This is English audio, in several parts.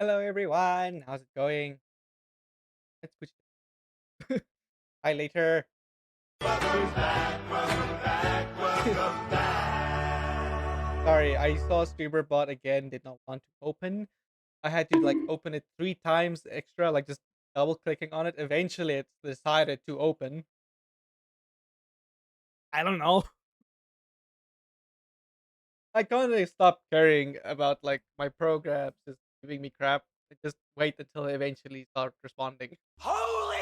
Hello everyone, how's it going? Let's push. Hi later. Who's Sorry, I saw streamer bot again. Did not want to open. I had to like open it 3 times extra, like just double clicking on it. Eventually, it's decided to open. I don't know. I kind of stopped caring about like my programs just giving me crap. I just wait until they eventually start responding. Holy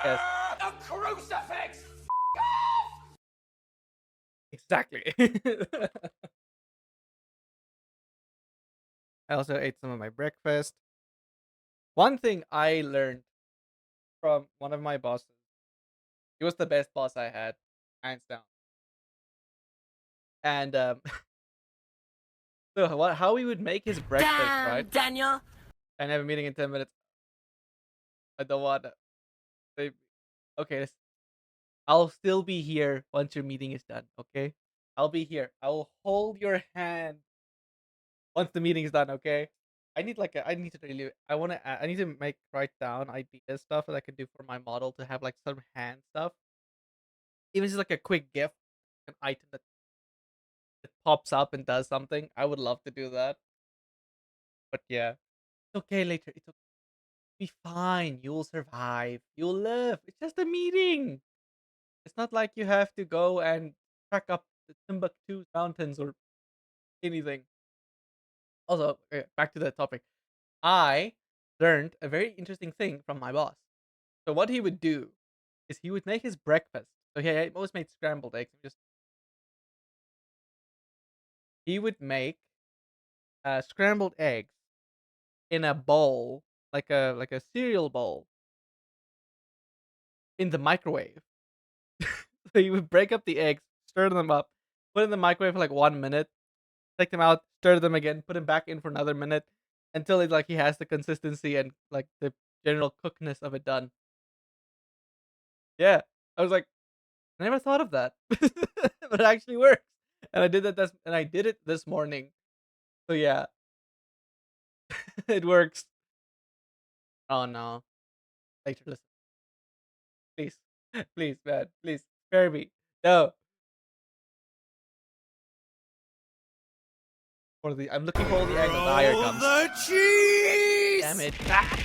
Yes, water! A crucifix! exactly. I also ate some of my breakfast. One thing I learned from one of my bosses, he was the best boss I had, hands down. And so how he would make his breakfast, Damn, right? Daniel! And have a meeting in 10 minutes. I don't want to say, okay, I'll still be here once your meeting is done. Okay, I'll be here. I will hold your hand once the meeting is done. Okay. I need to really I need to write down ideas stuff that I can do for my model to have like some hand stuff. Even just like a quick GIF, an item that pops up and does something. I would love to do that. But yeah, it's okay later. It's okay. Be fine. You'll survive. You'll live. It's just a meeting. It's not like you have to go and track up the Timbuktu mountains or anything. Also, back to the topic. I learned a very interesting thing from my boss. So what he would do is he would make his breakfast. So he always made scrambled eggs. He would make scrambled eggs in a bowl, like a cereal bowl, in the microwave. So you would break up the eggs, stir them up, put in the microwave for like 1 minute, take them out, stir them again, put them back in for another minute until it like he has the consistency and like the general cookness of it done. Yeah, I was like, I never thought of that, but it actually works. And I did it this morning. So yeah, it works. Oh no, later, listen, please, please, man, please spare me. No, I'm looking for all the eggs. Ah, here it Roll comes. the Damn cheese! it! Ah!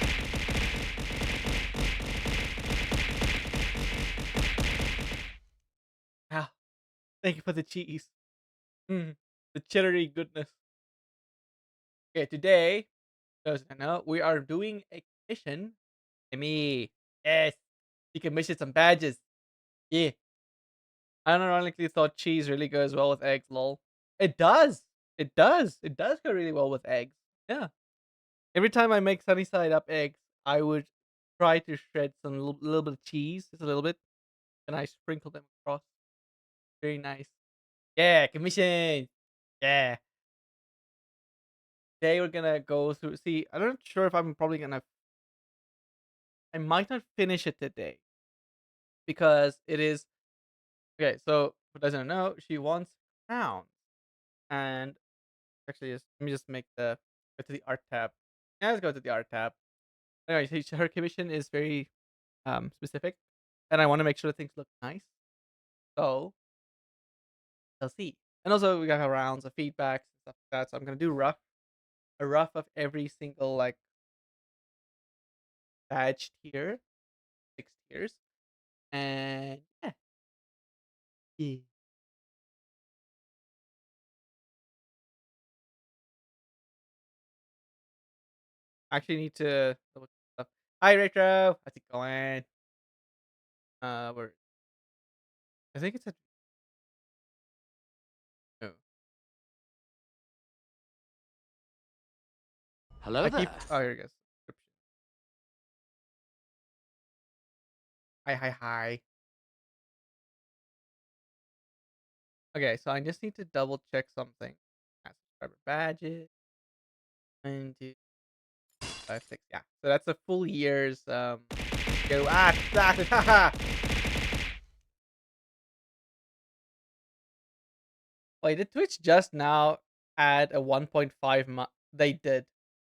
Ah, thank you for the cheese. Mm, the cheddary goodness. Okay, today, those I know, we are doing a commission. Me, yes, you can mission some badges. Yeah, I unironically thought cheese really goes well with eggs. Lol. It does. It does. It does go really well with eggs. Yeah. Every time I make sunny side up eggs, I would try to shred some little bit of cheese, just a little bit, and I sprinkle them across. Very nice. Yeah, commission. Yeah. Today we're gonna go through. See, I'm not sure if I'm probably gonna. I might not finish it today because it is okay. So who doesn't know? She wants crowns, and actually, let me just make the go to the art tab. Yeah, let's go to the art tab. Anyway, her commission is very specific, and I want to make sure things look nice. So we'll see. And also, we got our rounds of feedbacks and stuff like that. So I'm gonna do a rough of every single like badge tier, 6 tiers, and yeah. Yeah. Actually, need to double check stuff. Hi, Retro. How's it going? We're I think it's a no. Hello I keep. there. Oh, here it goes. Hi, hi, hi. Okay, so I just need to double check something. Subscriber badges. 1, 2, 5, 6. Yeah. So that's a full year's go haha. Wait, did Twitch just now add a 1.5 They did.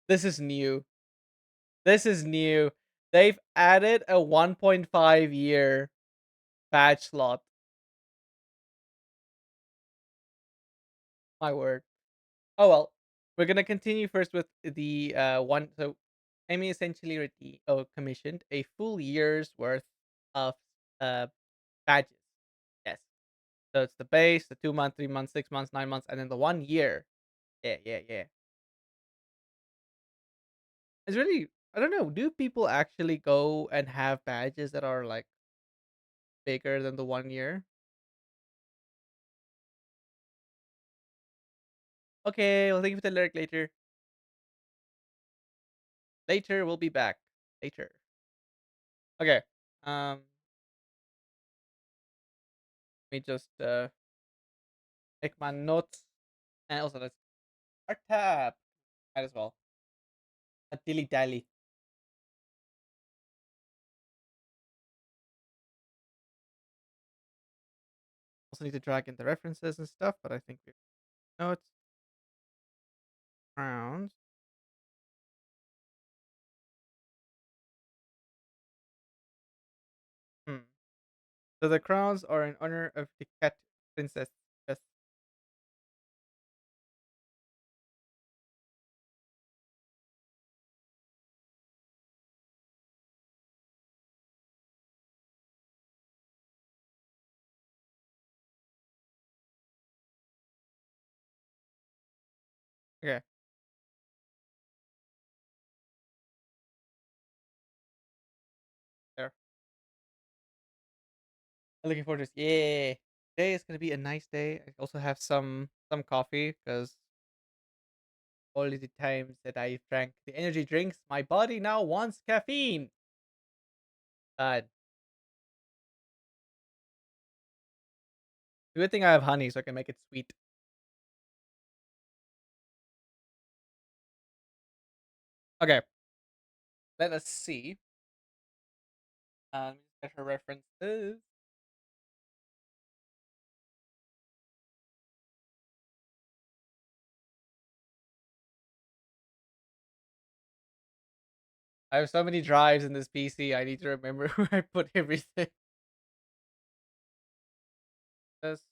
This is new. This is new. They've added a 1.5 year badge slot. My word. Oh well. We're gonna continue first with the one. So Amy essentially commissioned a full year's worth of uh badges. Yes. So it's the base, the 2 month, 3 months, 6 months, 9 months, and then the 1 year. Yeah, yeah, yeah. It's really, I don't know. Do people actually go and have badges that are like bigger than the 1 year? Okay, well, thank you for the lyric later. Later, we'll be back. Later. Okay. Let me just make my notes. And also, let's our tab. Might as well. A dilly dally. Also need to drag in the references and stuff, but I think we notes, crowns. Hmm. So the crowns are in honor of the cat princess. Yes. Okay. There. I'm looking forward to this. Yeah. Today is gonna be a nice day. I also have some coffee because all the times that I drank the energy drinks, my body now wants caffeine. Uh, Good thing I have honey so I can make it sweet. Okay, let us see. Get her references. I have so many drives in this PC. I need to remember where I put everything. This,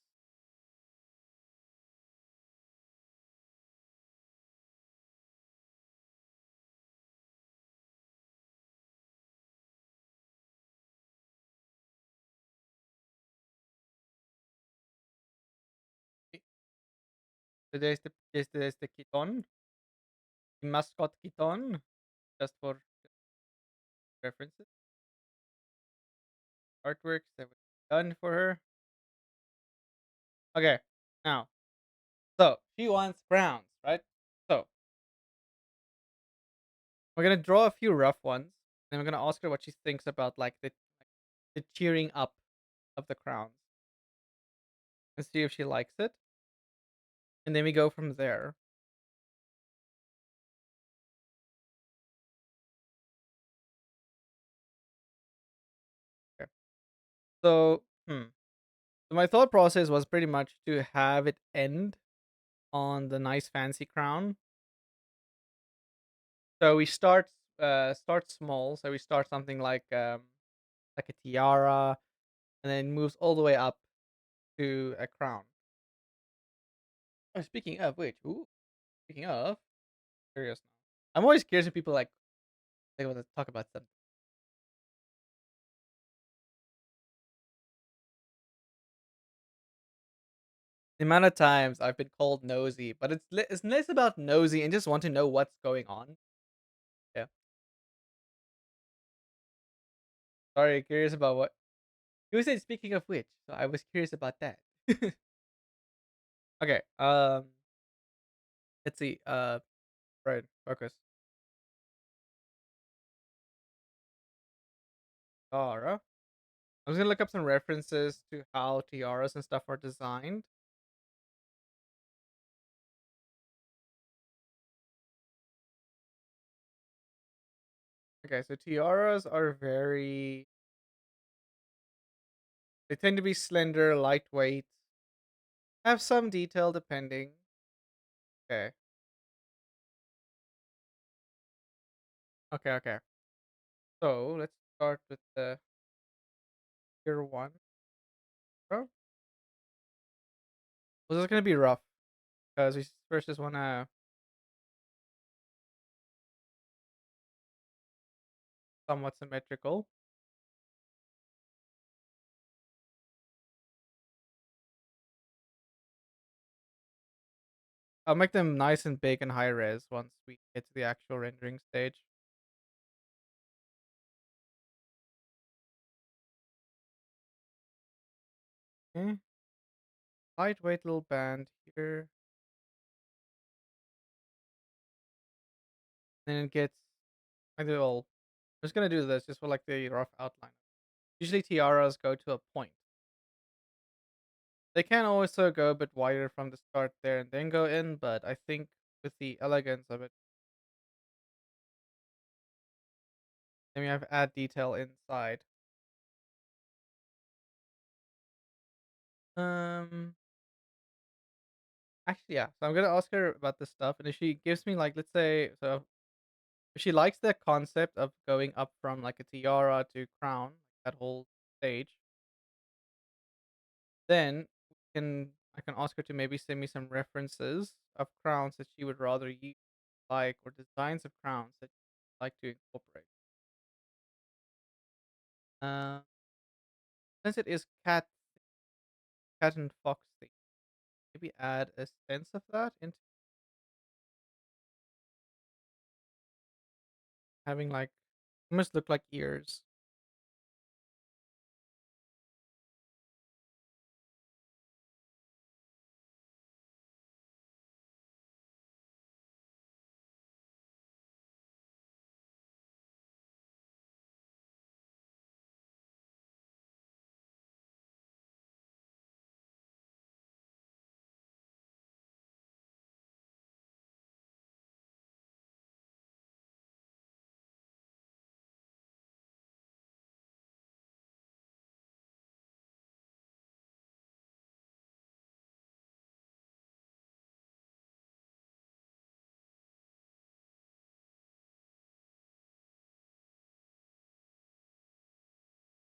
today's the Kiton, the mascot Kiton, just for references. Artworks that was done for her. Okay, now, so she wants browns, right? So we're gonna draw a few rough ones, and we're gonna ask her what she thinks about like the cheering up of the crowns, and see if she likes it, and then we go from there. Okay. So, so my thought process was pretty much to have it end on the nice fancy crown. So we start small. So we start something like a tiara, and then moves all the way up to a crown. Oh, speaking of which, speaking of, curious now. I'm always curious when people like they want to talk about something. The amount of times I've been called nosy, but it's less about nosy and just want to know what's going on. Yeah. Sorry, curious about what you said. Speaking of which, so I was curious about that. Okay. Let's see. Right. Focus. Tiara. I was gonna look up some references to how tiaras and stuff are designed. Okay, so tiaras are very. They tend to be slender, lightweight, have some detail depending. Okay. Okay, okay. So let's start with the tier one. Oh, well, this is gonna be rough because we first just wanna somewhat symmetrical. I'll make them nice and big and high res once we get to the actual rendering stage. Okay. Lightweight little band here. Then it gets I do all I'm just gonna do this just for like the rough outline. Usually tiaras go to a point. They can also go a bit wider from the start there and then go in, but I think with the elegance of it, then we have add detail inside. Um, actually, yeah. So I'm gonna ask her about this stuff, and if she gives me like, let's say, so if she likes the concept of going up from like a tiara to crown, that whole stage, then I can ask her to maybe send me some references of crowns that she would rather use, like or designs of crowns that she'd like to incorporate. Uh, since it is cat and fox theme, maybe add a sense of that into having like almost look like ears.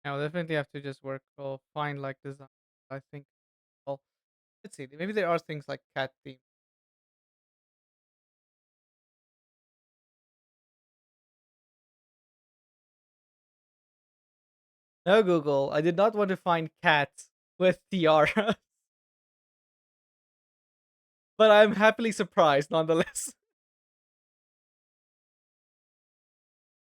Now definitely have to just work or find like design. I think. Well, let's see. Maybe there are things like cat theme. No, Google. I did not want to find cats with tiara, but I'm happily surprised nonetheless.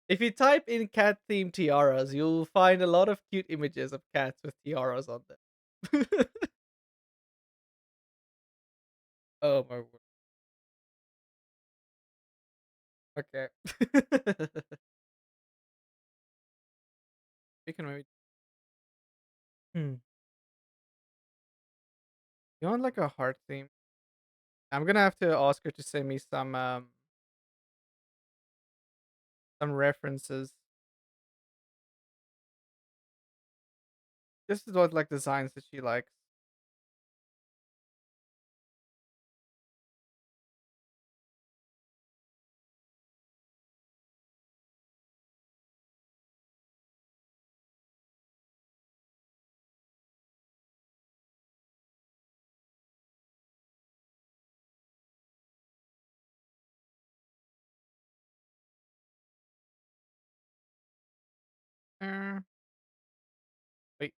If you type in cat theme tiaras, you'll find a lot of cute images of cats with tiaras on them. Oh my word. Okay. We can maybe. Hmm. You want like a heart theme? I'm gonna have to ask her to send me some references. This is what like designs that she likes. Uh, wait,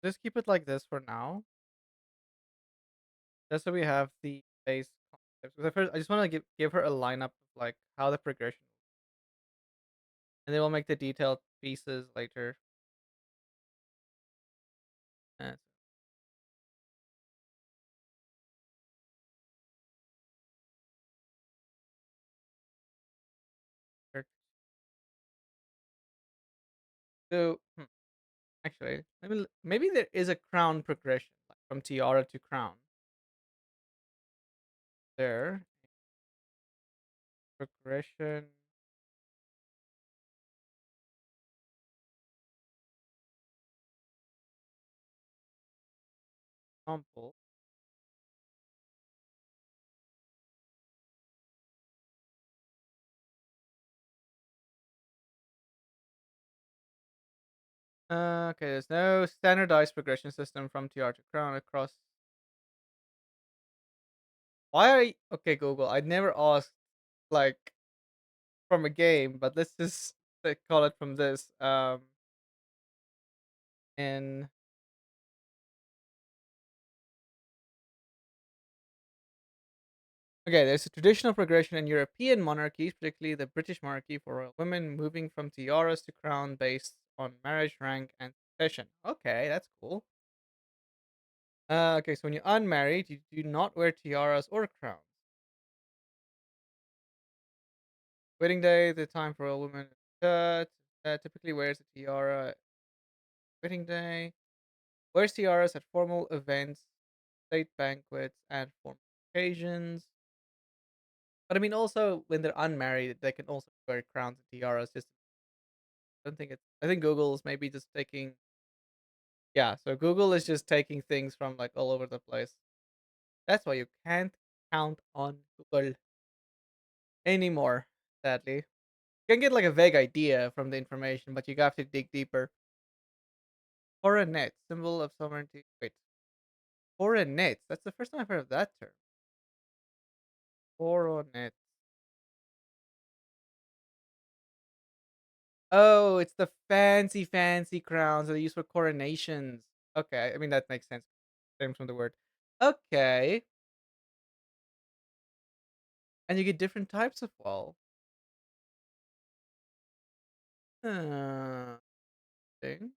just keep it like this for now. Just so we have the base concepts. 'Cause I just want to give her a lineup of like how the progression, and then we'll make the detailed pieces later. Uh, so actually, maybe there is a crown progression like from tiara to crown. There progression example. Okay, there's no standardized progression system from TR to crown across. Why are okay, Google? I'd never asked like from a game, but let's just call it from this. And okay, there's a traditional progression in European monarchies, particularly the British monarchy, for royal women moving from tiaras to crown based on marriage rank and succession. Okay, that's cool. Okay, so when you're unmarried, you do not wear tiaras or crowns. Wedding day, the time for a woman typically wears a tiara. Wedding day, wears tiaras at formal events, state banquets, and formal occasions. But I mean, also when they're unmarried, they can also wear crowns and tiaras. Just I don't think it's. I think Google is maybe just taking. Yeah, so Google is just taking things from like all over the place. That's why you can't count on Google anymore. Sadly, you can get like a vague idea from the information, but you have to dig deeper. Coronet, symbol of sovereignty. Wait, coronet. That's the first time I've heard of that term. Coronet. Oh, it's the fancy crowns that they use for coronations. Okay, I mean that makes sense. Stems from the word. Okay, and you get different types of wall. Uh, thing.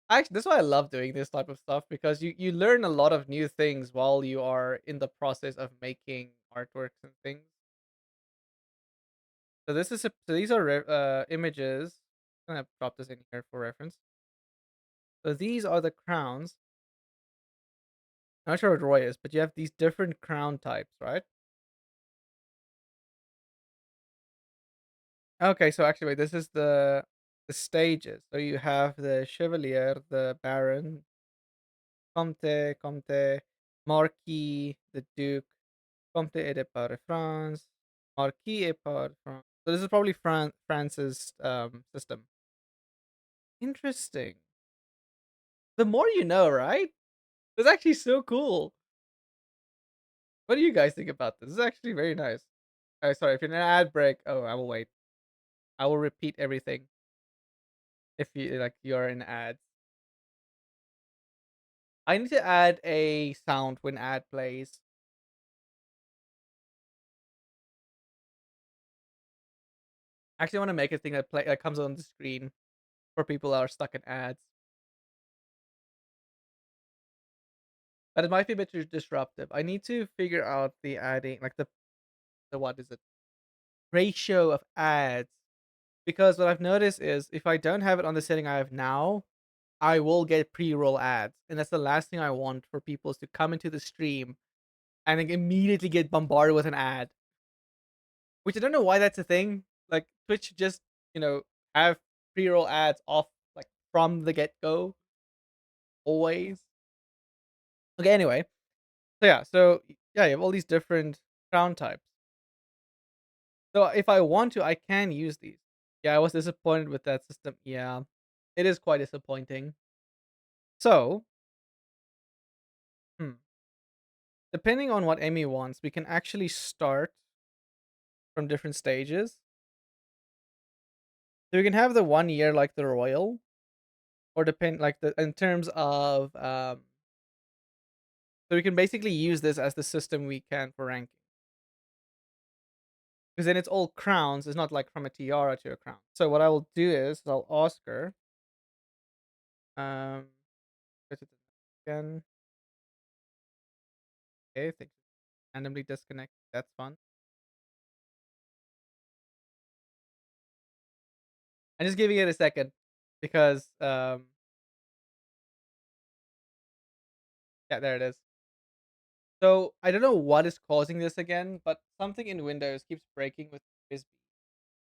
Actually, that's why I love doing this type of stuff because you learn a lot of new things while you are in the process of making artworks and things. So this is so these are images. I'm gonna drop this in here for reference. So these are the crowns. I'm not sure what Roy is, but you have these different crown types, right? Okay, so actually, wait, this is the stages. So you have the Chevalier, the Baron, Comte, Marquis, the Duke, Comte et de par France, Marquis et par France. So this is probably France's system. Interesting. The more you know, right? It's actually so cool. What do you guys think about this? This is actually very nice. Oh, sorry, if you're in an ad break, oh, I will wait. I will repeat everything if you're in ads. I need to add a sound when ad plays. Actually, I want to make a thing that comes on the screen for people that are stuck in ads. But it might be a bit disruptive. I need to figure out the adding, like the what is it ratio of ads, because what I've noticed is if I don't have it on the setting I have now, I will get pre-roll ads, and that's the last thing I want for people is to come into the stream and then immediately get bombarded with an ad. Which I don't know why that's a thing. Like Twitch should just you know have pre-roll ads off like from the get go always. Okay, anyway, so you have all these different crown types. So if I want to, I can use these. Yeah, I was disappointed with that system. Yeah, it is quite disappointing. So, hmm, depending on what Amy wants, we can actually start from different stages. So we can have the 1 year like the royal, or depend like the in terms of so we can basically use this as the system we can for ranking. Because then it's all crowns. It's not like from a tiara to a crown. So what I will do is I'll ask her. Um, go to the again. Okay, thanks. Randomly disconnect. That's fun. I'm just giving it a second because yeah, there it is. So I don't know what is causing this again, but something in Windows keeps breaking with Frisbee.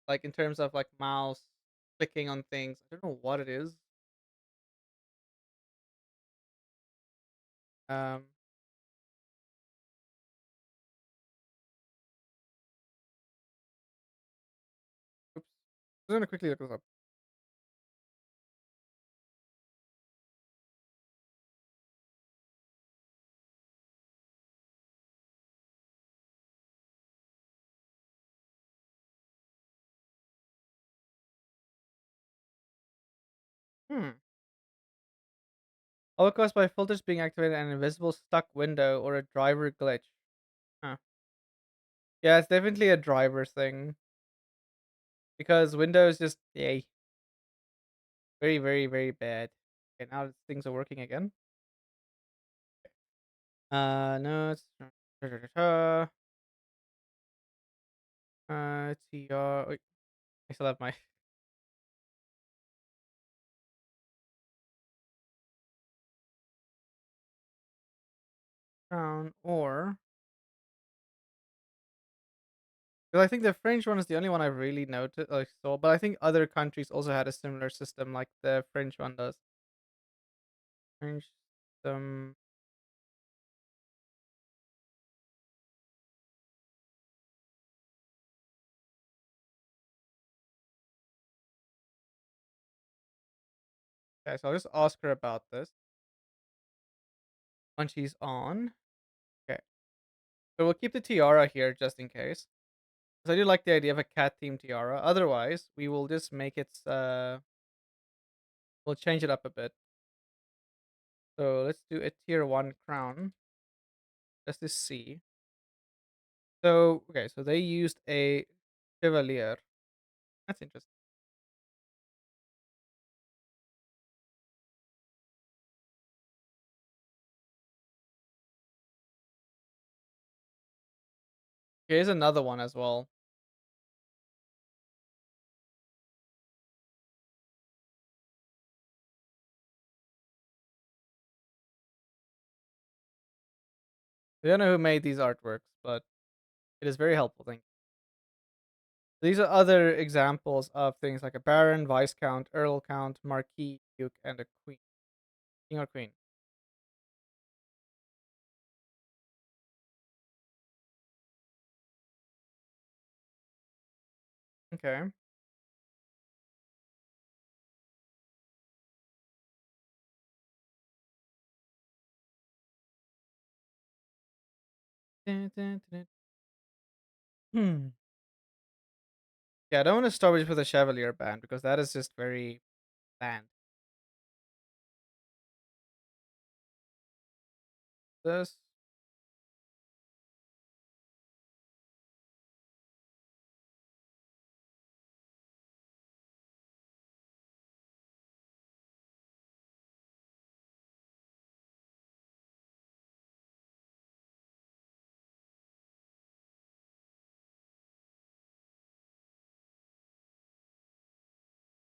Like in terms of like mouse clicking on things. I don't know what it is. Um, oops. I'm gonna quickly look this up. Hmm. All caused by filters being activated and an invisible stuck window or a driver glitch. Huh. Yeah, it's definitely a driver thing because Windows just very, very, very bad. Okay, now things are working again. No, it's wait, I still have my crown or. Well, I think the French one is the only one I really noticed, like saw, but I think other countries also had a similar system like the French one does. French system. Okay, so I'll just ask her about this when she's on. Okay, so we'll keep the tiara here just in case. 'Cause I do like the idea of a cat themed tiara. Otherwise, we will just make it. We'll change it up a bit. So let's do a tier 1 crown. Just to see. So okay, so they used a chevalier. That's interesting. Here's another one as well. I don't know who made these artworks, but it is very helpful. Thank you. These are other examples of things like a baron, viscount, earl count, marquis, duke, and a queen. King or queen. Okay. Dun, dun, dun, dun. Hmm. Yeah, I don't want to start with a chevalier band because that is just very bland. This.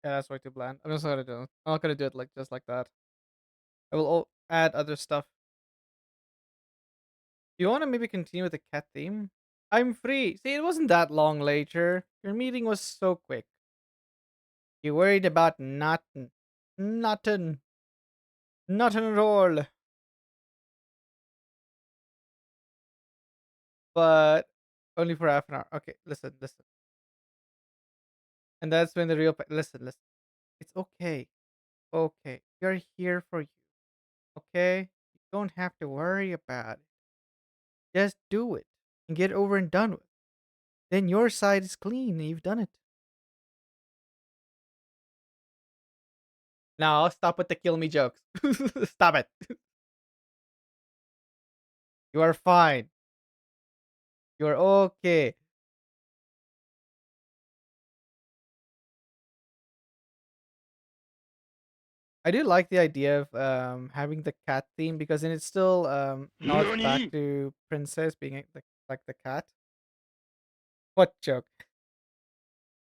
Yeah, that's way too bland. I'm just gonna do. I'm not gonna do it like just like that. I will add other stuff. You want to maybe continue with the cat theme? I'm free. See, it wasn't that long later. Your meeting was so quick. You worried about nothing. Nothing. Nothing at all. But only for half an hour. Okay, listen, listen. And that's when the real. Listen, listen. It's okay. Okay. You're here for you. Okay? You don't have to worry about it. Just do it and get over and done with. Then your side is clean and you've done it. Now stop with the kill me jokes. Stop it. You are fine. You are okay. I do like the idea of having the cat theme because then it still nods back to princess being like the cat. What joke?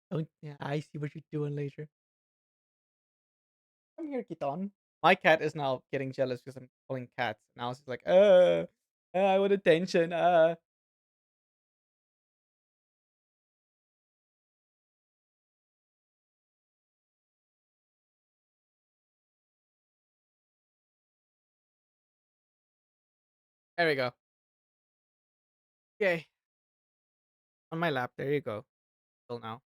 Oh yeah, I see what you're doing later. Come here, Kiton. My cat is now getting jealous because I'm calling cats. Now she's like, I want attention. There we go. Okay, on my lap. There you go. Till now.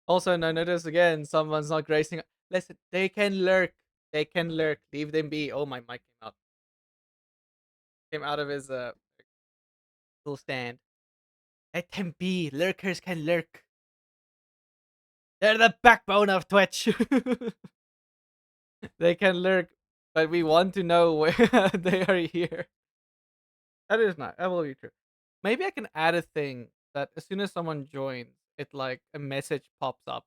Also, no, notice again, someone's not gracing. Listen, they can lurk. They can lurk. Leave them be. Oh, my mic came out of his little stand. Let them be. Lurkers can lurk. They're the backbone of Twitch. They can lurk, but we want to know where they are here. That is not. That will be true. Maybe I can add a thing that as soon as someone joins, it like a message pops up.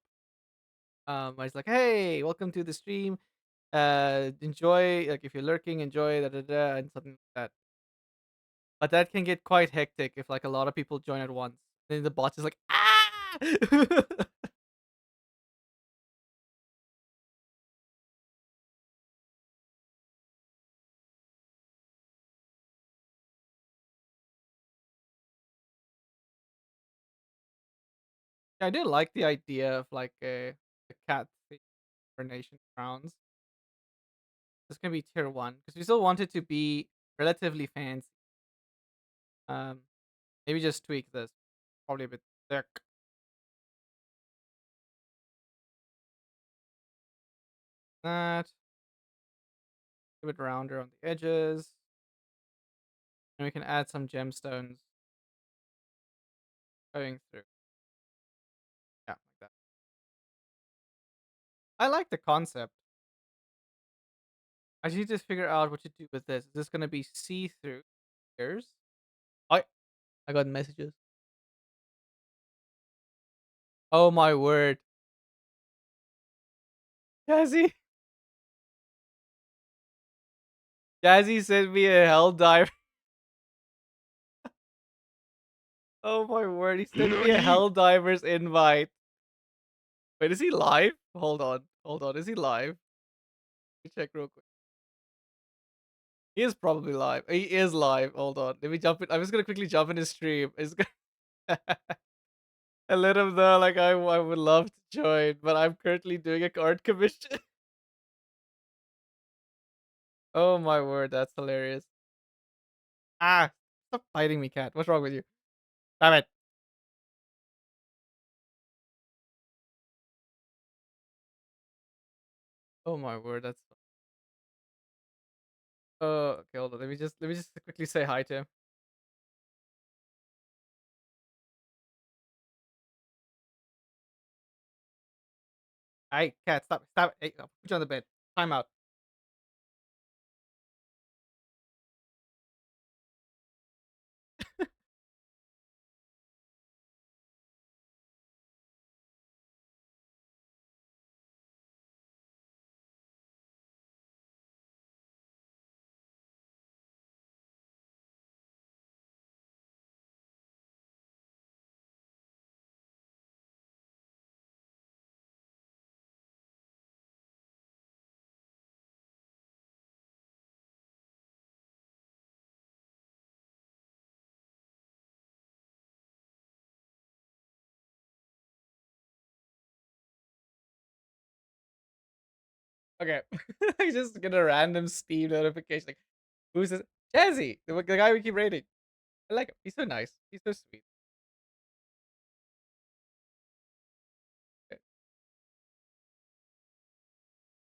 It's like, hey, welcome to the stream. Enjoy. Like if you're lurking, enjoy da da da, and something like that. But that can get quite hectic if like a lot of people join at once. Then the bot is like, ah. I do like the idea of like a cat theme for Nation Crowns. This can be tier one because we still want it to be relatively fancy. Um, maybe just tweak this. Probably a bit thick. That a bit rounder on the edges, and we can add some gemstones going through. Yeah, like that. I like the concept. I just need to figure out what to do with this. Is this gonna be see through? Ears? I got messages. Oh my word. Jazzy Jazzy sent me a hell diver. Oh my word, he sent me a Nani? hell divers invite. Wait, is he live? Hold on. Hold on. Is he live? Let me check real quick. He is probably live. He is live. Hold on. Let me jump in. I'm just gonna quickly jump in his stream. It's gonna and let him know like I would love to join, but I'm currently doing a card commission. Oh my word, that's hilarious. Ah, stop biting me, cat. What's wrong with you? Damn it. Oh my word, that's okay, hold on. Let me just quickly say hi to him. Hey, cat, stop. Hey, I'll put you on the bed. Time out. Okay. I just get a random Steam notification like, who's this? Jazzy, the guy we keep rating. I like him. He's so nice. He's so sweet. Okay,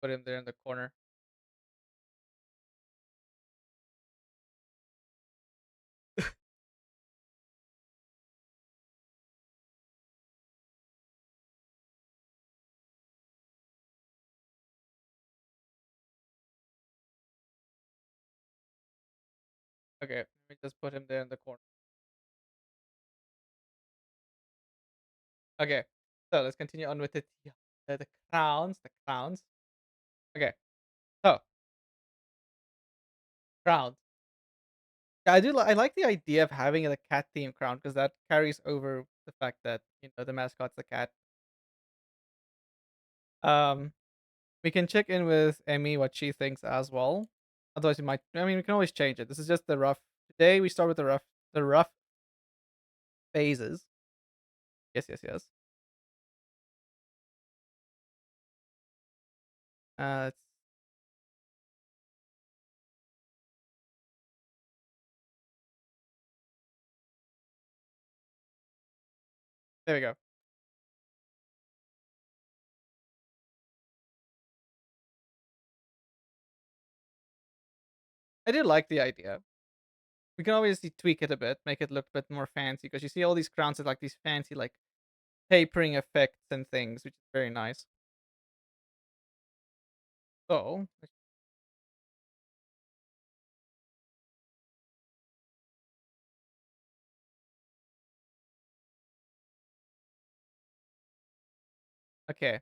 put him there in the corner. Okay, let me just put him there in the corner. Okay, so let's continue on with the crowns. The crowns. Okay, so crowns. Yeah, I like the idea of having a cat theme crown because that carries over the fact that the mascot's the cat. Um, we can check in with Emmy what she thinks as well. Otherwise, we might. I mean, we can always change it. This is just the rough. Today we start with the rough phases. Yes, yes, yes. It's, there we go. I did like the idea. We can obviously tweak it a bit, make it look a bit more fancy because you see all these crowns with like these fancy like tapering effects and things, which is very nice. So, okay.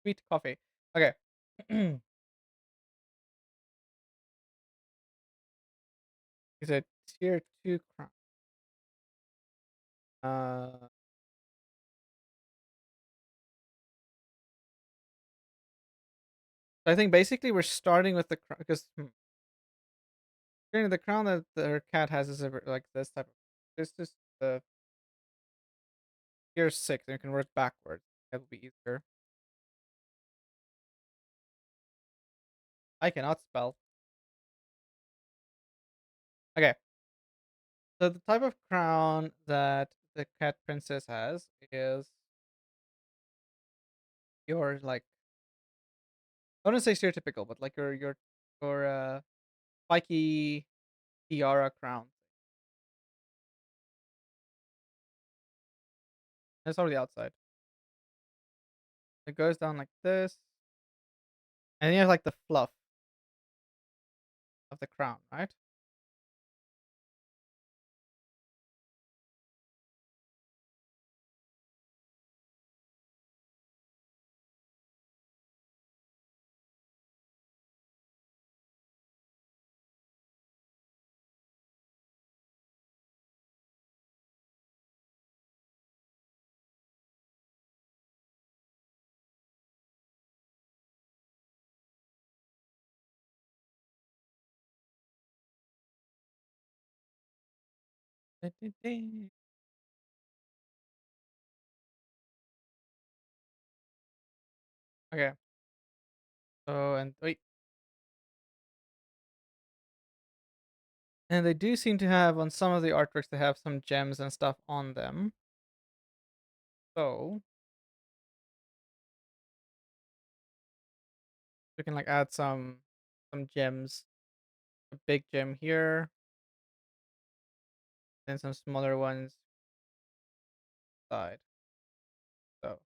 Sweet coffee. Okay. Is a tier 2 crown. Uh, I think basically we're starting with the crown because the crown that her cat has is like this type of. This is the tier 6, and you can work backwards. That'll be easier. I cannot spell. Okay. So the type of crown that the cat princess has is your like I don't say stereotypical, but like your spiky tiara crown. That's on the outside. It goes down like this, and then you have like the fluff of the crown, right? Okay. So and wait, and they do seem to have on some of the artworks they have some gems and stuff on them. So we can like add some gems. A big gem here, and some smaller ones side. So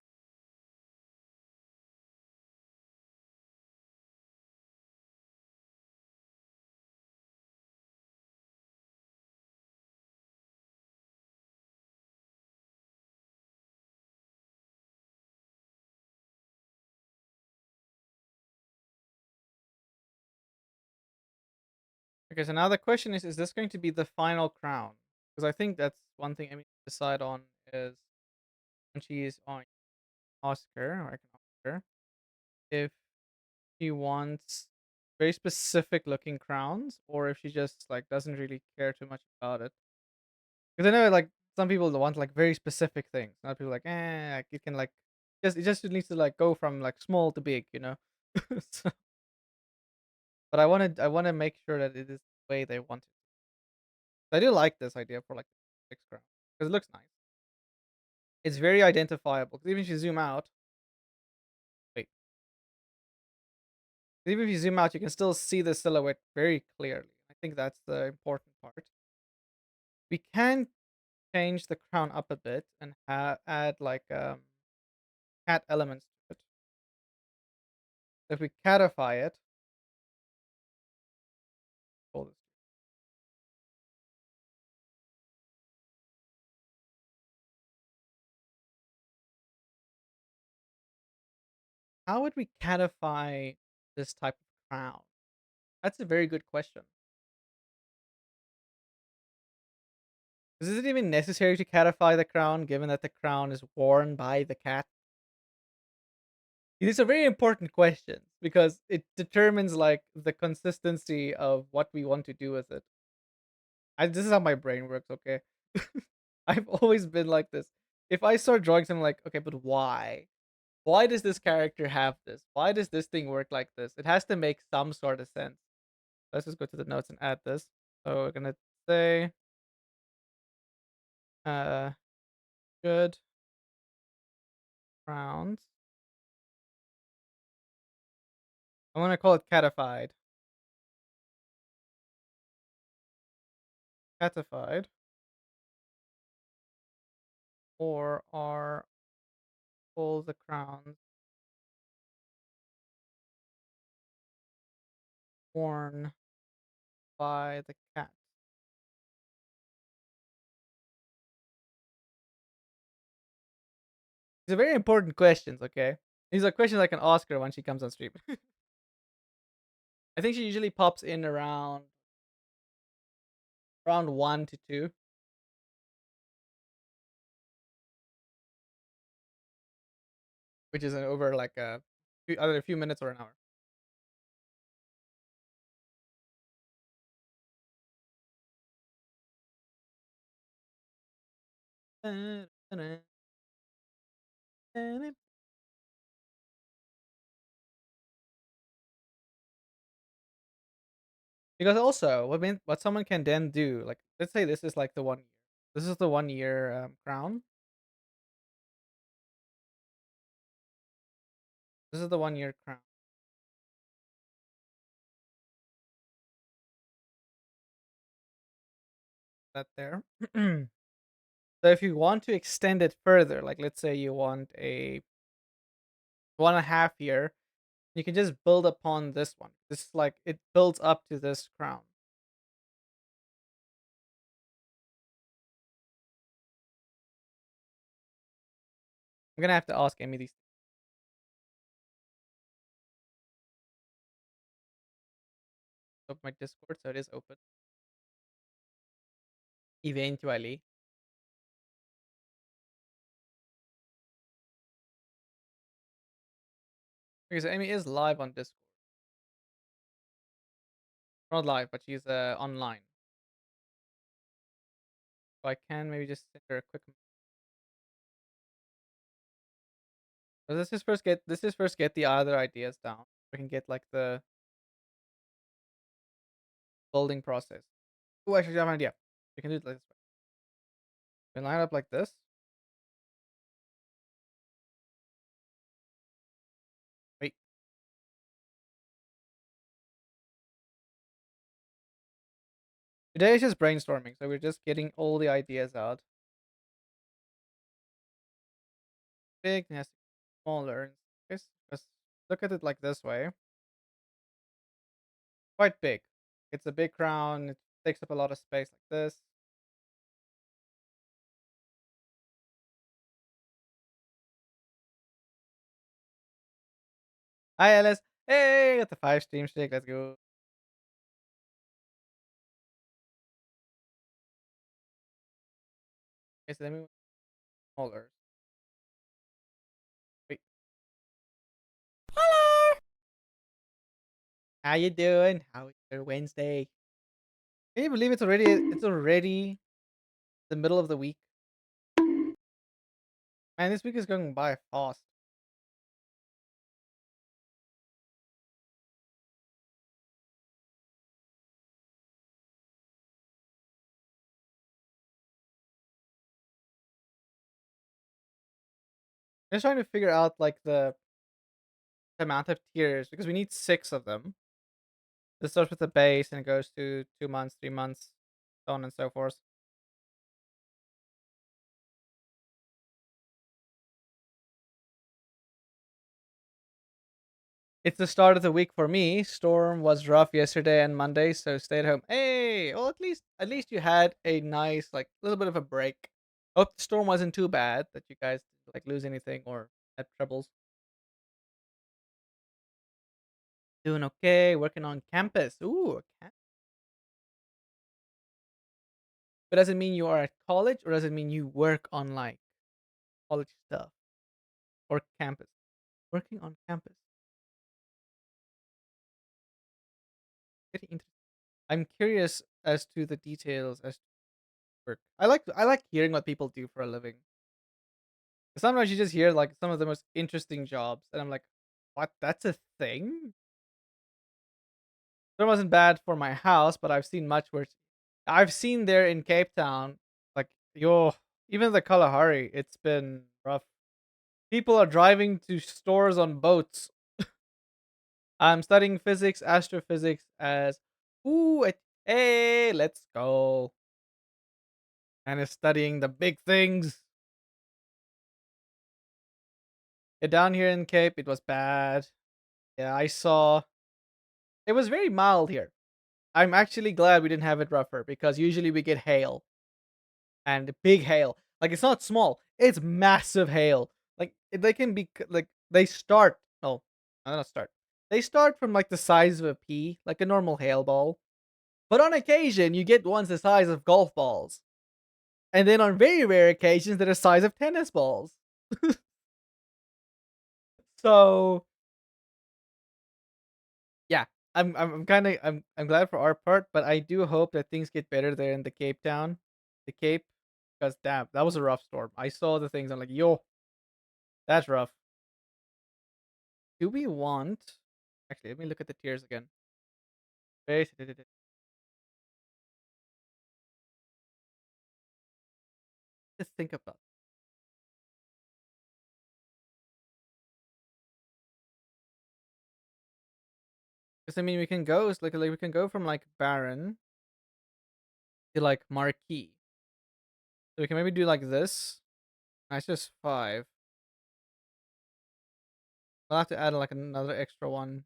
okay, so now the question is this going to be the final crown? Because I think that's one thing I need to decide on is when she is on Oscar or Oscar, if she wants very specific looking crowns or if she just like doesn't really care too much about it. Because I know like some people want like very specific things. Other people like like it can like it just needs to like go from like small to big, you know. So, but I want to make sure that it is the way they want it. I do like this idea for like six crown because it looks nice. It's very identifiable. 'Cause even if you zoom out, wait, even if you zoom out, you can still see the silhouette very clearly. I think that's the important part. We can change the crown up a bit and add like cat elements to it. If we catify it, hold this. How would we catify this type of crown? That's a very good question. Is it even necessary to catify the crown given that the crown is worn by the cat? It is a very important question because it determines like the consistency of what we want to do with it. This is how my brain works, okay? I've always been like this. If I start drawing something like, okay, but why? Why does this character have this? Why does this thing work like this? It has to make some sort of sense. Let's just go to the notes and add this. So we're gonna say uh good crowns I'm gonna call it catified. Catified. Or are all the crowns worn by the cat? These are very important questions, okay? These are questions I can ask her when she comes on stream. I think she usually pops in around 1 to 2, which is over like either a few minutes or an hour. Because also, what someone can then do, like let's say this is like the 1 year. This is the 1 year crown. This is the 1 year crown. That there. So if you want to extend it further, like let's say you want a 1.5 year, you can just build upon this one. This is like it builds up to this crown. I'm gonna have to ask Amy these of my Discord, so it is open. Eventually. Because Amy is live on Discord. Not live, but she's online. So I can maybe just send her a quick. But let's just first get the other ideas down. We can get like the building process. Oh, actually, I have an idea. We can do it like this way. We line up like this. Wait. Today is just brainstorming, so we're just getting all the ideas out. Big, nasty, smaller. Just look at it like this way. Quite big. It's a big crown. It takes up a lot of space like this. Hi, Alice. Hey, got the 5 stream shake. Let's go. Okay, so let me smaller. Wait. Hello. How you doing? How is your Wednesday? Can you believe it's already the middle of the week? Man, this week is going by fast. I'm just trying to figure out like the amount of tiers because we need 6 of them. This starts with the base and it goes to 2 months, 3 months, so on and so forth. It's the start of the week for me. Storm was rough yesterday and Monday, so stay at home. Hey, well at least you had a nice like little bit of a break. Hope the storm wasn't too bad that you guys like lose anything or had troubles. Doing okay, working on campus. Ooh, but does it mean you are at college or does it mean you work on like college stuff or campus? Working on campus. Very interesting. I'm curious as to the details as to work. I like hearing what people do for a living. Sometimes you just hear like some of the most interesting jobs, and I'm like, what? That's a thing? It wasn't bad for my house, but I've seen much worse. I've seen there in Cape Town, like yo, even the Kalahari, it's been rough. People are driving to stores on boats. I'm studying physics, astrophysics as hey, let's go. And is studying the big things. Yeah, down here in Cape, it was bad. Yeah, I saw it was very mild here. I'm actually glad we didn't have it rougher because usually we get hail and big hail. Like it's not small, it's massive hail. Like they can be like they start. No, not start. They start from like the size of a pea, like a normal hail ball. But on occasion, you get ones the size of golf balls, and then on very rare occasions, they're the size of tennis balls. So yeah, I'm kind of I'm glad for our part, but I do hope that things get better there in the Cape Town, the Cape, because damn, that was a rough storm. I saw the things. I'm like, yo, that's rough. Do we want? Actually, let me look at the tiers again. Just think about. Because I mean, we can go. It's like we can go from like Baron to like Marquee. So we can maybe do like this. That's just 5. I'll have to add like another extra one.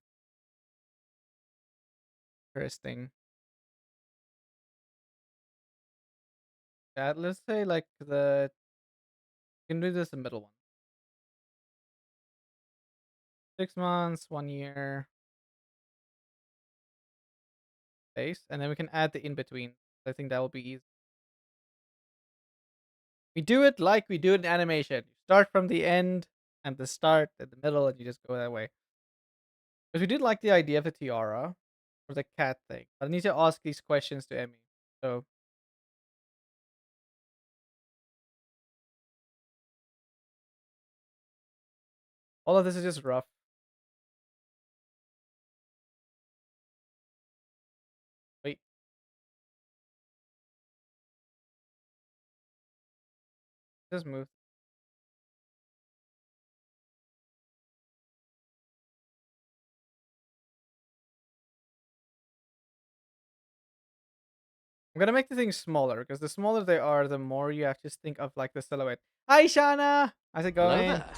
Interesting. Yeah, let's say like the we can do this the middle one. 6 months, 1 year, base, and then we can add the in between. I think that will be easy. We do it like we do it in animation. You start from the end and the start at the middle, and you just go that way. Because we did like the idea of the tiara or the cat thing. I need to ask these questions to Emmy. So all of this is just rough. Wait, just move. I'm gonna make the things smaller because the smaller they are, the more you have to think of like the silhouette. Hi, Shana. How's it Hello going? there.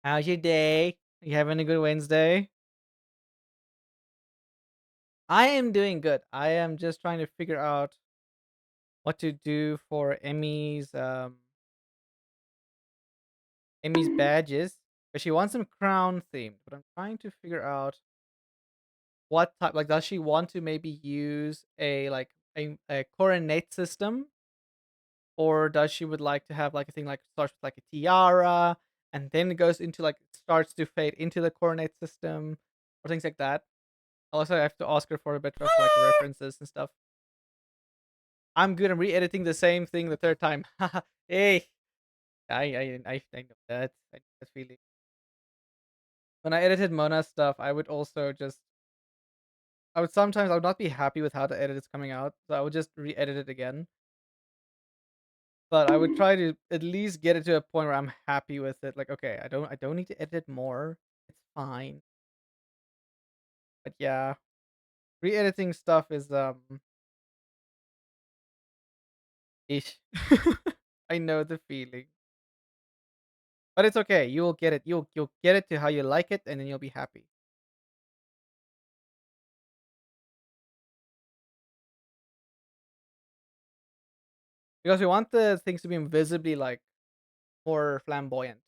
How's your day? You having a good Wednesday? I am doing good. I am just trying to figure out what to do for Emmy's badges. But she wants them crown themed. But I'm trying to figure out what type. Like, does she want to maybe use a coronet system, or does she would like to have like a thing like starts with like a tiara, and then it goes into like starts to fade into the coronet system, or things like that. Also, I have to ask her for a bit of like references and stuff. I'm good. I'm re-editing the same thing the third time. Hey, I know that. I know that feeling. When I edited Mona's stuff, I would also just I would not be happy with how the edit is coming out, so I would just re-edit it again. But I would try to at least get it to a point where I'm happy with it. Like, okay, I don't need to edit it more. It's fine. But yeah, re-editing stuff is ish. I know the feeling. But it's okay. You will get it. You'll get it to how you like it, and then you'll be happy. Because we want the things to be visibly like more flamboyant.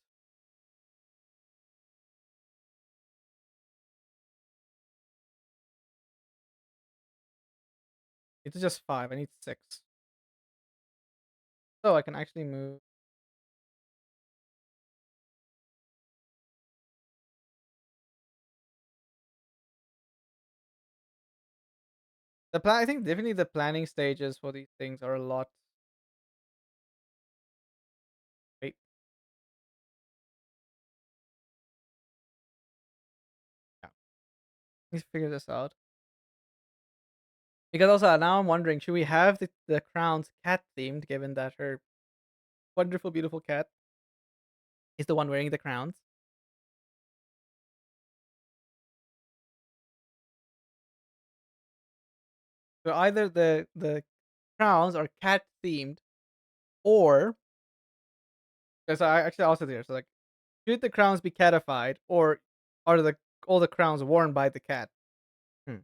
It's just 5. I need 6. So I can actually move. I think definitely the planning stages for these things are a lot. Wait, yeah. Let's figure this out. Because also now I'm wondering, should we have the crowns cat themed, given that her wonderful, beautiful cat? is the one wearing the crowns. So either the crowns are cat themed, or because I actually also there. So like, should the crowns be catified, or are the all the crowns worn by the cat? Hmm.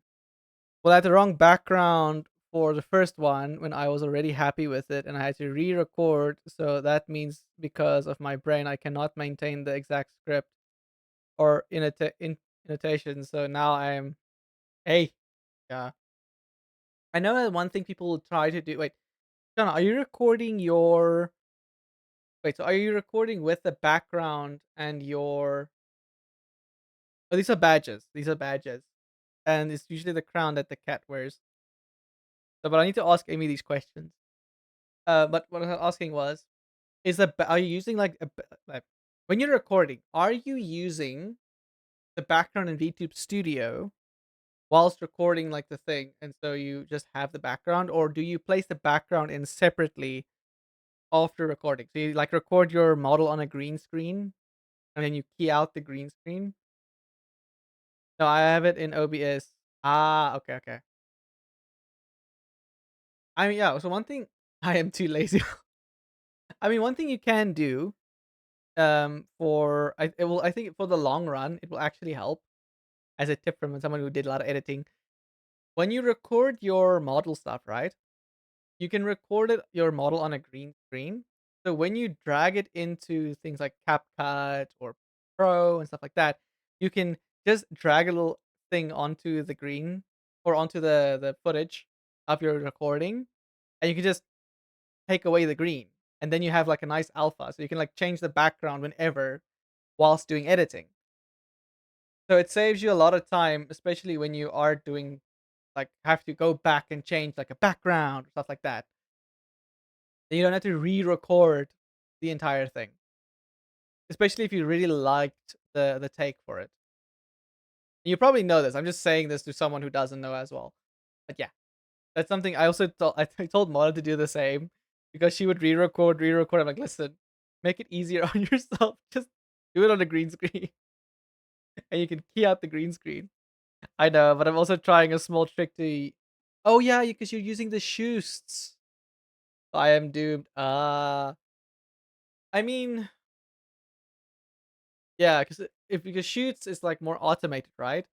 Well, I had the wrong background for the first one when I was already happy with it, and I had to re-record. So that means because of my brain, I cannot maintain the exact script or annotation. So now I'm hey, yeah. I know that one thing people will try to do. Wait, John, are you recording your? Wait, so are you recording with the background and your? Oh, these are badges. These are badges, and it's usually the crown that the cat wears. So, but I need to ask Amy these questions. But what I was asking was, are you using like when you're recording? Are you using the background in VTube Studio whilst recording like the thing, and so you just have the background, or do you place the background in separately after recording? So you like record your model on a green screen, and then you key out the green screen. No, I have it in OBS. Ah, okay, okay. I mean, yeah. So one thing, I am too lazy. I mean, one thing you can do, for I think for the long run, it will actually help as a tip from someone who did a lot of editing. When you record your model stuff, right? You can record your model on a green screen. So when you drag it into things like CapCut or Pro and stuff like that, you can just drag a little thing onto the green or onto the footage of your recording, and you can just take away the green, and then you have like a nice alpha. So you can like change the background whenever whilst doing editing. So it saves you a lot of time, especially when you are doing like have to go back and change like a background or stuff like that. And you don't have to re-record the entire thing, especially if you really liked the take for it. You probably know this. I'm just saying this to someone who doesn't know as well. But yeah, that's something I also told. I told Mona to do the same because she would re-record. I'm like, listen, make it easier on yourself. Just do it on the green screen, and you can key out the green screen. I know, but I'm also trying a small trick to. Oh yeah, because you're using the shoosts. I am doomed. I mean, yeah, because shoots is like more automated, right?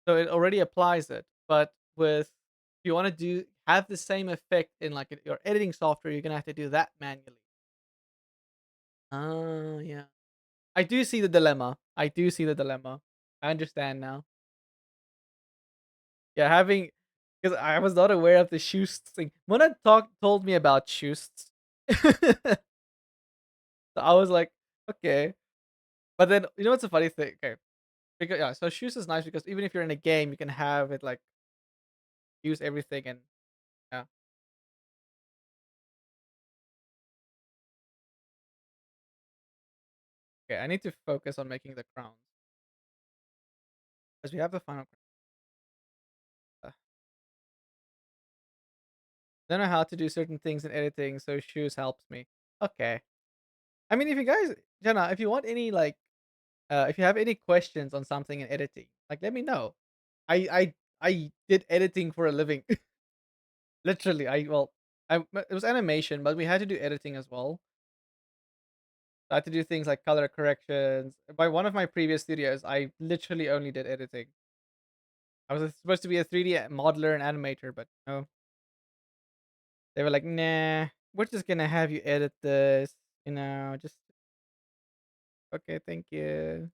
So it already applies it. But with if you want to do have the same effect in like your editing software, you're gonna have to do that manually. Oh yeah, I do see the dilemma. I do see the dilemma. I understand now. Yeah, having because I was not aware of the shoosts thing. Mona told me about shoosts, so I was like, okay. But then you know what's a funny thing? Okay, because yeah, so shoes is nice because even if you're in a game, you can have it like use everything and yeah. Okay, I need to focus on making the crowns because we have the final. Don't know how to do certain things in editing, so shoes helps me. Okay. I mean, if you guys, Jenna, if you want any like, if you have any questions on something in editing, like let me know. I did editing for a living. Literally, it was animation, but we had to do editing as well. I had to do things like color corrections. By one of my previous studios, I literally only did editing. I was supposed to be a 3D modeler and animator, but no, they were like, nah, we're just gonna have you edit this. Just okay, thank you.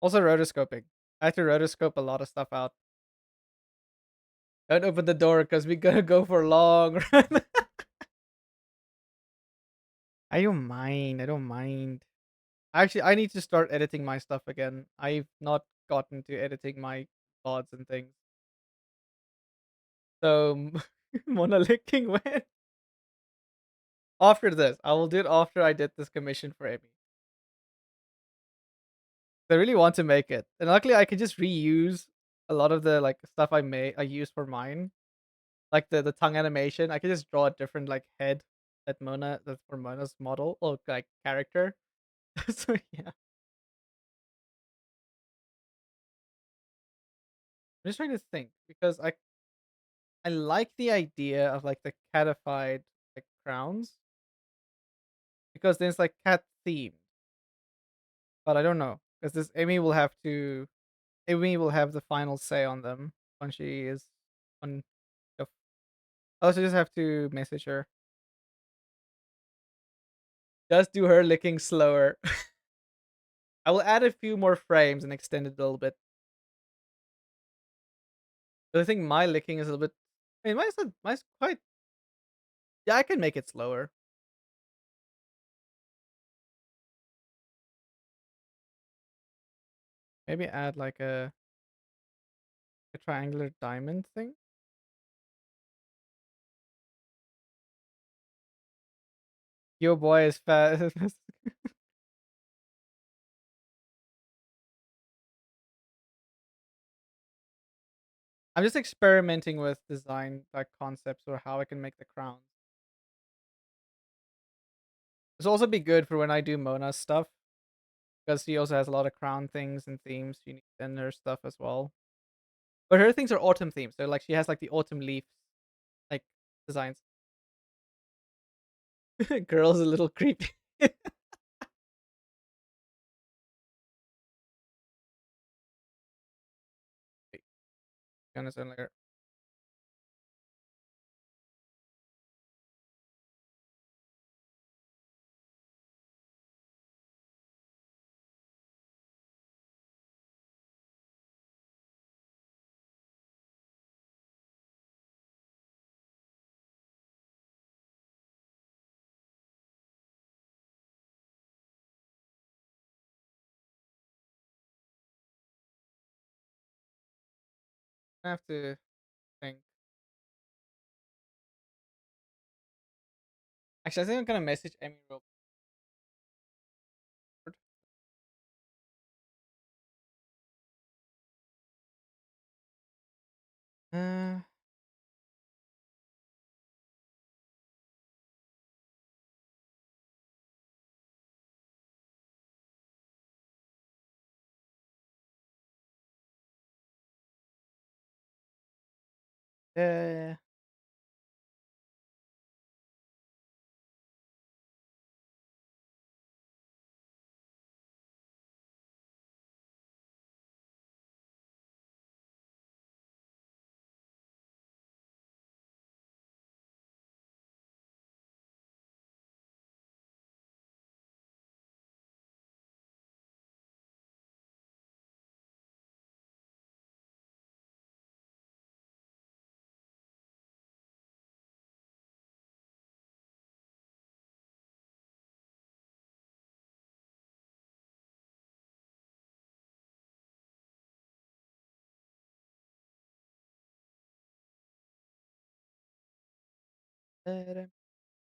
Also rotoscoping. I had to rotoscope a lot of stuff out. Don't open the door because we gotta go for a long run. I don't mind. I don't mind. Actually, I need to start editing my stuff again. I've not gotten to editing my VODs and things. So, monolicking when? After this. I will do it after I did this commission for Amy. I really want to make it. And luckily, I can just reuse a lot of the like stuff I use for mine. Like the tongue animation. I can just draw a different like head. that Mona that for Mona's model or like character. So yeah, I'm just trying to think because I like the idea of like the catified like crowns because then it's like cat themed, but I don't know because this Amy will have the final say on them when she is on. I also just have to message her. Just do her licking slower. I will add a few more frames and extend it a little bit. But I think my licking is a little bit. I mean, mine's quite. Yeah, I can make it slower. Maybe add like a triangular diamond thing. Your boy is fast. I'm just experimenting with design like concepts or how I can make the crowns. This will also be good for when I do Mona's stuff because she also has a lot of crown things and themes she needs in her stuff as well. But her things are autumn themes, so like she has like the autumn leaves like designs. Girl's a little creepy. Wait, honest later. I have to think. Actually, I think I'm gonna message Emmy real quick. Uh, uh,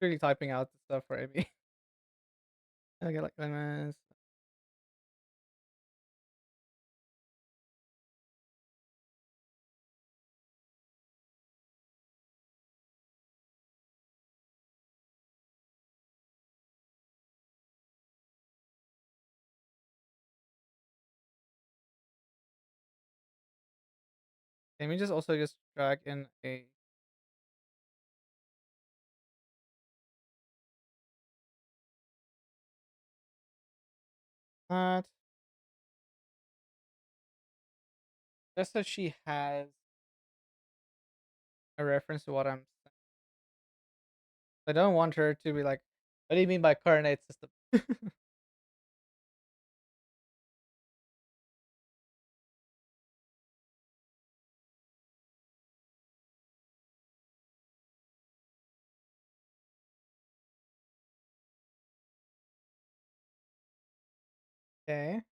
really typing out the stuff for Emmy. I get like lemons. Let me just also just drag in a not just so she has a reference to what I'm saying. I don't want her to be like, what do you mean by coordinate system? Okay.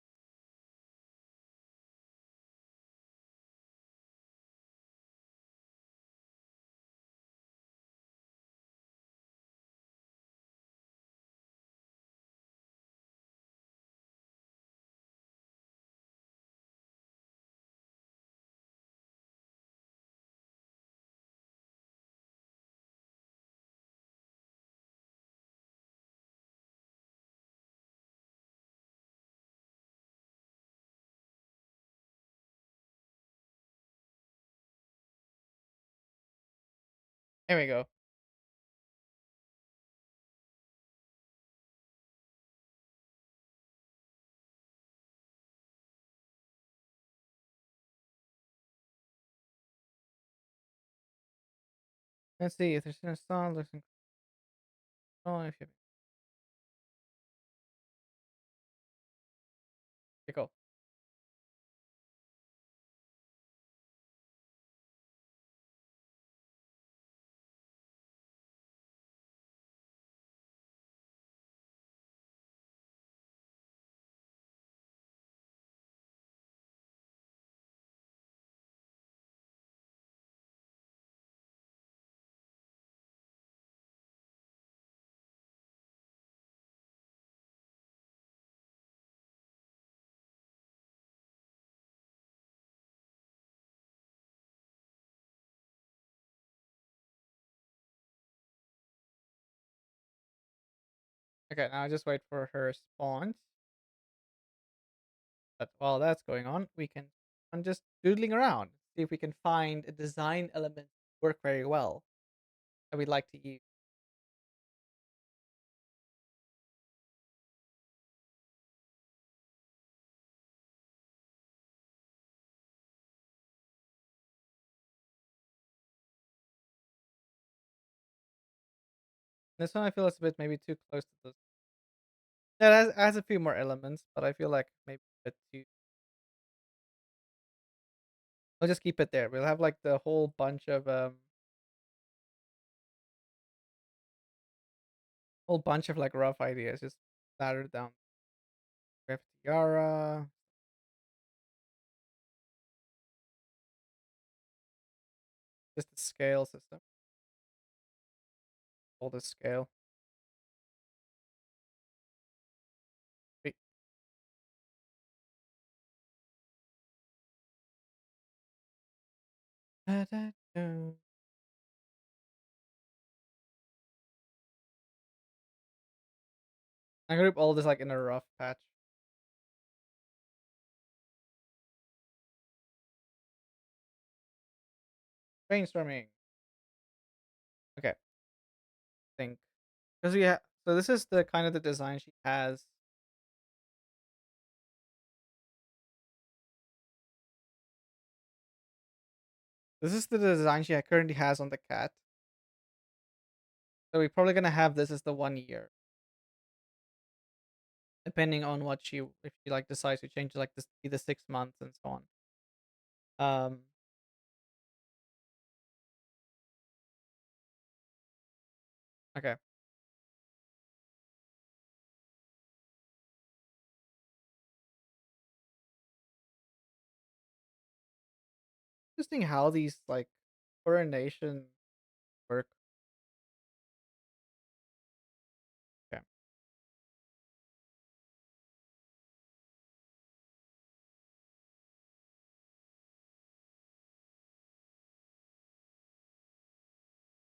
There we go. Let's see if there's an install. Listen, oh, if you okay, cool. Okay, now just wait for her response. But while that's going on, we can I'm just doodling around, see if we can find a design element work very well that we'd like to use. This one I feel it's a bit maybe too close to this. Yeah, it has a few more elements, but I feel like maybe a bit too. We'll just keep it there. We'll have like the whole bunch of like rough ideas just laddered down. We have tiara, just the scale system, all the scale. Wait, da, da, da. I group all this like in a rough patch. Brainstorming. Okay, think because so this is the kind of the design she has. This is the design she currently has on the cat. So we're probably gonna have this as the 1 year, depending on what she if she like decides to change like this be the 6 months and so on. Um, okay. Interesting how these like coronation work. Okay.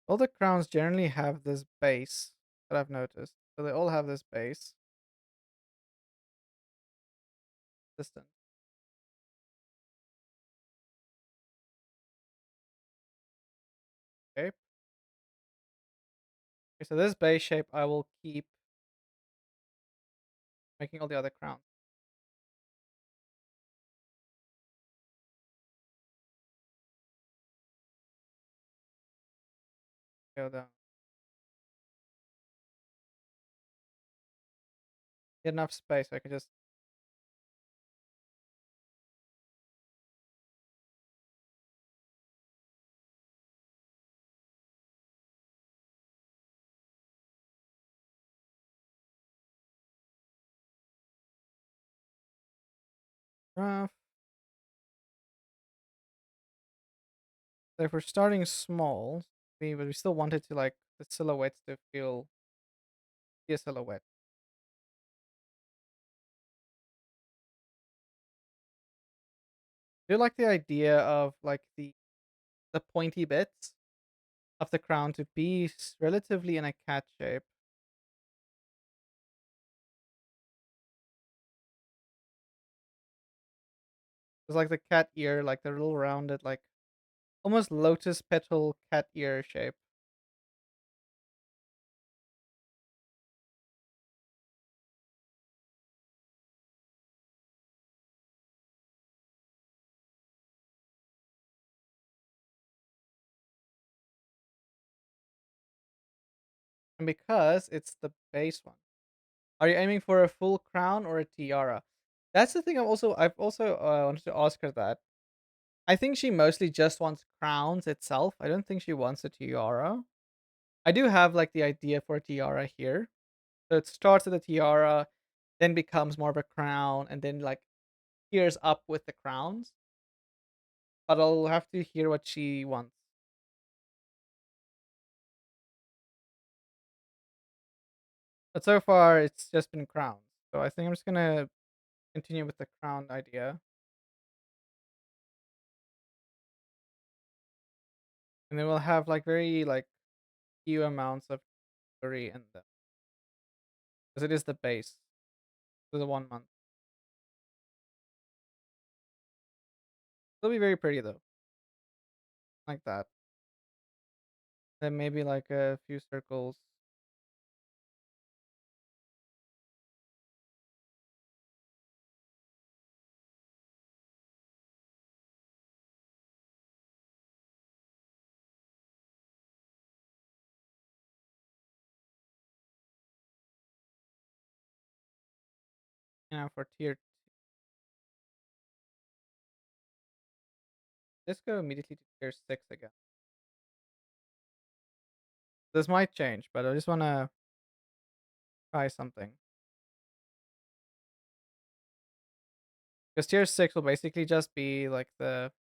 All the crowns generally have this base that I've noticed. So they all have this base system. Okay. Okay, so this base shape I will keep making all the other crowns. Go down. Get enough space so I can just rough. So if we're starting small, but we still wanted to like the silhouettes to feel be a silhouette. Do you like the idea of like the pointy bits of the crown to be relatively in a cat shape? It's like the cat ear, like the little rounded, like almost lotus petal cat ear shape. And because it's the base one. Are you aiming for a full crown or a tiara? That's the thing I've also wanted to ask her that. I think she mostly just wants crowns itself. I don't think she wants a tiara. I do have like the idea for a tiara here. So it starts with a tiara, then becomes more of a crown, and then like tears up with the crowns. But I'll have to hear what she wants. But so far, it's just been crowns. So I think I'm just gonna continue with the crown idea, and then we'll have like very like few amounts of jewelry in them, because it is the base for the 1 month. It'll be very pretty though, like that. Then maybe like a few circles. For tier, let's go immediately to tier 6 again. This might change, but I just wanna try something. Because tier 6 will basically just be like the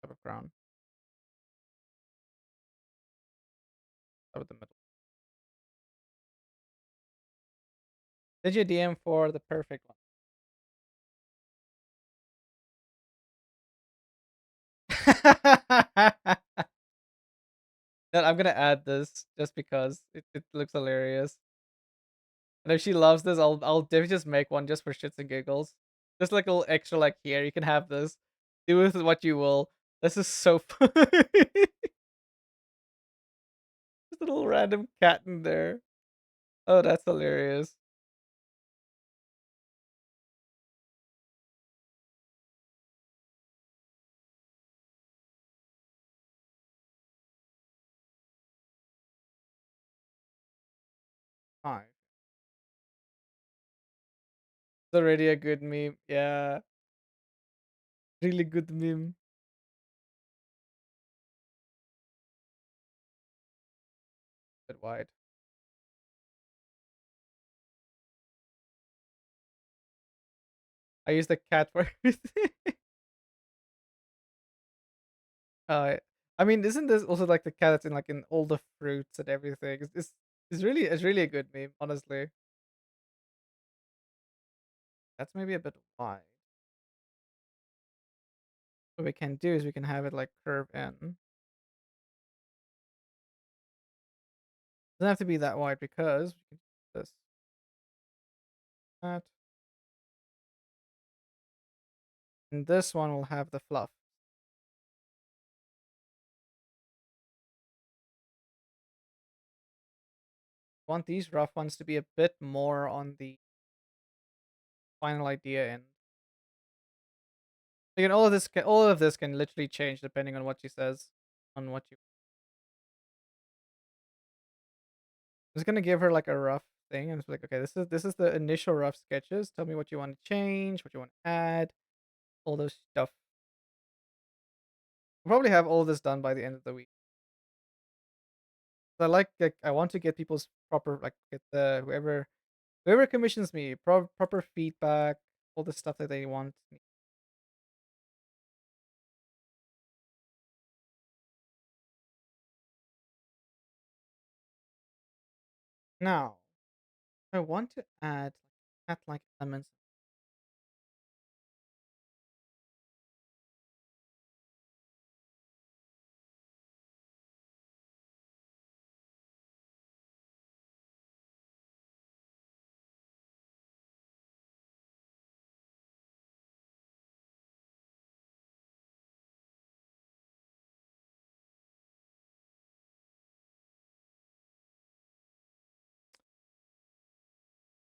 type of crown. Start with the middle. Did you DM for the perfect one? Then I'm gonna add this just because it looks hilarious. And if she loves this, I'll definitely just make one just for shits and giggles. Just like a little extra, like here, you can have this. Do with it what you will. This is so funny. Just a little random cat in there. Oh, that's hilarious. Fine. It's already a good meme. Yeah. Really good meme. Bit wide. I use the cat for everything. uh, I mean, isn't this also like the cat that's in like in all the fruits and everything? It's really a good meme, honestly. That's maybe a bit wide. What we can do is we can have it like curve in. Doesn't have to be that wide because we can do this, that, and this one will have the fluff. I want these rough ones to be a bit more on the final idea end. Again, all of this can literally change depending on what she says, on what you. I'm just gonna give her like a rough thing, and it's like, okay, this is the initial rough sketches. Tell me what you want to change, what you want to add, all those stuff. We'll probably have all this done by the end of the week. Like I want to get people's proper like get the whoever commissions me proper feedback, all the stuff that they want. Now, I want to add cat-like elements.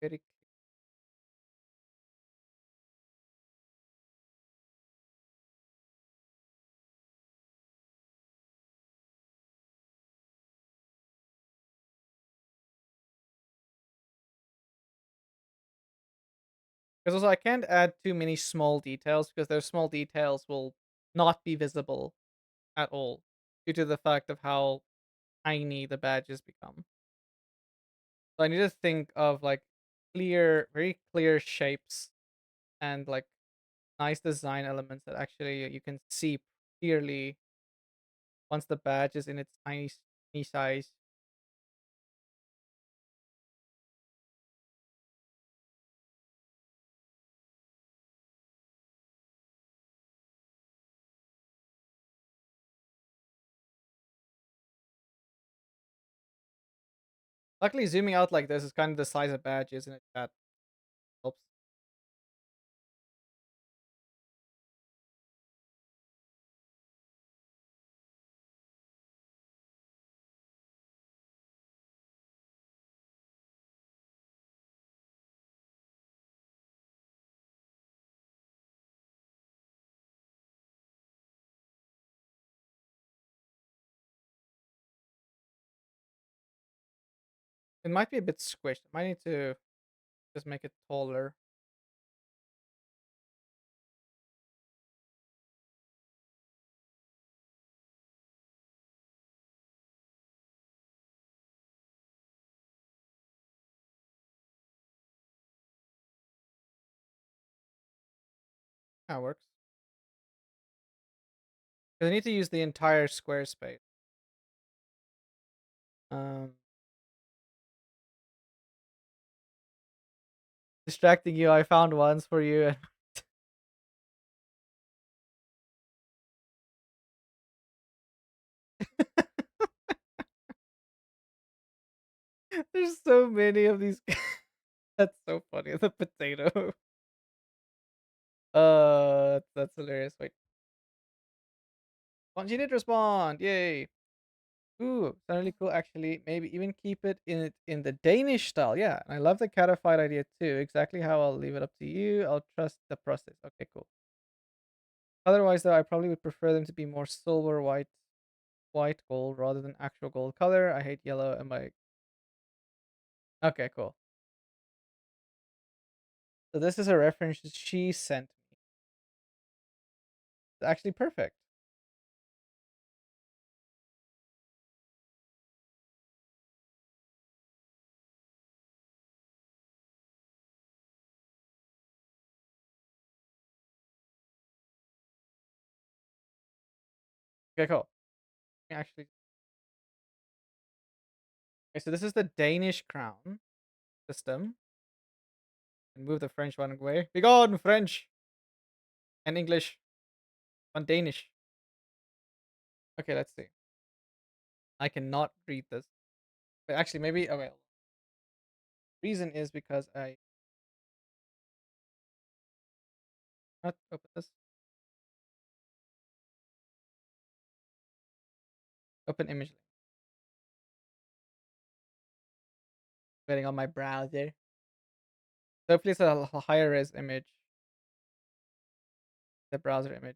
Very Because also I can't add too many small details because those small details will not be visible at all due to the fact of how tiny the badges become. So I need to think of like very clear shapes and like nice design elements that actually you can see clearly once the badge is in its tiny size. Luckily, zooming out like this is kind of the size of badge, isn't it? That helps. It might be a bit squished. I might need to just make it taller. That works. 'Cause I need to use the entire square space. Um, Distracting you. I found ones for you. There's so many of these. That's so funny. The potato. That's hilarious. Wait, she did respond. Yay. Ooh, it's really cool. Actually, maybe even keep it in the Danish style. Yeah, and I love the catified idea too. Exactly how I'll leave it up to you. I'll trust the process. Okay, cool. Otherwise, though, I probably would prefer them to be more silver, white gold rather than actual gold color. I hate yellow and my. Okay, cool. So this is a reference that she sent me. It's actually perfect. Okay, cool. Actually, okay, so this is the Danish crown system. And move the French one away. Be gone, French and English on Danish. Okay, let's see. I cannot read this. But actually, maybe. Okay. Reason is because I not open this. Open image link. Waiting on my browser. So hopefully it's a higher res image. The browser image.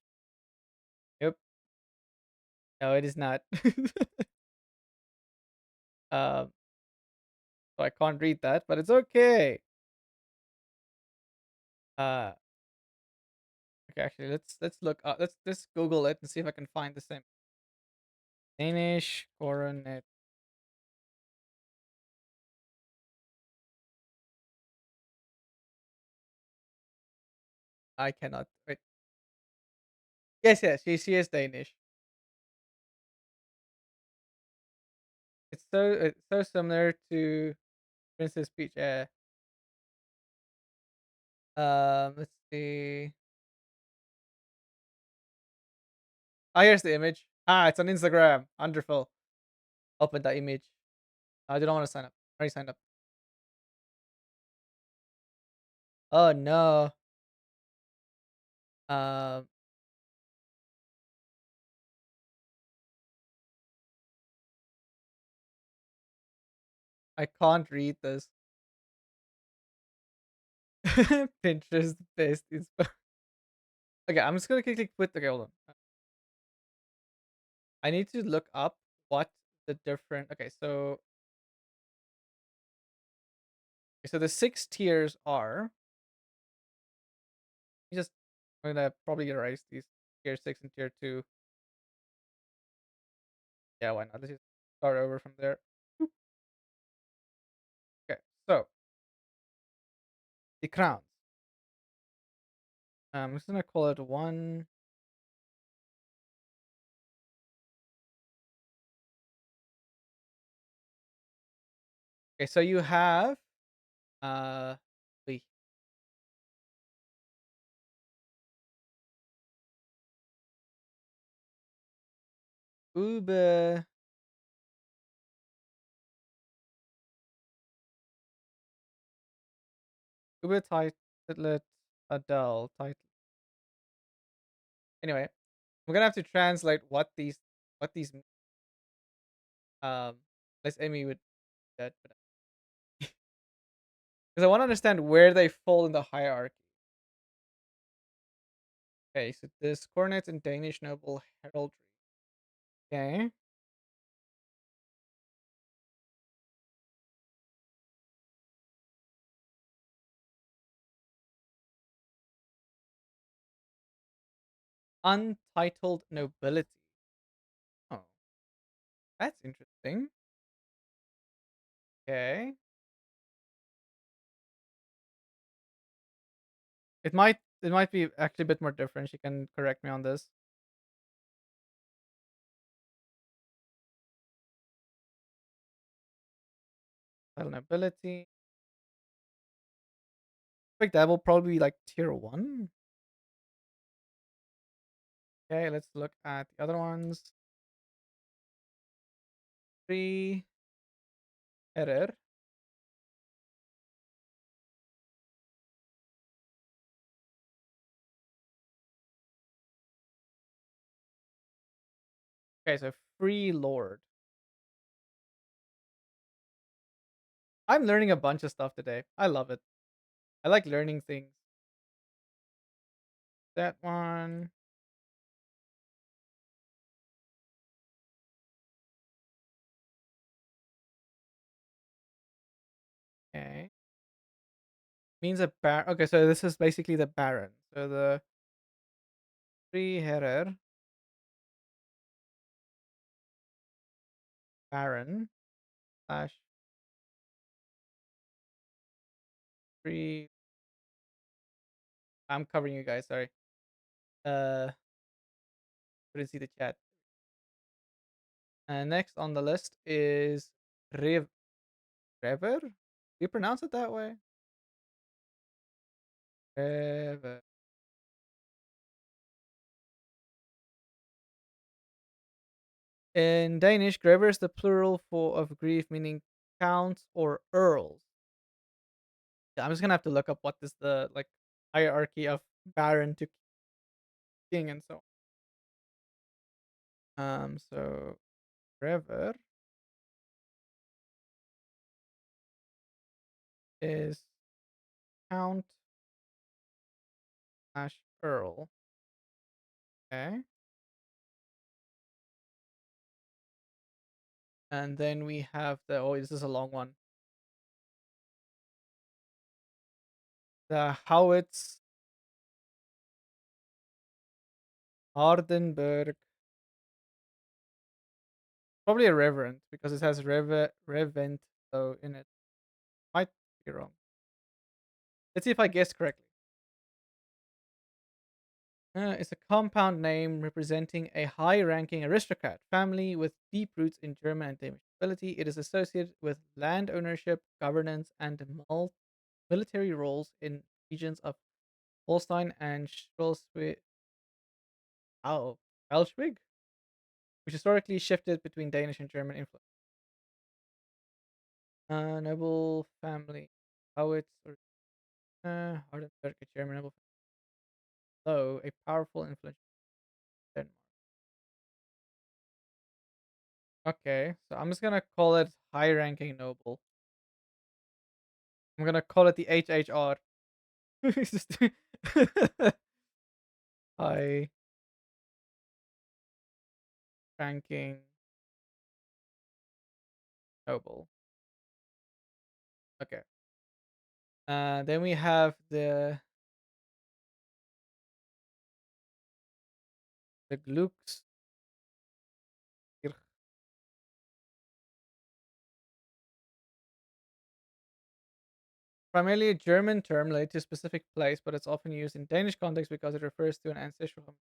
Yep. No, it is not. um, so I can't read that, but it's okay. Uh, okay. Actually, let's look. Let's Google it and see if I can find the same Danish coronet. I cannot. Wait. Yes, yes. She is Danish. It's so similar to Princess Peach. Yeah. Let's see. Ah, here's the image. Ah, it's on Instagram. Wonderful. Open the image. I don't want to sign up. I already signed up. Oh no. Um, I can't read this. Pinterest best inspo. Okay, I'm just gonna quickly quit. Okay, hold on. I need to look up what the different. Okay, so the 6 tiers are. I'm gonna probably erase these tier 6 and tier 2. Yeah, why not? Let's just start over from there. Boop. Okay, so the crowns. I'm just gonna call it one. Okay, so you have uh wait, Ube Ube titlet Adele title. Anyway, we're gonna have to translate what these um let's Amy would that because I want to understand where they fall in the hierarchy. Okay, so this coronet in Danish noble heraldry. Okay. Untitled nobility. Oh, that's interesting. Okay. It might be actually a bit more different. You can correct me on this. Title nobility. I think that will probably be like tier one. Okay, let's look at the other ones. Three error. Okay, so free lord. I'm learning a bunch of stuff today. I love it. I like learning things. That one. Okay. Means a bar. Okay, so this is basically the baron. So the free herrer baron slash free. I'm covering you guys. Sorry. Couldn't see the chat. Next on the list is Rev Rever. Do you pronounce it that way? Rever. In Danish, Grever is the plural for of grief, meaning counts or earls. Yeah, I'm just gonna have to look up what is the like hierarchy of baron to king and so on. So Rever is count slash earl. Okay. And then we have the this is a long one. The Howitz Hardenberg. Probably a reverend because it has revent though in it. Might be wrong. Let's see if I guessed correctly. It's a compound name representing a high-ranking aristocrat family with deep roots in German and Danish nobility. It is associated with land ownership, governance, and military roles in regions of Holstein and Schleswig, oh, Schleswig, which historically shifted between Danish and German influence. Noble family. Howitz or Hardenberg, a German noble though a powerful influence in Denmark. Okay, so I'm just gonna call it high ranking noble. I'm gonna call it the HHR. It's just high ranking noble. Okay. Then we have the The Glux. Primarily a German term related to a specific place, but it's often used in Danish context because it refers to an ancestral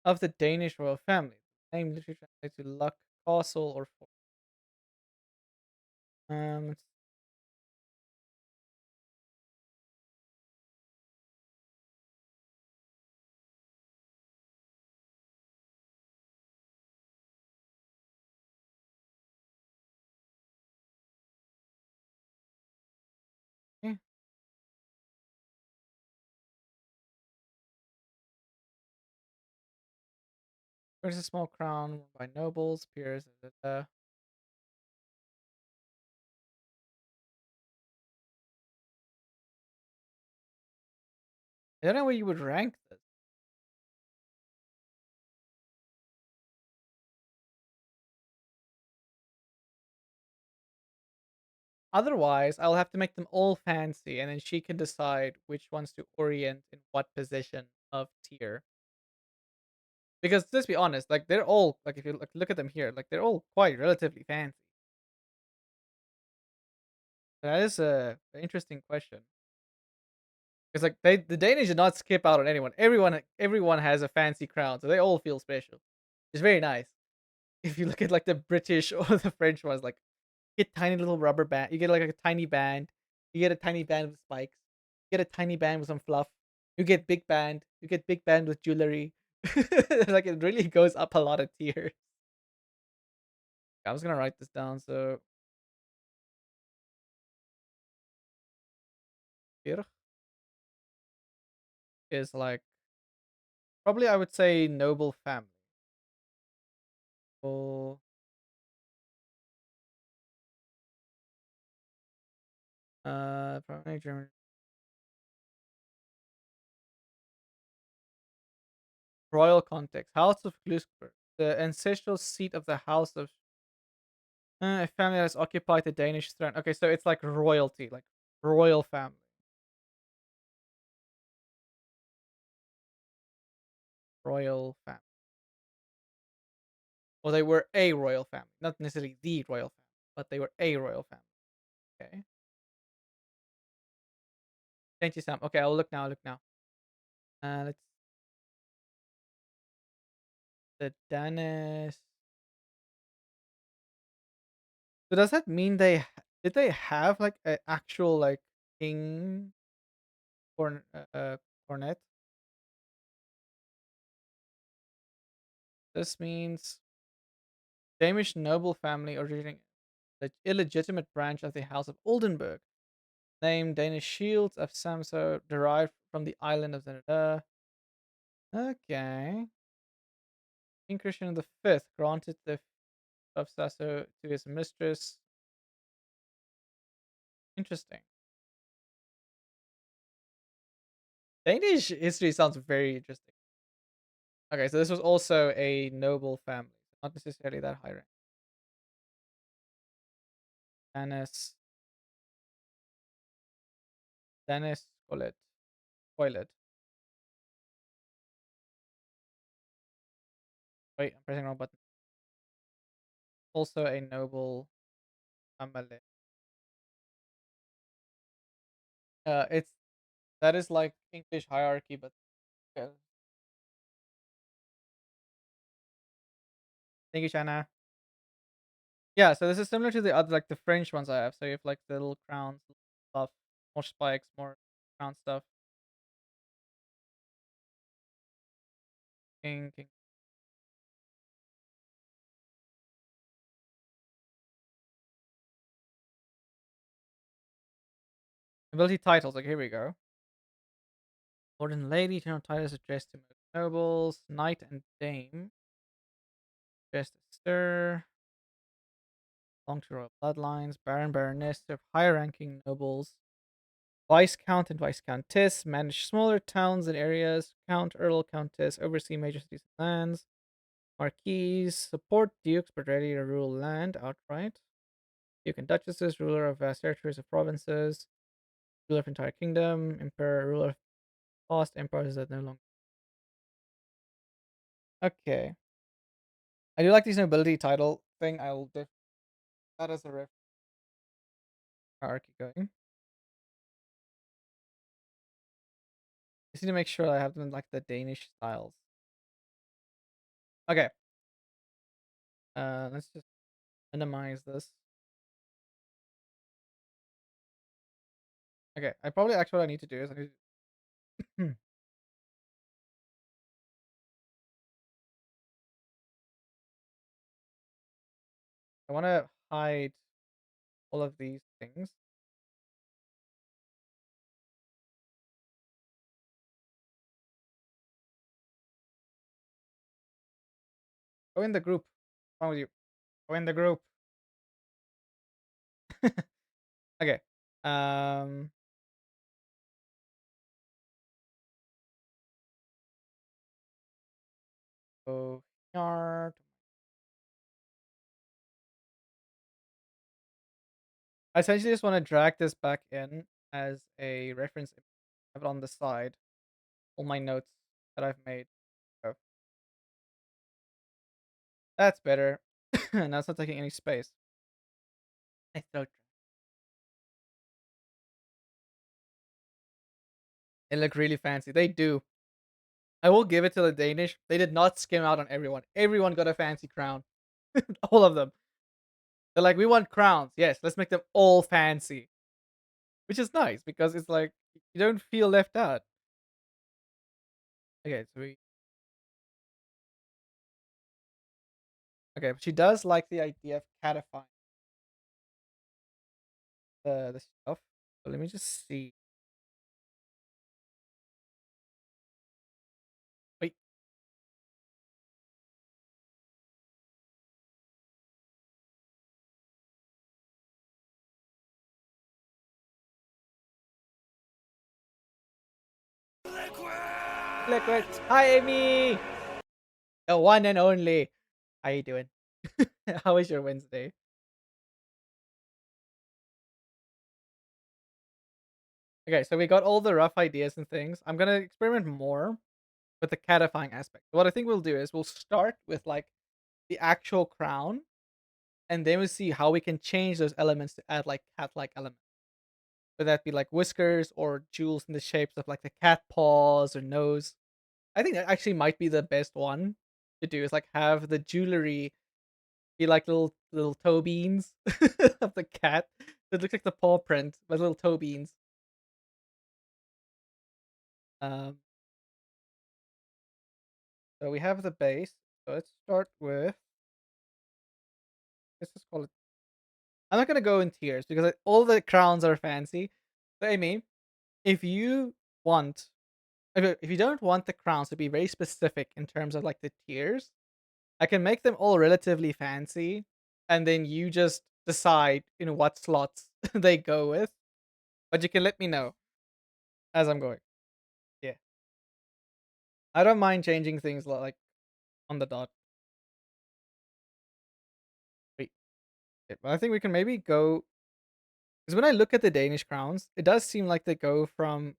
of the Danish royal family. The name literally translates to luck, castle, or fort. Let's see. There's a small crown worn by nobles, peers, I don't know where you would rank this. Otherwise, I'll have to make them all fancy, and then she can decide which ones to orient in what position of tier. Because let's be honest, like they're all like if you look at them here, like they're all quite relatively fancy. That is a an interesting question. Because like the Danish did not skip out on anyone. Everyone has a fancy crown, so they all feel special. It's very nice. If you look at like the British or the French ones, like you get tiny little rubber band. You get like a tiny band. You get a tiny band with spikes. You get a tiny band with some fluff. You get big band. You get big band with jewelry. Like it really goes up a lot of tiers. I was gonna write this down. So here is like probably I would say noble family. Oh, probably German royal context. House of Glücksburg, the ancestral seat of the House of a family that has occupied the Danish throne. Okay, so it's like royalty, like royal family, royal family. Well, they were a royal family, not necessarily the royal family, but they were a royal family. Okay, thank you, Sam. Okay, I'll look now. Look now. Let's the Danish. So does that mean did they have like an actual like king cornet? This means Danish noble family originating the illegitimate branch of the House of Oldenburg, named Danish Shields of Samso, derived from the island of Zanada. Okay. King Christian V granted the of Sasso to his mistress. Interesting. Danish history sounds very interesting. Okay, so this was also a noble family, not necessarily that high rank. Dennis, Dennis Collet, Toilet. Wait, I'm pressing the wrong button. Also a noble family. It's that is like English hierarchy, but yeah. Thank you, Shanna. Yeah, so this is similar to the other, like the French ones I have. So you have like the little crowns, stuff, more spikes, more crown stuff. King, king. Ability titles. Like here we go. Lord and Lady, general titles addressed to most nobles, Knight and Dame, addressed to Sir, belong to royal bloodlines, Baron, Baroness of higher ranking nobles, Viscount and Viscountess, manage smaller towns and areas, Count, Earl, Countess, oversee major cities and lands, Marquis, support dukes but ready to rule land outright, Duke and Duchesses, ruler of vast territories of provinces, ruler of entire kingdom, Emperor, ruler of past empires that no longer. Okay. I do like this nobility title thing. I'll diff that as a ref. Alright, keep going. Just need to make sure I have them in like the Danish styles. Okay. Let's just minimize this. Okay. I probably actually what I need to do is I need to I want to hide all of these things. Go in the group. What's wrong with you? Go in the group. Okay. Um. So here. I essentially just want to drag this back in as a reference. Have it on the side. All my notes that I've made. So that's better. Now it's not taking any space. I throat. They look really fancy. They do. I will give it to the Danish. They did not skim out on everyone. Everyone got a fancy crown. All of them. They're like, we want crowns. Yes, let's make them all fancy. Which is nice because it's like you don't feel left out. Okay, so we okay, but she does like the idea of catifying the stuff. So let me just see. Wait, liquid. Hi, Amy. The one and only. How you doing? How was your Wednesday? Okay, so we got all the rough ideas and things. I'm gonna experiment more with the catifying aspect. What I think we'll do is we'll start with like the actual crown, and then we'll see how we can change those elements to add like cat-like elements. Whether that be like whiskers or jewels in the shapes of like the cat paws or nose. I think that actually might be the best one to do is like have the jewelry be like little toe beans of the cat. It looks like the paw print, but little toe beans. Um, so we have the base. So let's start with let's just call it. I'm not gonna go in tiers because all the crowns are fancy. But I mean, if you want, if you don't want the crowns to be very specific in terms of like the tiers, I can make them all relatively fancy, and then you just decide in what slots they go with. But you can let me know as I'm going. Yeah, I don't mind changing things like on the dot. Wait, but I think we can maybe go because when I look at the Danish crowns, it does seem like they go from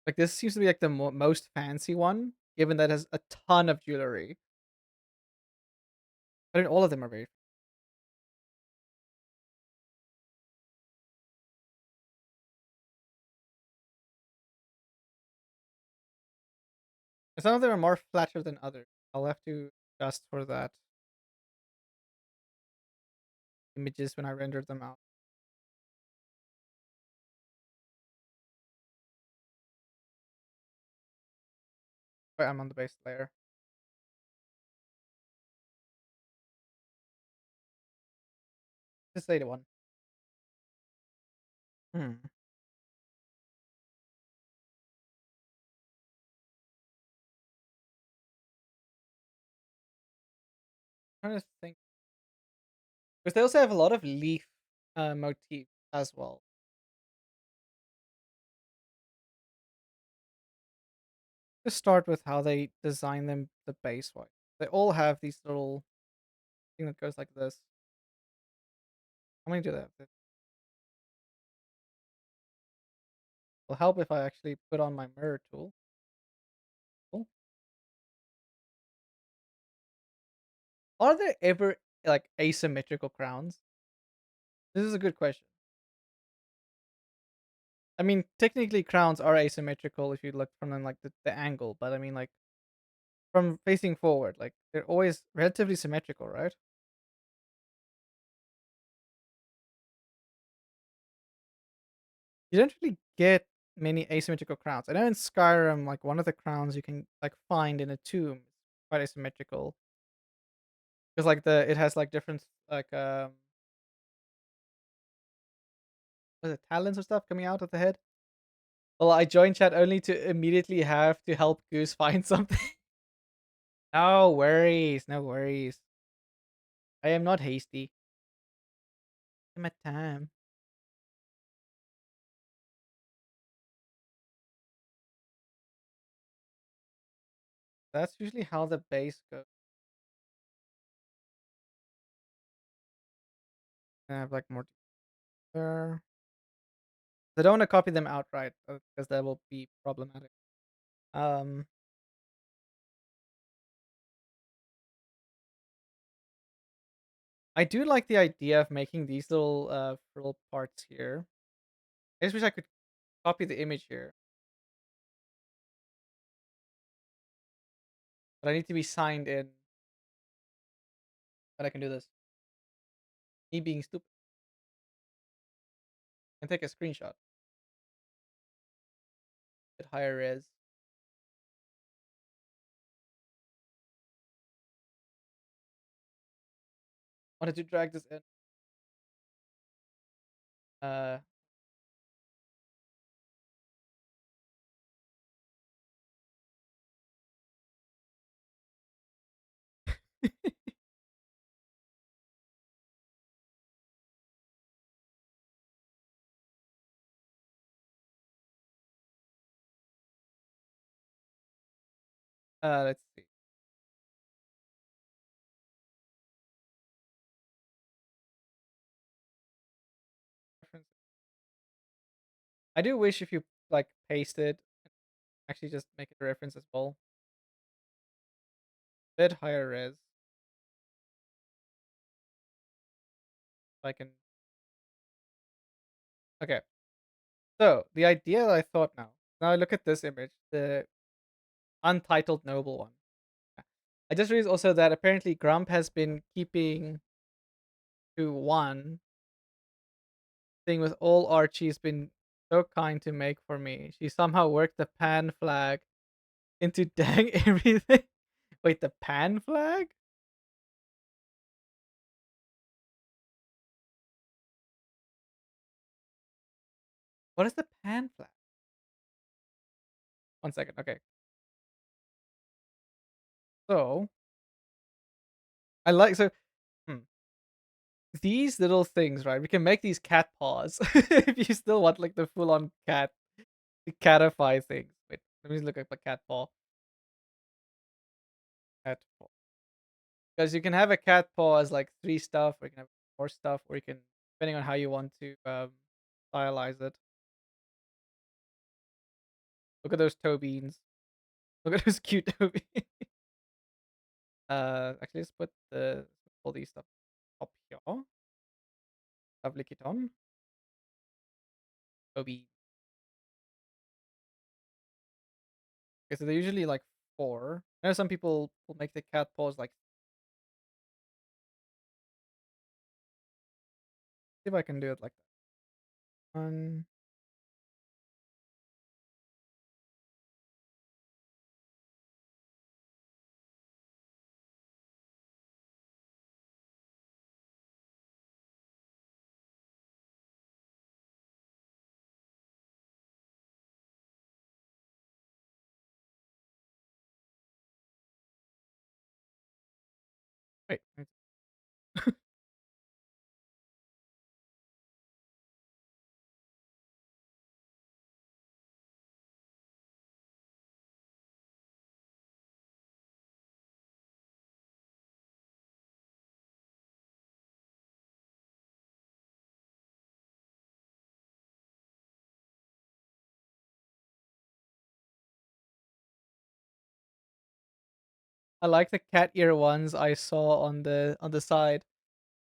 like this seems to be like the most fancy one, given that it has a ton of jewelry. But all of them are very. Some of them are more flatter than others. I'll have to adjust for that images when I render them out. But I'm on the base layer. Just say the one. Hmm. I'm trying to think because they also have a lot of leaf motif as well. Just start with how they design them the base wise. They all have these little thing that goes like this. How many do they have? It will help if I actually put on my mirror tool. Cool. Are there ever like asymmetrical crowns? This is a good question. I mean, technically, crowns are asymmetrical if you look from them, like the angle, but I mean, like from facing forward, like they're always relatively symmetrical, right? You don't really get many asymmetrical crowns. I know in Skyrim, like one of the crowns you can like find in a tomb is quite asymmetrical because like it has like different like was it talons or stuff coming out of the head. Well, I joined chat only to immediately have to help Goose find something. No worries, no worries. I am not hasty. I'm at time. That's usually how the base goes. I have like more there. I don't want to copy them outright because that will be problematic. Um, I do like the idea of making these little parts here. I just wish I could copy the image here, but I need to be signed in. But I can do this. Me being stupid. I can take a screenshot. At higher res. Wanted to drag this in. Uh, let's see. Reference. I do wish if you like paste it, actually just make it a reference as well. Bit higher res. So I can. Okay. So the idea that I thought now. Now I look at this image, the untitled noble one. I just realized also that apparently Grump has been keeping to one thing with all Archie's been so kind to make for me. She somehow worked the pan flag into dang everything. Wait, the pan flag? What is the pan flag? 1 second. Okay. So I like so hmm, these little things, right? We can make these cat paws if you still want like the full on catify things. Wait, let me look up a cat paw. Cat paw. Because you can have a cat paw as like three stuff, or you can have more stuff, or you can depending on how you want to stylize it. Look at those toe beans. Look at those cute toe beans. Actually, let's put all these stuff up here. Lovely kitten. Toe beans. Okay, so they're usually like four. I know some people will make the cat paws like. See if I can do it like that. One. Wait. I like the cat ear ones I saw on the side.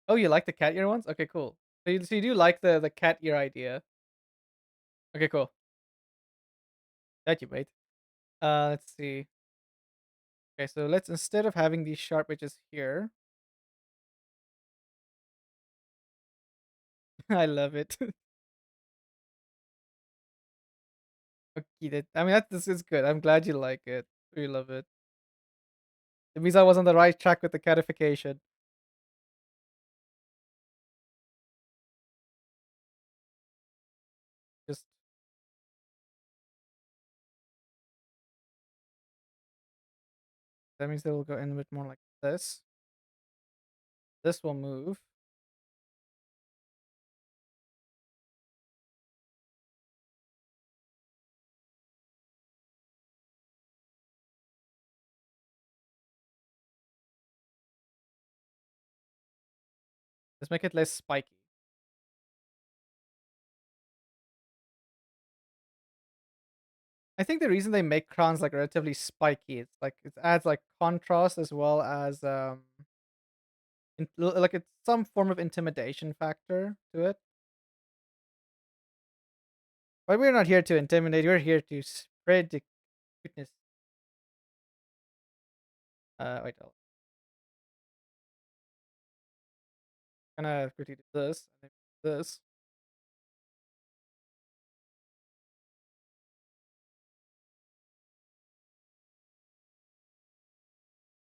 Oh, you like the cat ear ones? Okay, cool. So you do like the cat ear idea. Okay, cool. That you made. Let's see. Okay, so let's instead of having these sharp edges here, I love it. Okay, I mean that this is good. I'm glad you like it. We love it. It means I was on the right track with the catification. Just that means they will go in a bit more like this. This will move. Let's make it less spiky. I think the reason they make crowns like relatively spiky, it's like it adds like contrast as well as like it's some form of intimidation factor to it. But we're not here to intimidate. We're here to spread the cuteness. Wait, gonna quickly do this and then this.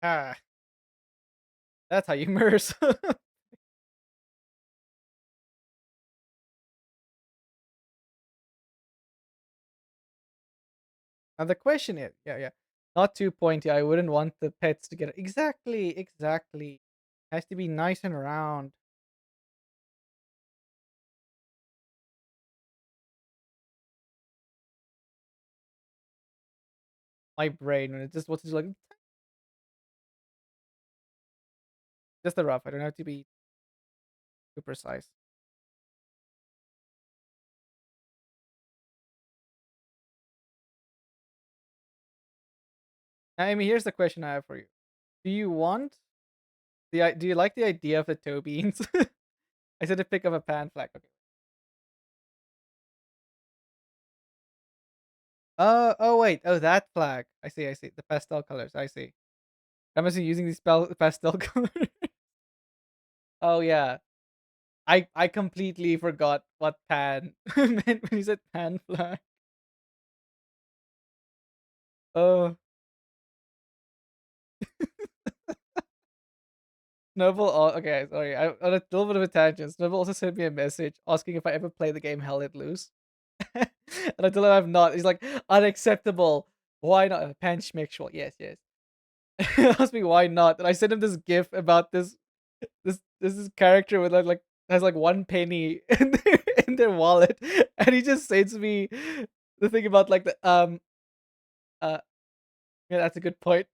Ah, that's how you immerse. Now the question is, yeah, yeah, not too pointy. I wouldn't want the pets to get it. Exactly, exactly. Has to be nice and round. My brain when it just wants to like just the rough. I don't have to be too precise. I mean, here's the question I have for you. Do you want do you like the idea of the toe beans? I said to pick up a pan flag. Okay. Oh wait. Oh, that flag. I see, I see. The pastel colors. I see. I must be using these pastel colors. Oh yeah. I completely forgot what pan meant when you said pan flag. Oh, Snowball. Oh, okay, sorry. I on a little bit of a tangent. Snowball also sent me a message asking if I ever play the game Hell Let Loose, and I told him I've not. He's like, unacceptable. Why not? Pan schmexual. Yes, yes. He asked me why not, and I sent him this gif about this character with like has like 1 penny in their wallet, and he just sends me the thing about like the uh yeah, that's a good point.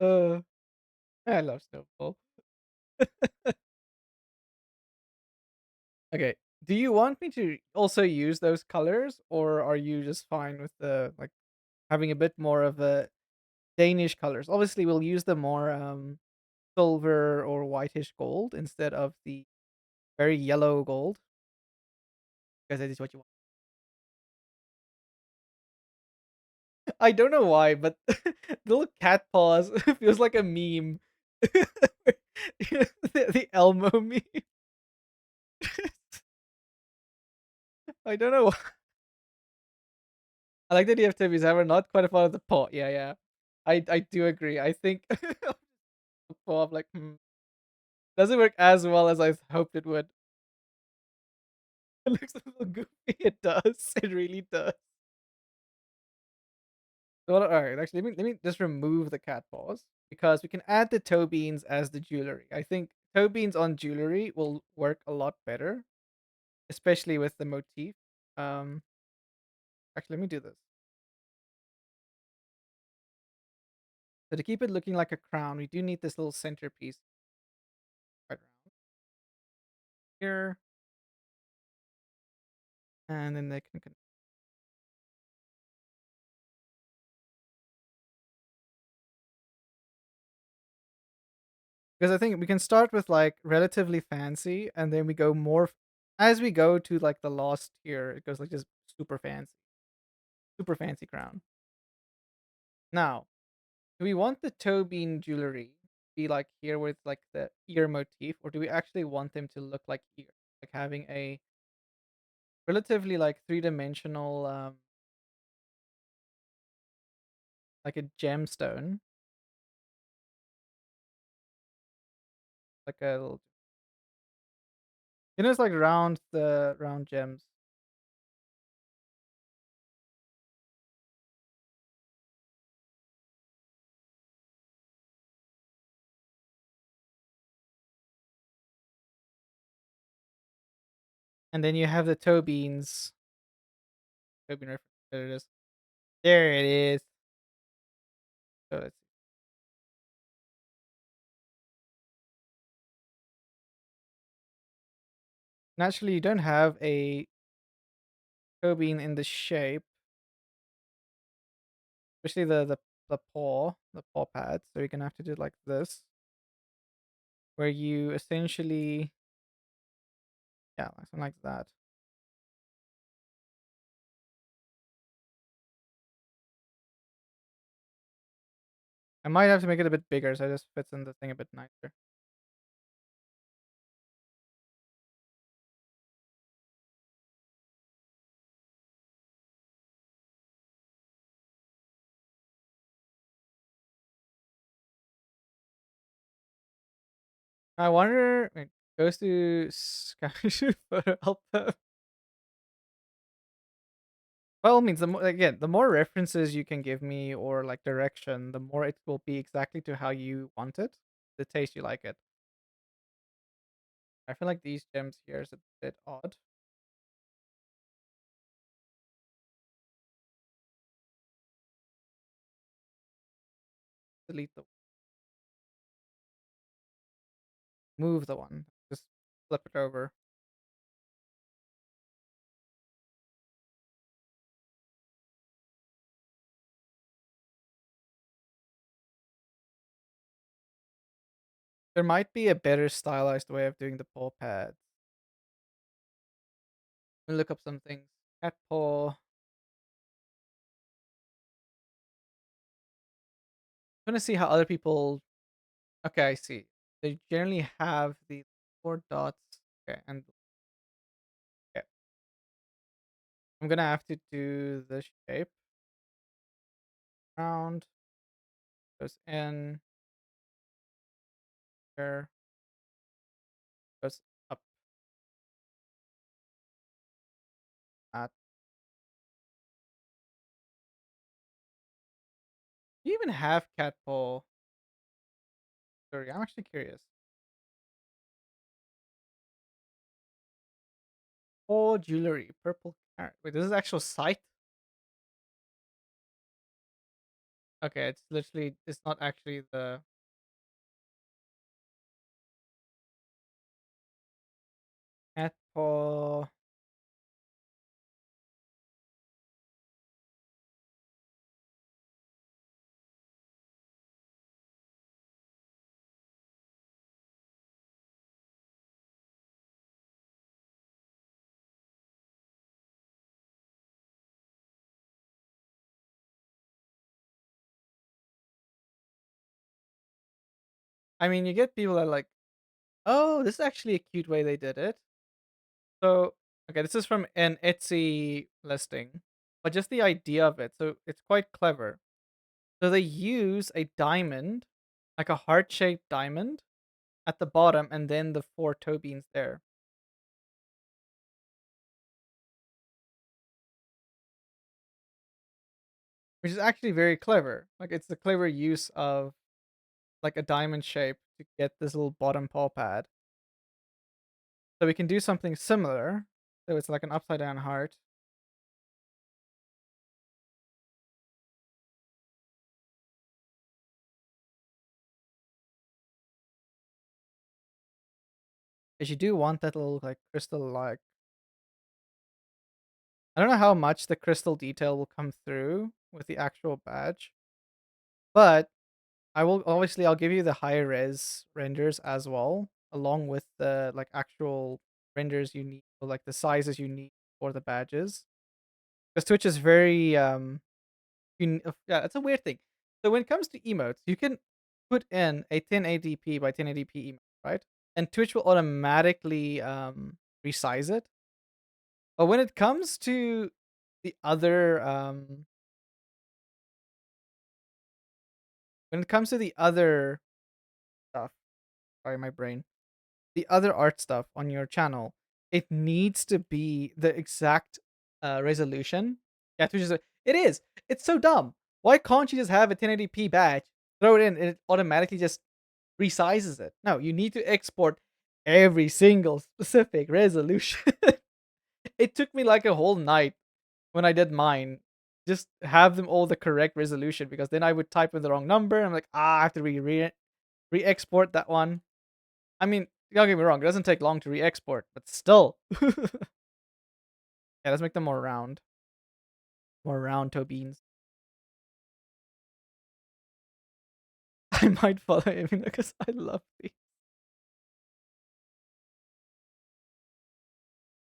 uh I love Snowball. Okay. Do you want me to also use those colors, or are you just fine with the like having a bit more of a Danish colors? Obviously, we'll use the more silver or whitish gold instead of the very yellow gold because that is what you want. I don't know why, but the little cat paws feels like a meme. The Elmo meme. I don't know. I like the idea of Timmy's. However, not quite a fan of the paw. Yeah, yeah. I do agree. I think the paw. I'm like, doesn't work as well as I hoped it would. It looks a little goofy. It does. It really does. So, all right. Actually, let me just remove the cat paws because we can add the toe beans as the jewelry. I think toe beans on jewelry will work a lot better, especially with the motif. Um, actually, let me do this. So to keep it looking like a crown, we do need this little centerpiece right around here, and then they can because I think we can start with like relatively fancy, and then we go more as we go to like the last tier. It goes like just super fancy crown. Now, do we want the toe bean jewelry to be like here with like the ear motif, or do we actually want them to look like ear, like having a relatively like three-dimensional, like a gemstone, like a little, it's like round gems. And then you have the toe beans. Toe bean reference. There it is. There it is. So let's see. Naturally, you don't have a toe bean in the shape, especially the paw pad. So you're gonna have to do it like this, where you essentially, yeah, like something like that. I might have to make it a bit bigger so it just fits in the thing a bit nicer. I wonder. Wait, goes to Sky photo album. By all means, the more, again, the more references you can give me or like direction, the more it will be exactly to how you want it, the taste you like it. I feel like these gems here is a bit odd. Delete the move the one. Just flip it over. There might be a better stylized way of doing the paw pads. Let me look up some things. Cat paw. I'm gonna see how other people. Okay, I see. They generally have the four dots. Okay, and okay. I'm gonna have to do the shape. Round goes in, there goes up. At do you even have cat paw? Sorry, I'm actually curious. Paw jewelry, purple carrot. Wait, this is actual site. Okay, it's literally it's not actually the cat paw. I mean, you get people that are like, oh, this is actually a cute way they did it. So, okay, this is from an Etsy listing, but just the idea of it. So it's quite clever. So they use a diamond, like a heart-shaped diamond, at the bottom, and then the four toe beans there, which is actually very clever. Like it's the clever use of like a diamond shape to get this little bottom paw pad. So we can do something similar. So it's like an upside down heart. Because you do want that little like crystal like I don't know how much the crystal detail will come through with the actual badge, but I will obviously I'll give you the high res renders as well, along with the like actual renders you need, or like the sizes you need for the badges. Because Twitch is very yeah, it's a weird thing. So when it comes to emotes, you can put in a 1080p by 1080p emote, right? And Twitch will automatically resize it. But when it comes to the other when it comes to the other stuff, sorry, my brain, the other art stuff on your channel, it needs to be the exact resolution. Yeah, Twitch is it is. It's so dumb. Why can't you just have a 1080p badge, throw it in, and it automatically just resizes it? No, you need to export every single specific resolution. It took me like a whole night when I did mine, just have them all the correct resolution, because then I would type in the wrong number. And I'm like, I have to re-export that one. I mean, don't get me wrong, it doesn't take long to re-export, but still. Yeah, let's make them more round toe beans. I might follow him because I love these.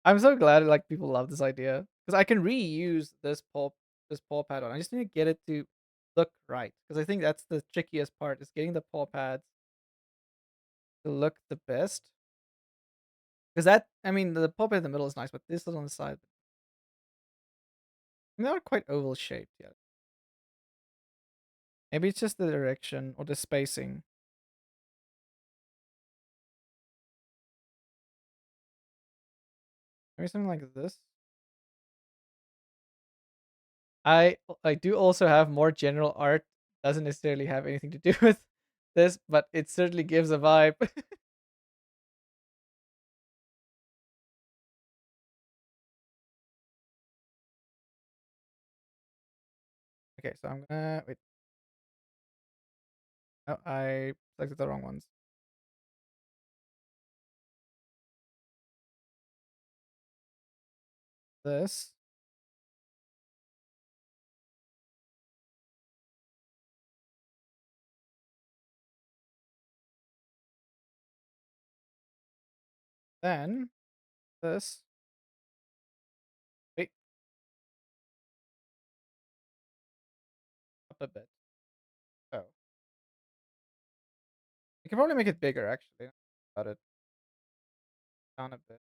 I'm so glad like people love this idea because I can reuse this paw pad on. I just need to get it to look right, because I think that's the trickiest part, is getting the paw pads to look the best. Because that, I mean, the paw pad in the middle is nice, but this is on the side. They're not quite oval shaped yet. Maybe it's just the direction or the spacing. Maybe something like this. I do also have more general art. Doesn't necessarily have anything to do with this, but it certainly gives a vibe. Okay, so I'm gonna wait. No, I selected the wrong ones. This, then this. Wait, up a bit. Oh, you can probably make it bigger actually. About it down a bit.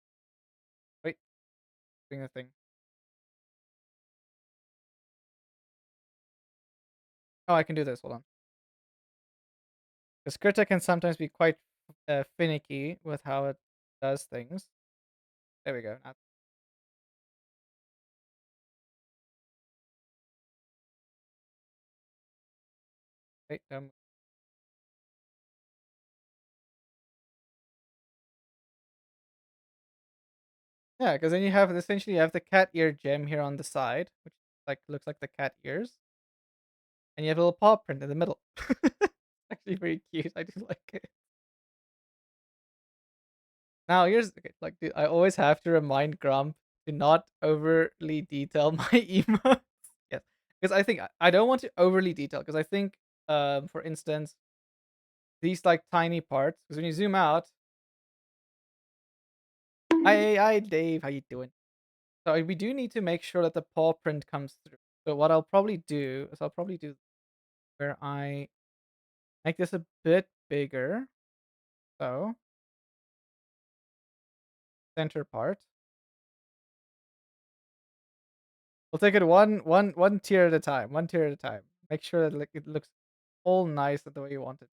Wait, doing the thing. Oh, I can do this. Hold on. Because Krita can sometimes be quite finicky with how it does things. There we go. Wait, yeah, because then you have essentially you have the cat ear gem here on the side, which like looks like the cat ears, and you have a little paw print in the middle. Actually, very cute. I do like it. Now here's okay, like dude, I always have to remind Grump to not overly detail my emotes. Yes, because I think I don't want to overly detail, because I think for instance these like tiny parts, because when you zoom out, hi Dave, how you doing? So we do need to make sure that the paw print comes through. So what I'll probably do is I'll probably do where I make this a bit bigger. So center part. We'll take it one tier at a time. One tier at a time. Make sure that like it looks all nice the way you want it.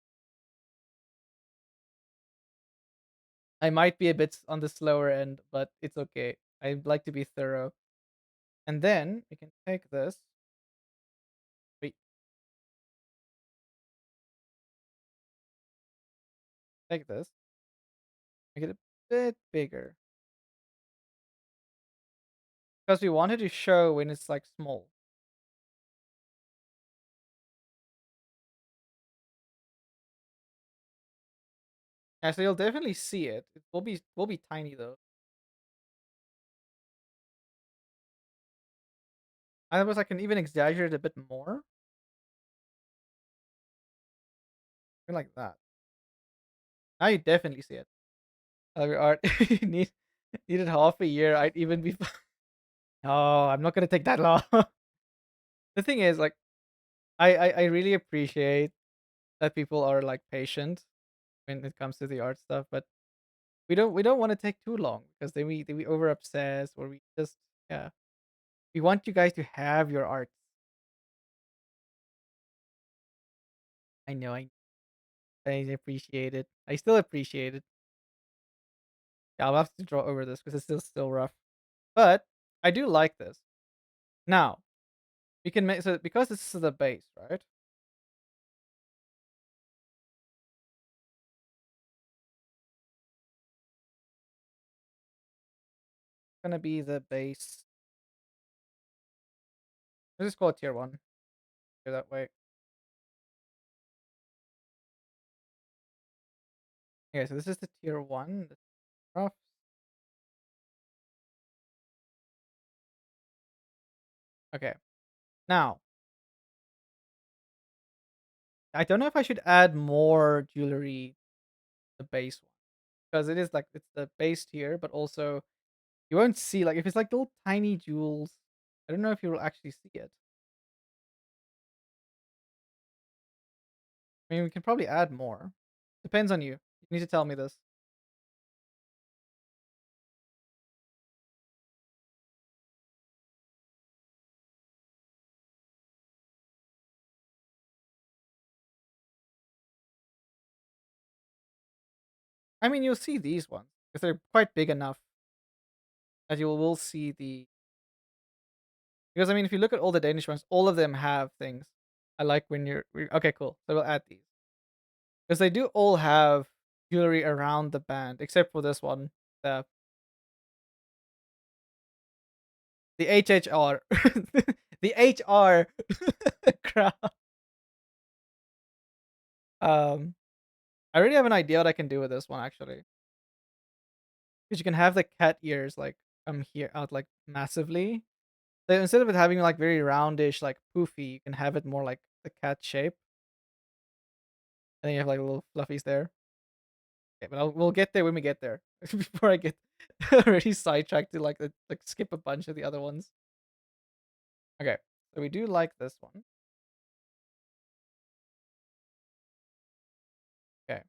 I might be a bit on the slower end, but it's okay. I like to be thorough. And then we can take this. Wait, take this. Make it a bit bigger, because we wanted to show when it's like small. Yeah, so you'll definitely see it. It will be tiny though. I was I can even exaggerate a bit more. Something like that. Now you definitely see it. Your art need needed half a year. I'd even be. No, I'm not gonna take that long. The thing is, like, I really appreciate that people are like patient when it comes to the art stuff, but we don't want to take too long because then we over obsess or we just yeah we want you guys to have your art. I know I appreciate it. I still appreciate it. Yeah, I'll have to draw over this because it's still rough, but I do like this. Now we can make so because this is the base, right? It's gonna be the base. Let's just call it tier one. Go that way. Okay, so this is the tier one. The rough. Okay. Now I don't know if I should add more jewelry to the base one because it is like it's the base tier, but also you won't see like if it's like little tiny jewels. I don't know if you will actually see it. I mean, we can probably add more. Depends on you. You need to tell me this. I mean, you'll see these ones because they're quite big enough that you will see the. Because I mean, if you look at all the Danish ones, all of them have things. I like when okay, cool. So we'll add these because they do all have jewelry around the band, except for this one, the the HHR, the HR crown. Um, I already have an idea what I can do with this one actually, because you can have the cat ears like here out like massively. So instead of it having like very roundish like poofy, you can have it more like the cat shape, and then you have like little fluffies there. Okay, but we'll get there when we get there. Before I get already sidetracked to like skip a bunch of the other ones. Okay, so we do like this one. Okay,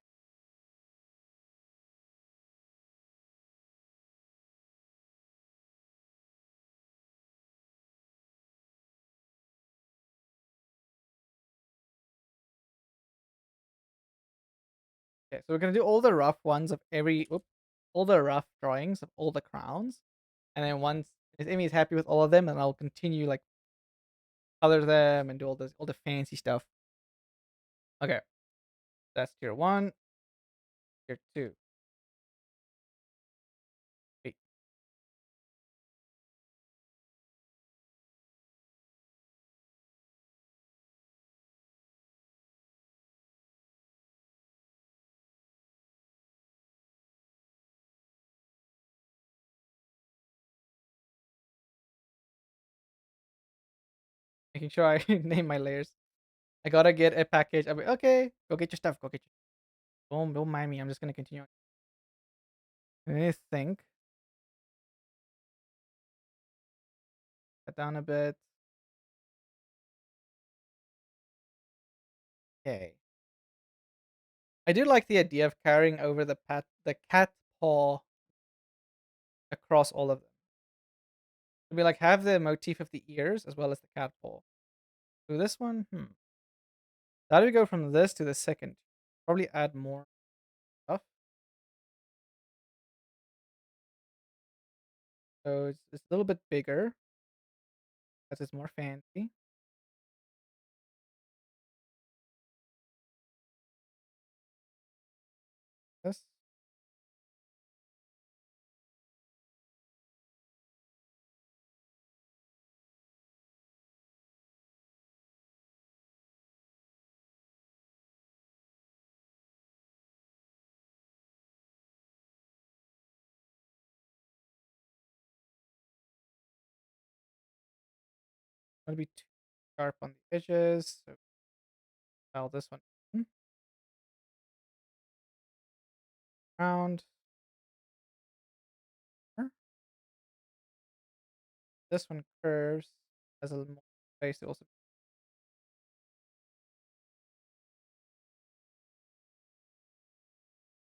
okay, so we're gonna do all the rough ones of all the rough drawings of all the crowns, and then once if Amy is happy with all of them, then I'll continue like color them and do all the fancy stuff. Okay, that's tier one, tier two. Wait, making sure I name my layers. I gotta get a package. I'm like, okay, go get your stuff. Go get your. Don't mind me. I'm just gonna continue. Let me think. Cut down a bit. Okay. I do like the idea of carrying over the cat paw across all of them. To be like have the motif of the ears as well as the cat paw. So this one, how do we go from this to the second? Probably add more stuff. So it's a little bit bigger because it's more fancy. This. Gonna be too sharp on the edges. So file this one in, round. This one curves, has a little more space. It also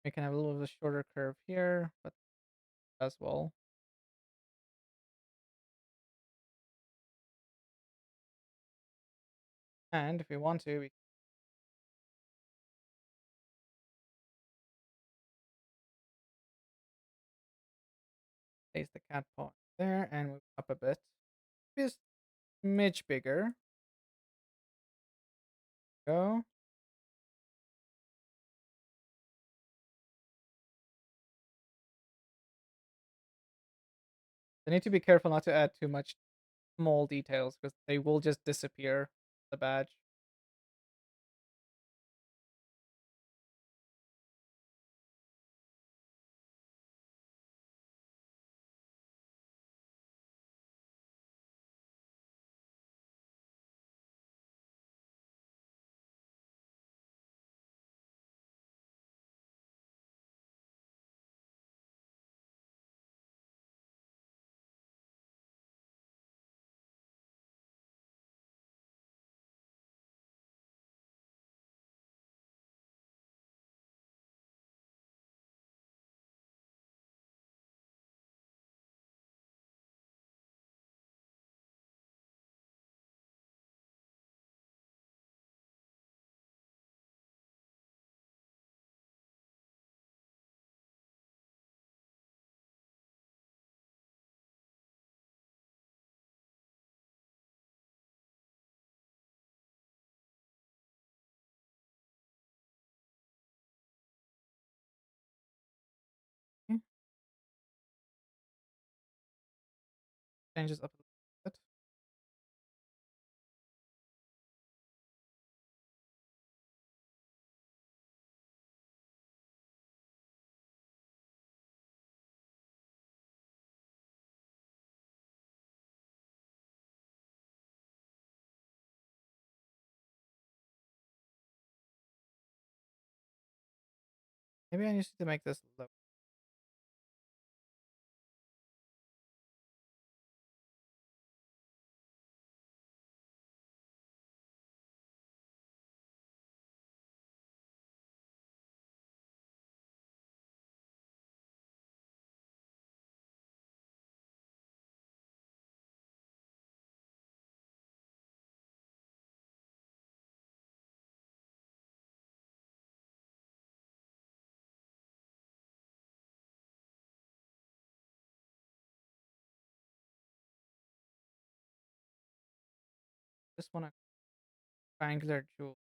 we can have a little bit of a shorter curve here, but as well. And if we want to, we can place the cat paw there and move up a bit. Just smidge bigger. Go. I need to be careful not to add too much small details because they will just disappear the badge. Okay. Changes up a little bit. Maybe I need to make this low. Just want a triangular jewel.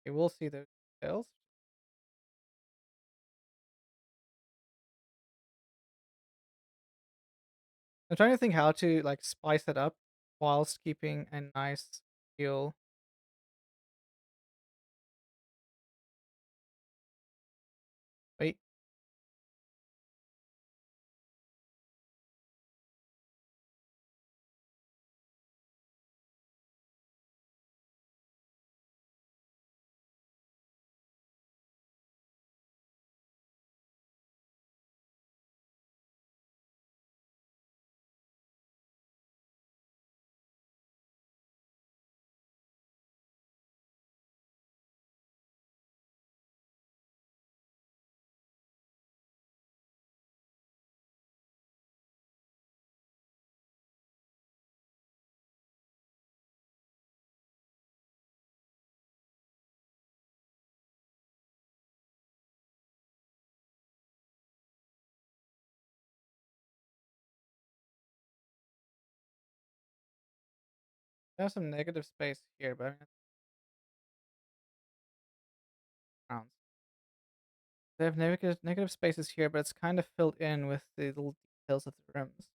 Okay, we'll see those details. I'm trying to think how to like spice it up whilst keeping a nice feel. Wait, there's some negative space here, but I mean, rounds. They have negative spaces here, but it's kind of filled in with the little details of the rims.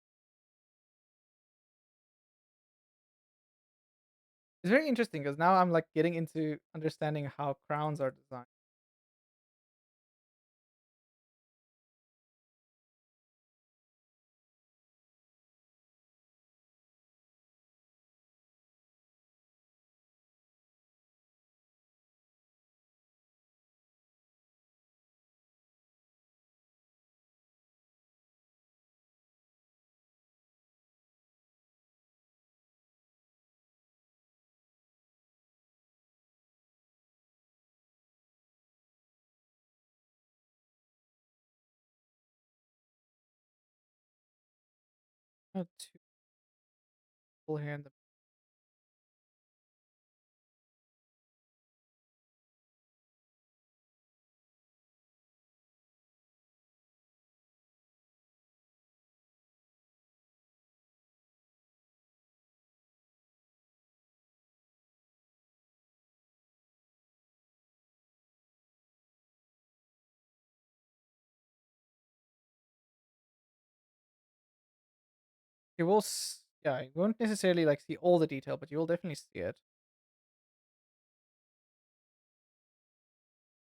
It's very interesting because now I'm like getting into understanding how crowns are designed. Two people here in the you will yeah, you won't necessarily like see all the detail, but you will definitely see it.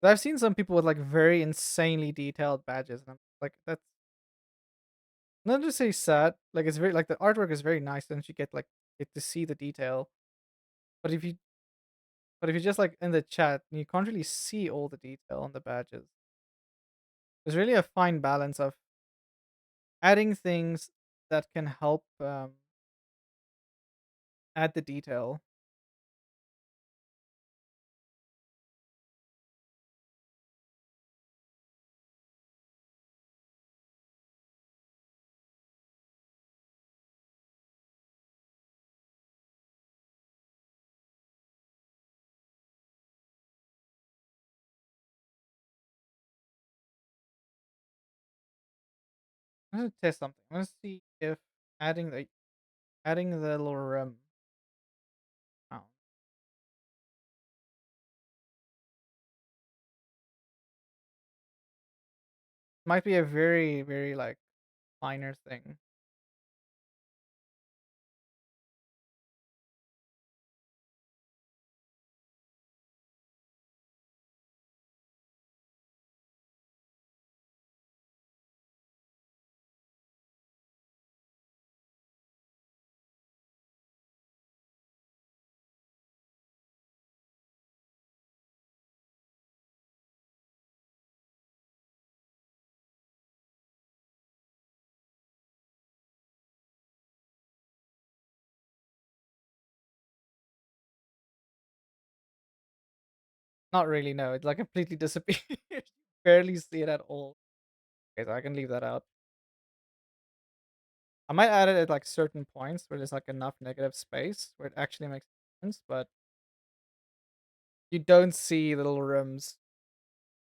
But I've seen some people with like very insanely detailed badges, and I'm like, that's not to say sad. Like it's very like the artwork is very nice, and you get to see the detail. But if you just like in the chat, you can't really see all the detail on the badges. There's really a fine balance of adding things that can help add the detail. I'm gonna test something. I'm gonna see if adding the little oh, might be a very like minor thing. Not really, no. It like completely disappears. Barely see it at all. Okay, so I can leave that out. I might add it at like certain points where there's like enough negative space where it actually makes sense, but you don't see the little rooms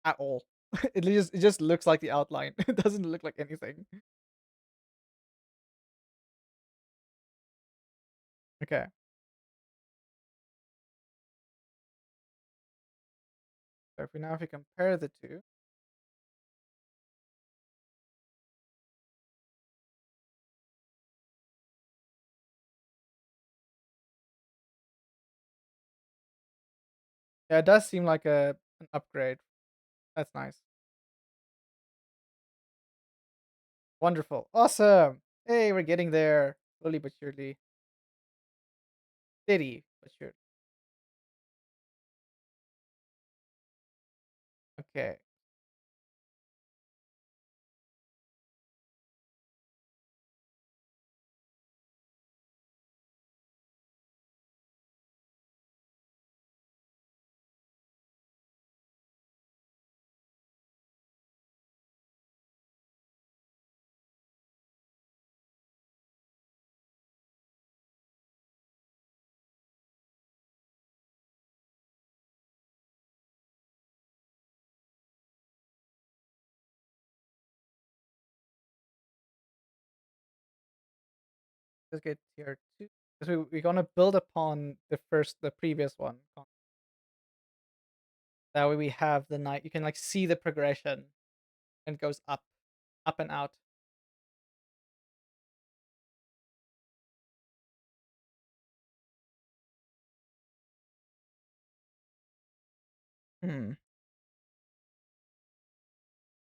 at all. It just looks like the outline. It doesn't look like anything. Okay. So if we compare the two, yeah, it does seem like an upgrade. That's nice. Wonderful. Awesome. Hey, we're getting there. Slowly but surely. Steady but surely. Okay. Let's get tier two. Because we're gonna build upon the previous one. That way we have the night. You can like see the progression and it goes up and out. Hmm.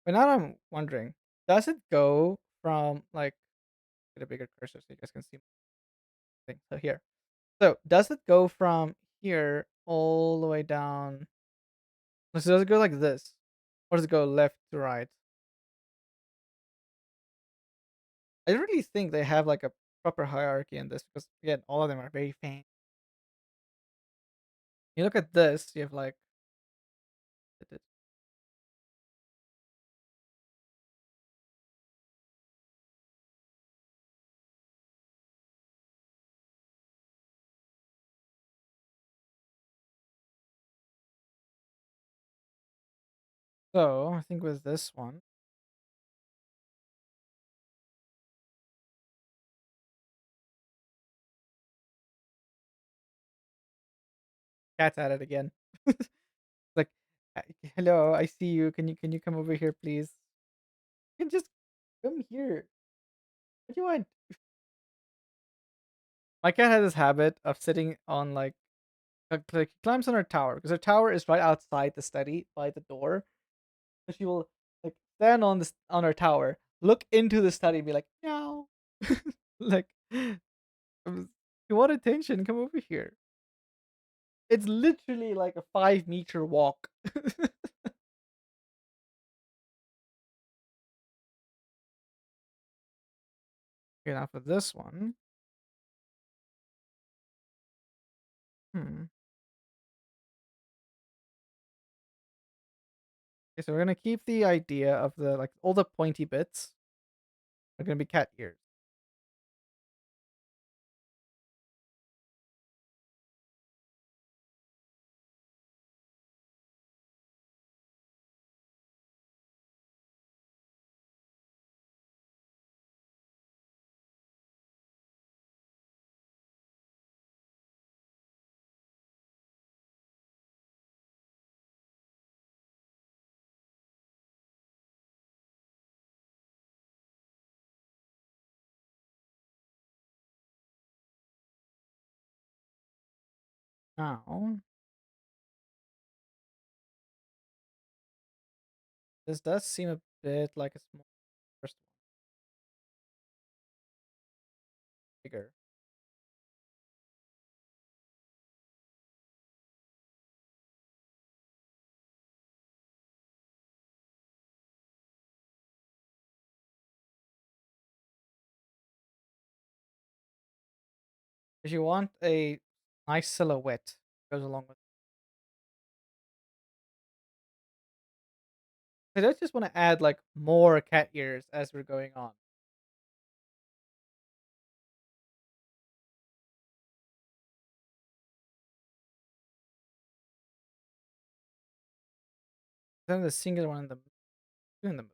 But now I'm wondering, does it go from like get a bigger cursor so you guys can see my thing? So here. So does it go from here all the way down? So does it go like this? Or does it go left to right? I really think they have like a proper hierarchy in this because again, all of them are very faint. You look at this, you have like so I think with this one, cat's at it again. Like, "Uh, hello, I see you. Can you come over here, please? You can just come here. What do you want? My cat has this habit of sitting on like he climbs on her tower because her tower is right outside the study by the door. So she will like stand on this on her tower, look into the study, and be like, "Meow." Like, you want attention? Come over here. It's literally like a 5 meter walk. Okay, now for this one, hmm. Okay, so we're gonna keep the idea of the like all the pointy bits are gonna be cat ears. Now, this does seem a bit like a small first one, bigger. If you want a nice silhouette, goes along with. I just want to add like more cat ears as we're going on. Then the singular one in the middle.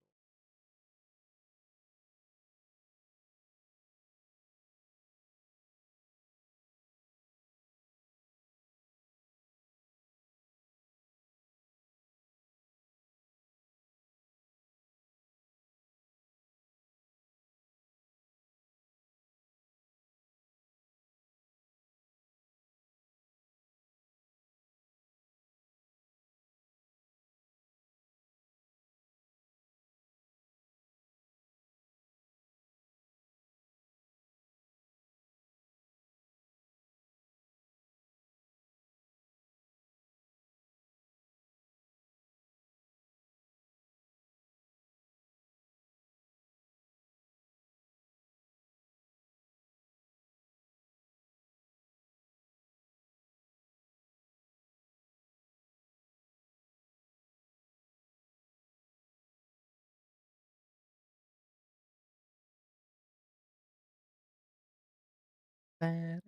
Then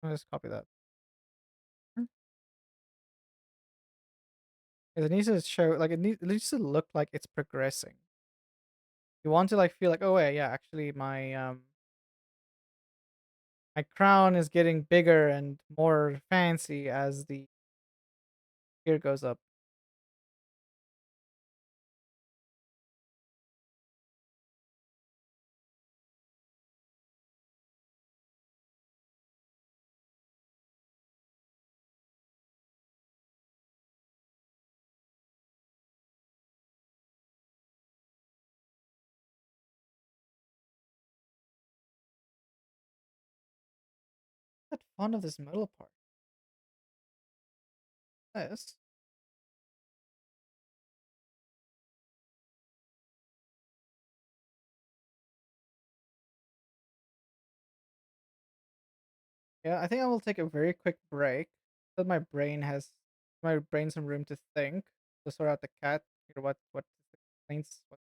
I'll just copy that. Hmm. It needs to show like it needs to look like it's progressing. You want to like feel like, oh yeah, actually my crown is getting bigger and more fancy as the year goes up. that fond of this middle part. This. Yeah, I think I will take a very quick break so that my brain some room to think to sort out the cat. Hear what the complaints what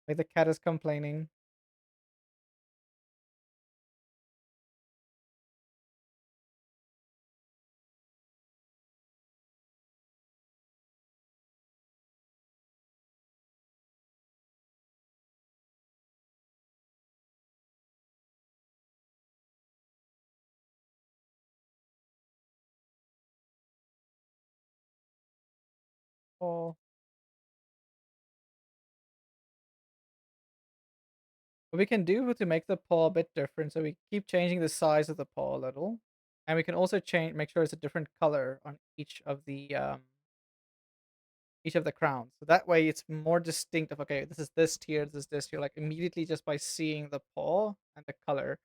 why the cat is complaining. Oh, what we can do to make the paw a bit different, so we keep changing the size of the paw a little, and we can also change make sure it's a different color on each of the crowns. So that way it's more distinct of okay, this is this tier, this is this tier, like immediately just by seeing the paw and the color.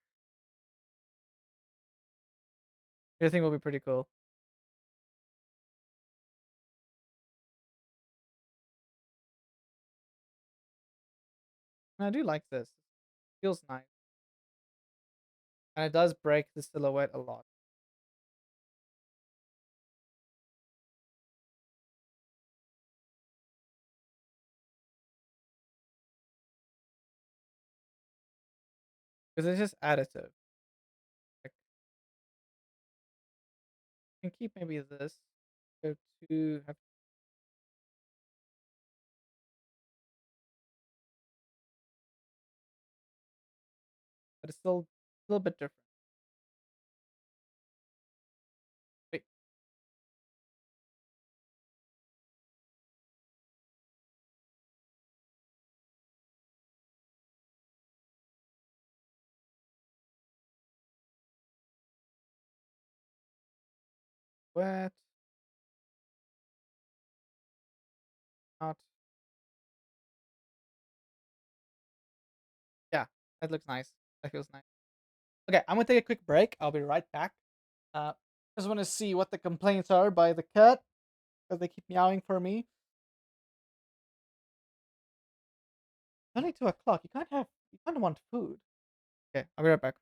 I think will be pretty cool. And I do like this. Feels nice. And it does break the silhouette a lot. Because it's just additive. Like I can keep maybe this. Go to have but it's still a little bit different. Wait, wet, not yeah, that looks nice. That feels nice. Okay, I'm gonna take a quick break. I'll be right back. Uh just wanna see what the complaints are by the cat, because they keep meowing for me. It's only 2 o'clock. You can't want food. Okay, I'll be right back.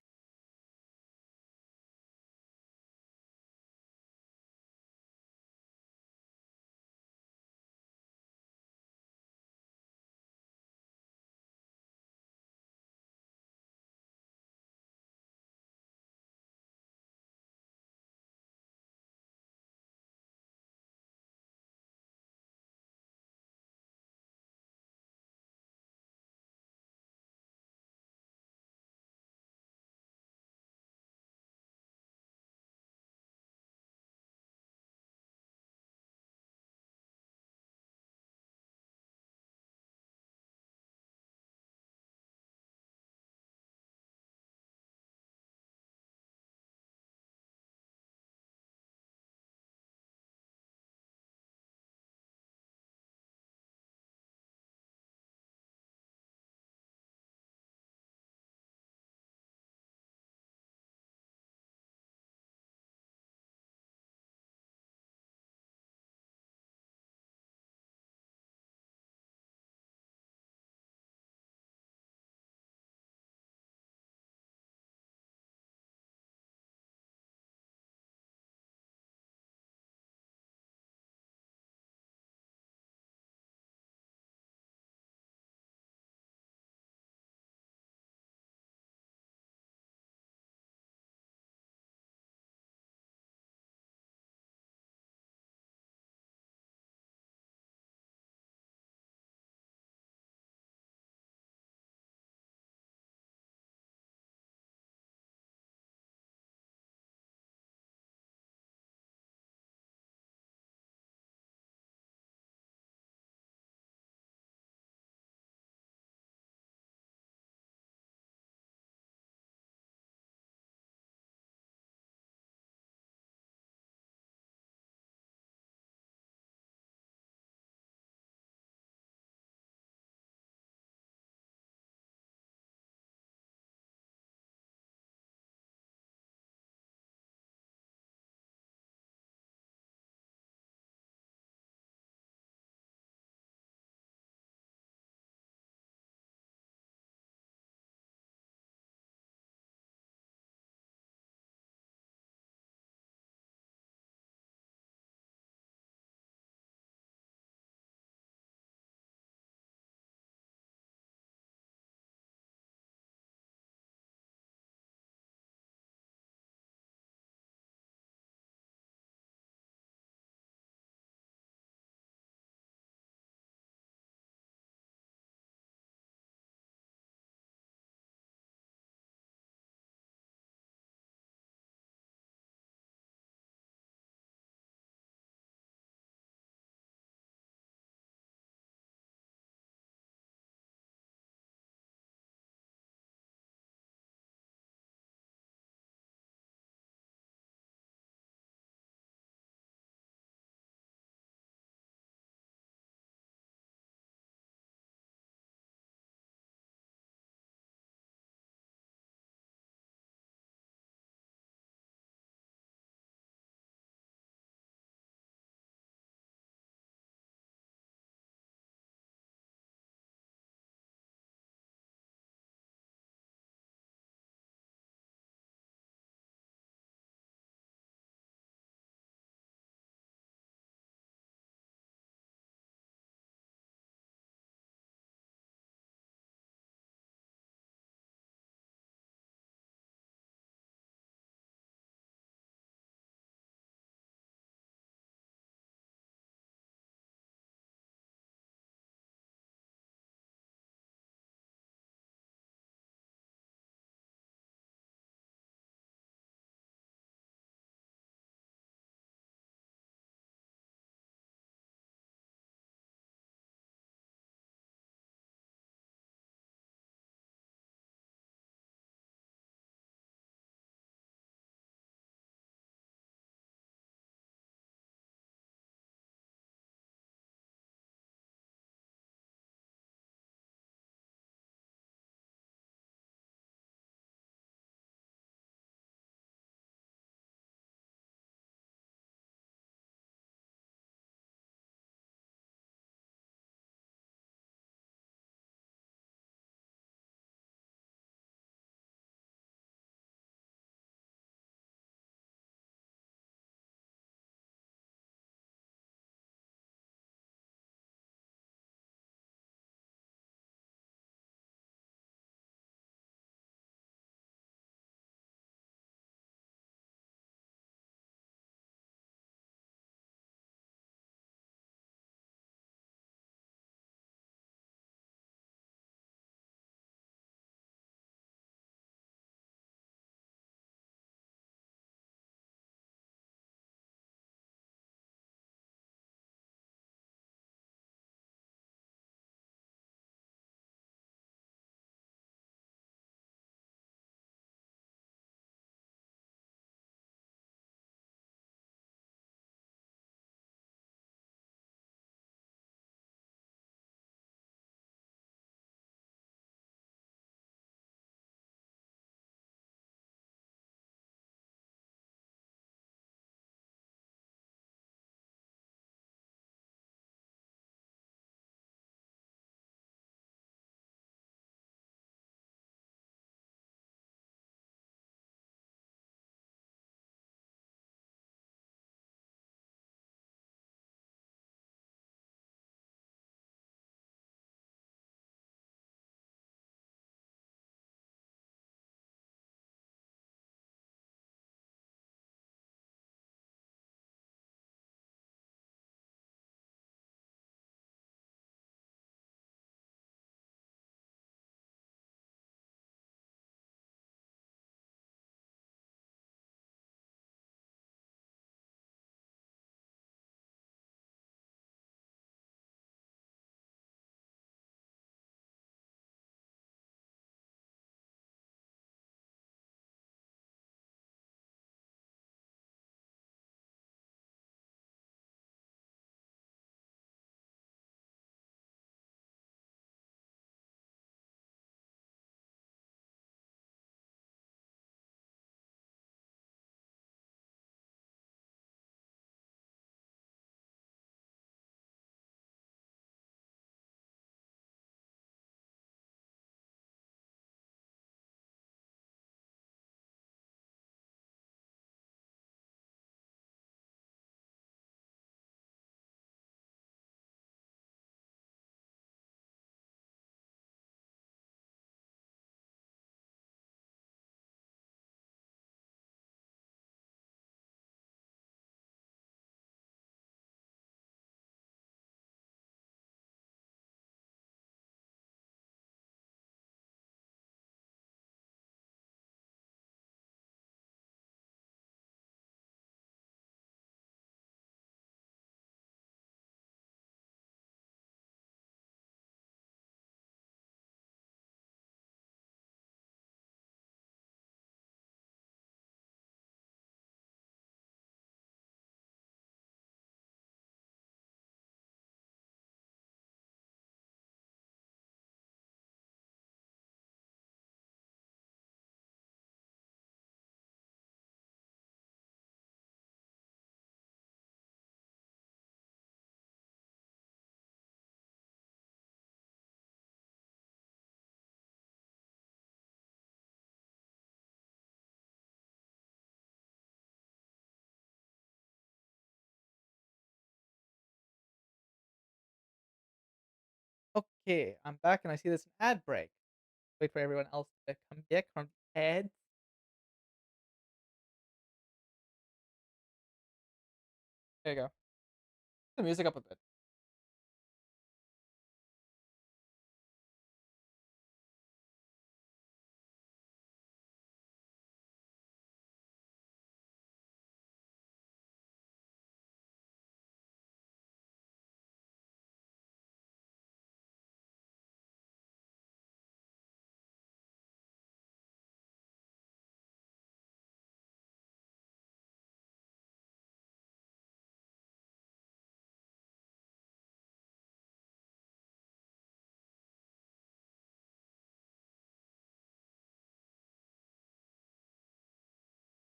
Okay, I'm back and I see there's an ad break. Wait for everyone else to come back from the ad. There you go. The music up a bit.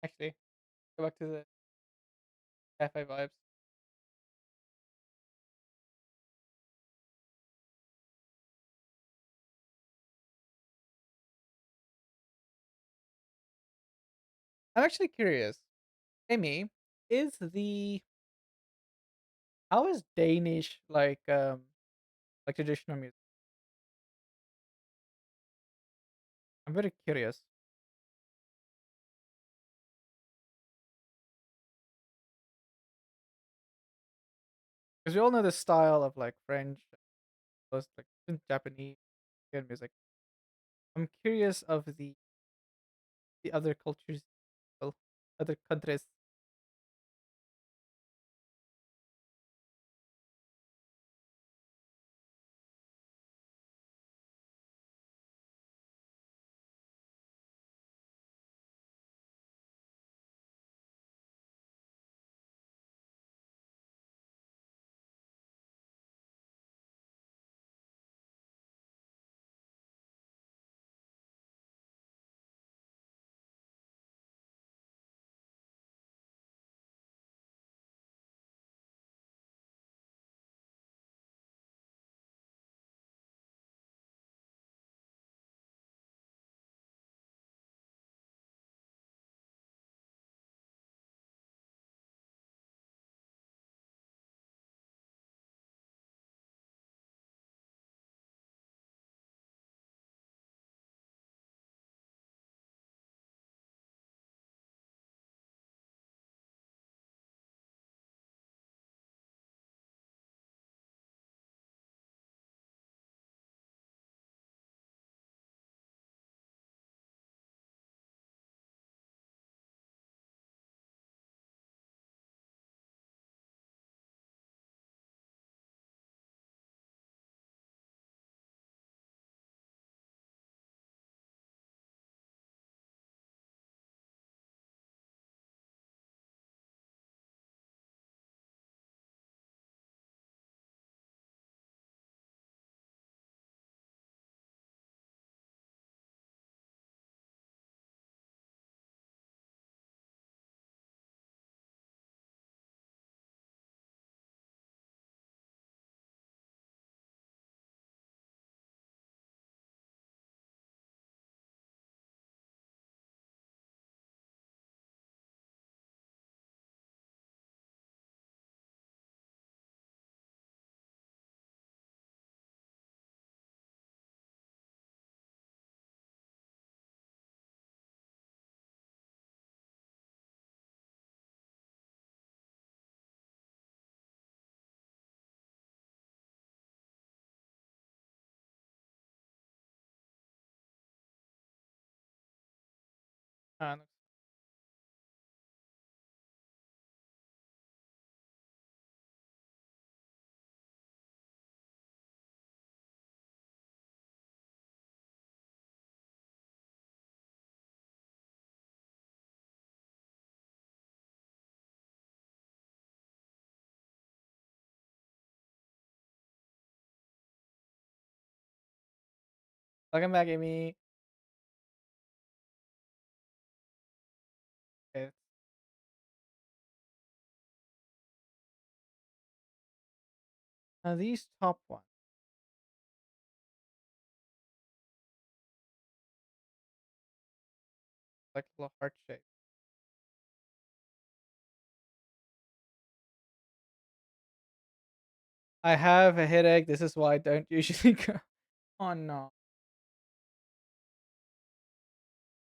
Actually, go back to the cafe vibes. I'm actually curious. Amy, is the how is Danish like traditional music? I'm very curious because we all know the style of like French, those like even Japanese Korean music. I'm curious of the other cultures, well, other countries. Uh, Welcome back, Amy. Okay, now these top ones, like little heart shape. I have a headache. This is why I don't usually go. Oh no.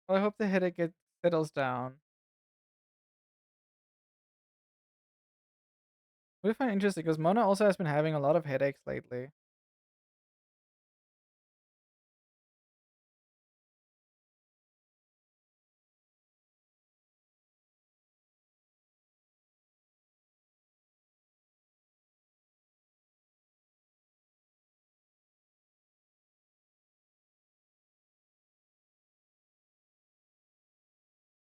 Well, I hope the headache settles down. What I find interesting because Mona also has been having a lot of headaches lately.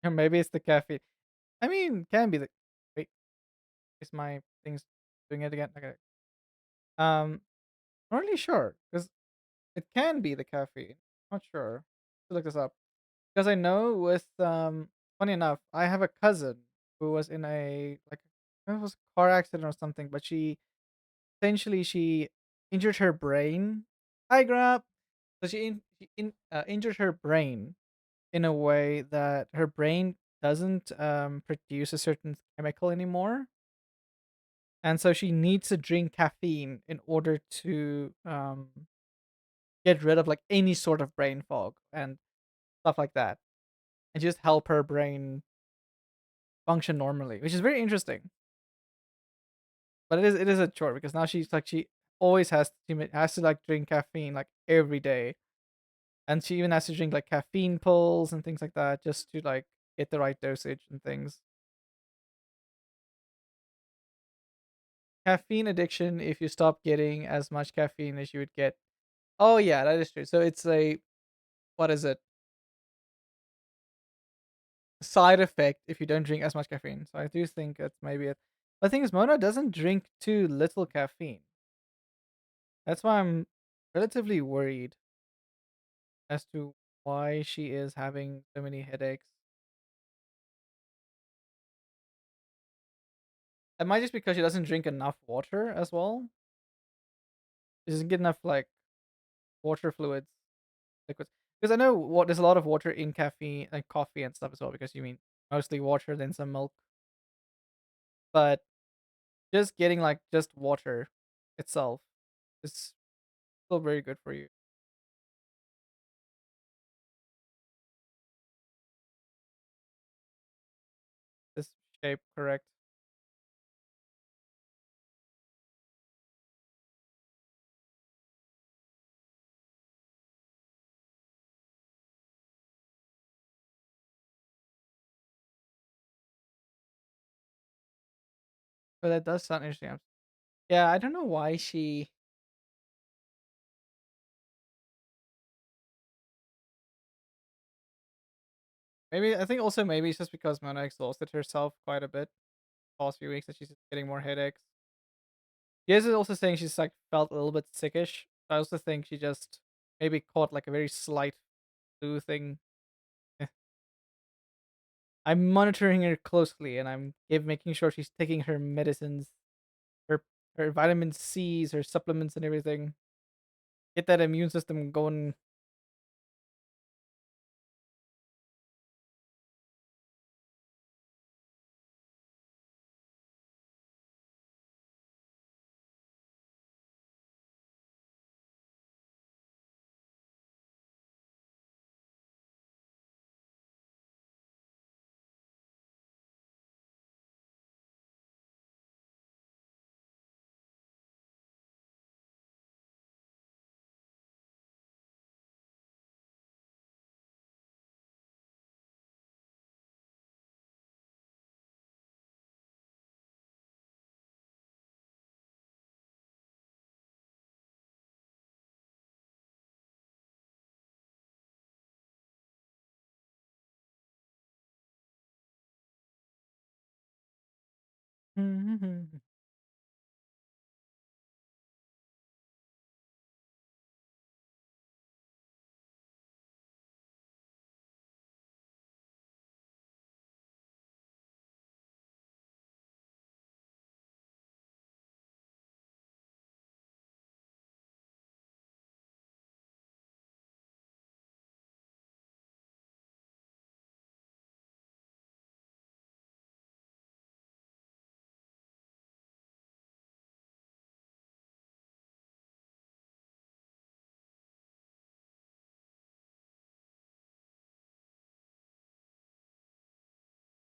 Or maybe it's the caffeine. I mean, can be the wait, is my things doing it again? Okay. Not really sure because it can be the caffeine. Not sure. To look this up because I know with funny enough, I have a cousin who was in a like it was a car accident or something, but she essentially she injured her brain. Hi, Grab. So she injured her brain in a way that her brain doesn't produce a certain chemical anymore, and so she needs to drink caffeine in order to get rid of like any sort of brain fog and stuff like that, and just help her brain function normally, which is very interesting. But it is a chore because now she's like she always has to like drink caffeine like every day, and she even has to drink like caffeine pills and things like that just to like get the right dosage and things. Caffeine addiction, if you stop getting as much caffeine as you would get. Oh yeah, that is true. So it's a what is it? Side effect if you don't drink as much caffeine. So I do think that's maybe it. But the thing is, Mona doesn't drink too little caffeine. That's why I'm relatively worried as to why she is having so many headaches. It might just because she doesn't drink enough water as well. She doesn't get enough like water fluids, liquids. Because I know what there's a lot of water in caffeine and coffee and stuff as well. Because you mean mostly water, then some milk. But just getting like just water itself is still very good for you. This shape, correct? But that does sound interesting. Yeah, I don't know why she. Maybe I think also maybe it's just because Mona exhausted herself quite a bit past few weeks that she's just getting more headaches. Yes, is also saying she's like felt a little bit sickish. I also think she just maybe caught like a very slight flu thing. I'm monitoring her closely and making sure she's taking her medicines, her her vitamin C's, her supplements and everything. Get that immune system going.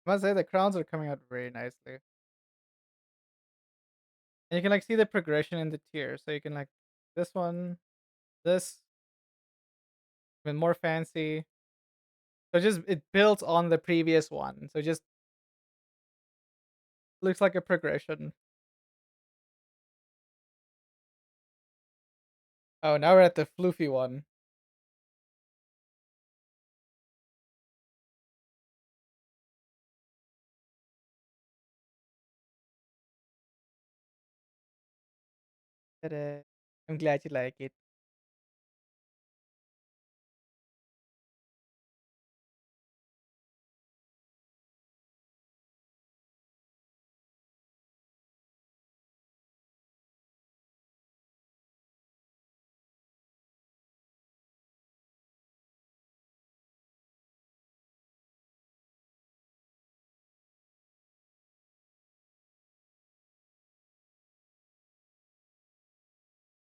I must say the crowns are coming out very nicely. And you can like see the progression in the tiers. So you can like this one, this, even more fancy. So just it builds on the previous one. So it just looks like a progression. Oh, now we're at the floofy one. Ta-da. I'm glad you like it.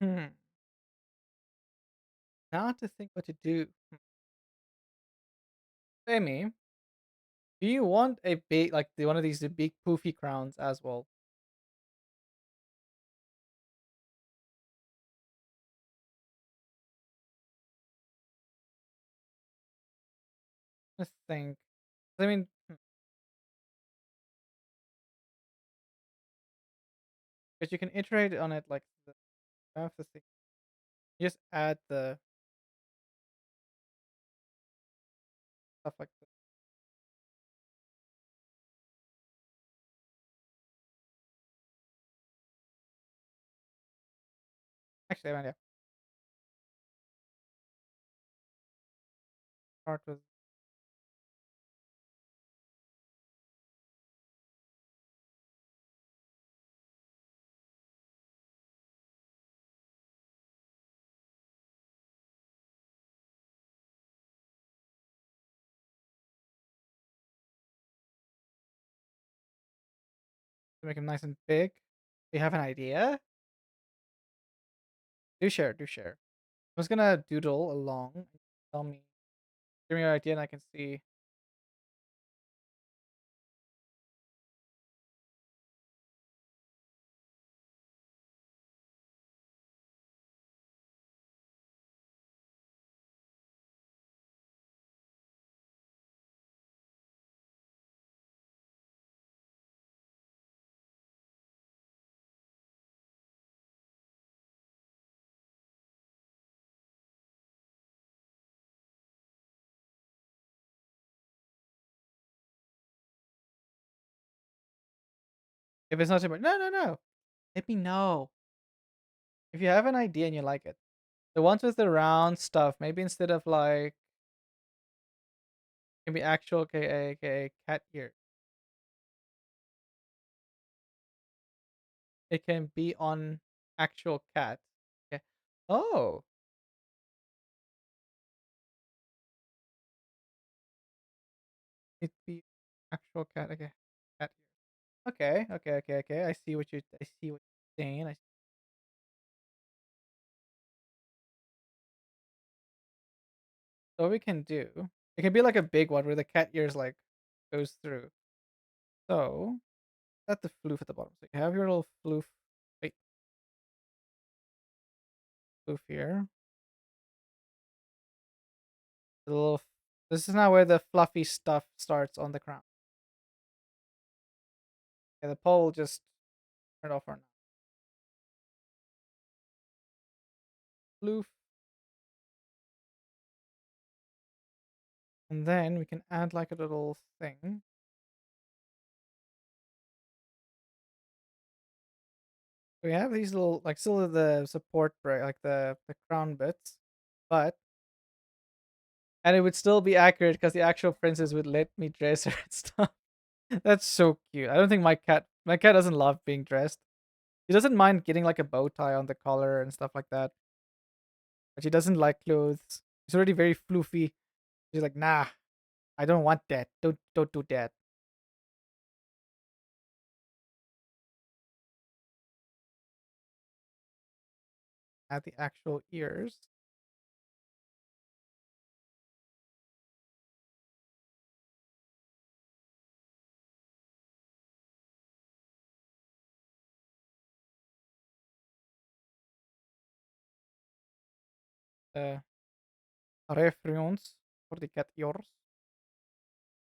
Hmm. Now to think what to do. Amy, do you want a big like one of these the big poofy crowns as well? Let's think. I mean, because you can iterate on it like I have to think. Just add the stuff like this. Actually, I mean, yeah. Start with to make them nice and big. Do you have an idea? Do share, do share. I'm just gonna doodle along. Tell me, give me your idea, and I can see. If it's not too much, no, no, no. Let me know if you have an idea and you like it. The ones with the round stuff, maybe instead of like, can be actual K A cat ear. It can be on actual cat. Okay. Oh, it be actual cat. Okay. Cat ear. Okay. Okay. Okay. Okay. I see what you're. I see what you're saying. So what we can do, it can be like a big one where the cat ears like goes through. So that's the floof at the bottom. So you have your little floof. Wait, floof here. The little. This is now where the fluffy stuff starts on the crown. Okay, the pole just turned off for now. Floof. And then we can add like a little thing. We have these little like still the support break like the crown bits, but and it would still be accurate because the actual princess would let me dress her and stuff. That's so cute. I don't think my cat doesn't love being dressed. She doesn't mind getting like a bow tie on the collar and stuff like that. But she doesn't like clothes. She's already very floofy. She's like, nah, I don't want that. Don't do that. Add the actual ears. uh, reference for the cat ears.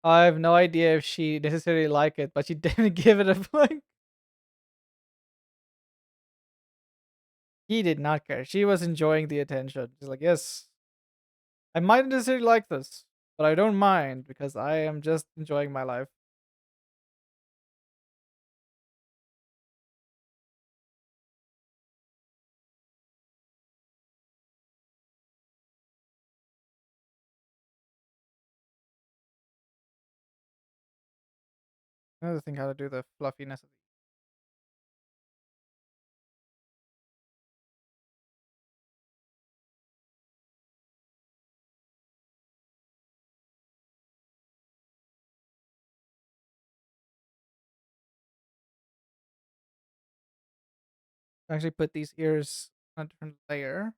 I have no idea if she necessarily liked it, but she didn't give it a point. He did not care. She was enjoying the attention. She's like, yes, I might not necessarily like this, but I don't mind because I am just enjoying my life. Another thing how to do the fluffiness of actually put these ears on a different layer.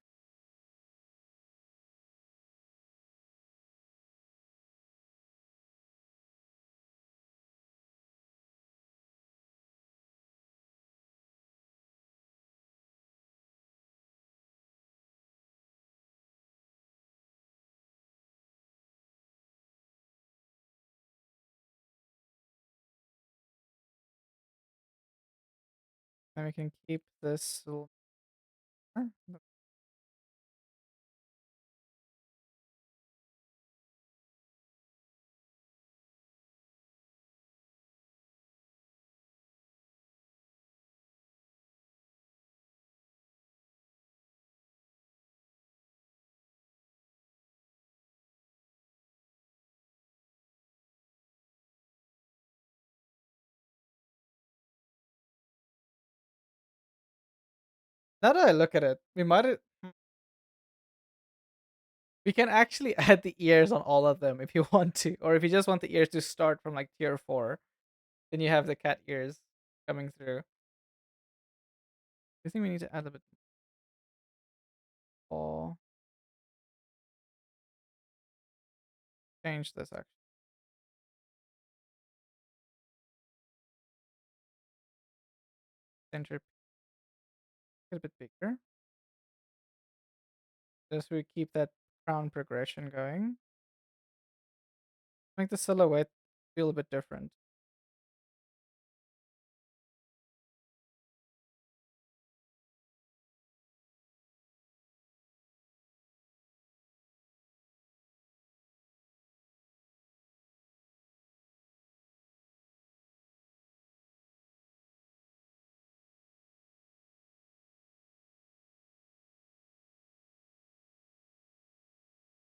And we can keep this little now that I look at it, we can actually add the ears on all of them if you want to, or if you just want the ears to start from like tier 4, then you have the cat ears coming through. I think we need to add a bit more. Change this actually. Center a bit bigger. Just so we keep that crown progression going. Make the silhouette feel a bit different.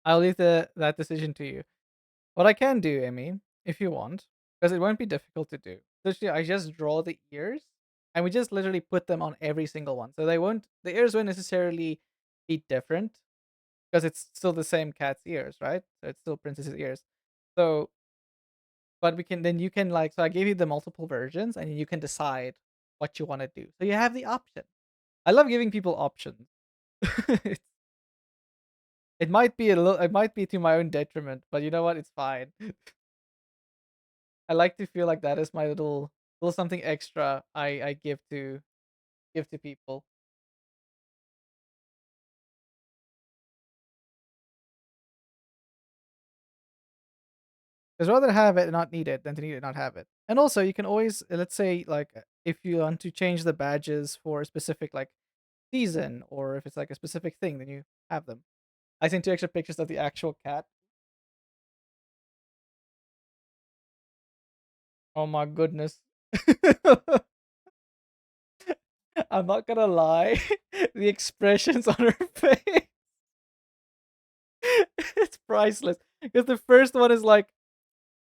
I'll leave that decision to you. What I can do, Amy, if you want, because it won't be difficult to do. Literally, I just draw the ears, and we just literally put them on every single one. So the ears won't necessarily be different because it's still the same cat's ears, right? So it's still princess's ears. So, but we can then you can like so I gave you the multiple versions, and you can decide what you want to do. So you have the option. I love giving people options. It's, it might be a little, it might be to my own detriment, but you know what? It's fine. I like to feel like that is my little something extra I give to people. Because rather have it and not need it than to need it and not have it. And also, you can always let's say like if you want to change the badges for a specific like season or if it's like a specific thing, then you have them. I sent 2 extra pictures of the actual cat. Oh my goodness. I'm not gonna lie, the expressions on her face, it's priceless. Because the first one is like,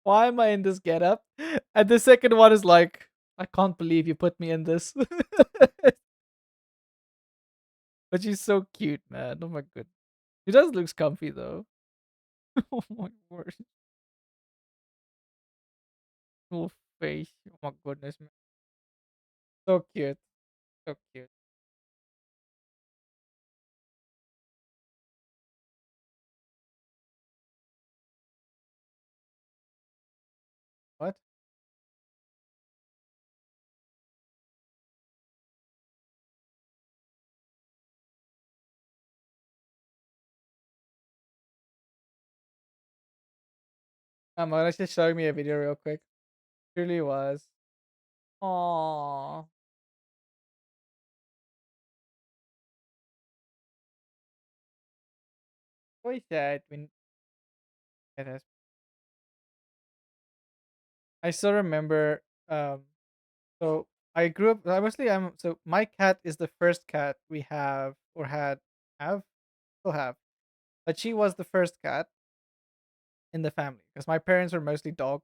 why am I in this getup? And the second one is like, I can't believe you put me in this. But she's so cute, man. Oh my god. She does looks comfy though. Oh my word. Little face. Oh my goodness, man. So cute. So cute. What? Let's just show me a video real quick. Truly was. Aww. Why sad when it has. I still remember. So I grew up. Obviously, I'm. So my cat is the first cat we have or have still have, but she was the first cat in the family because my parents were mostly dog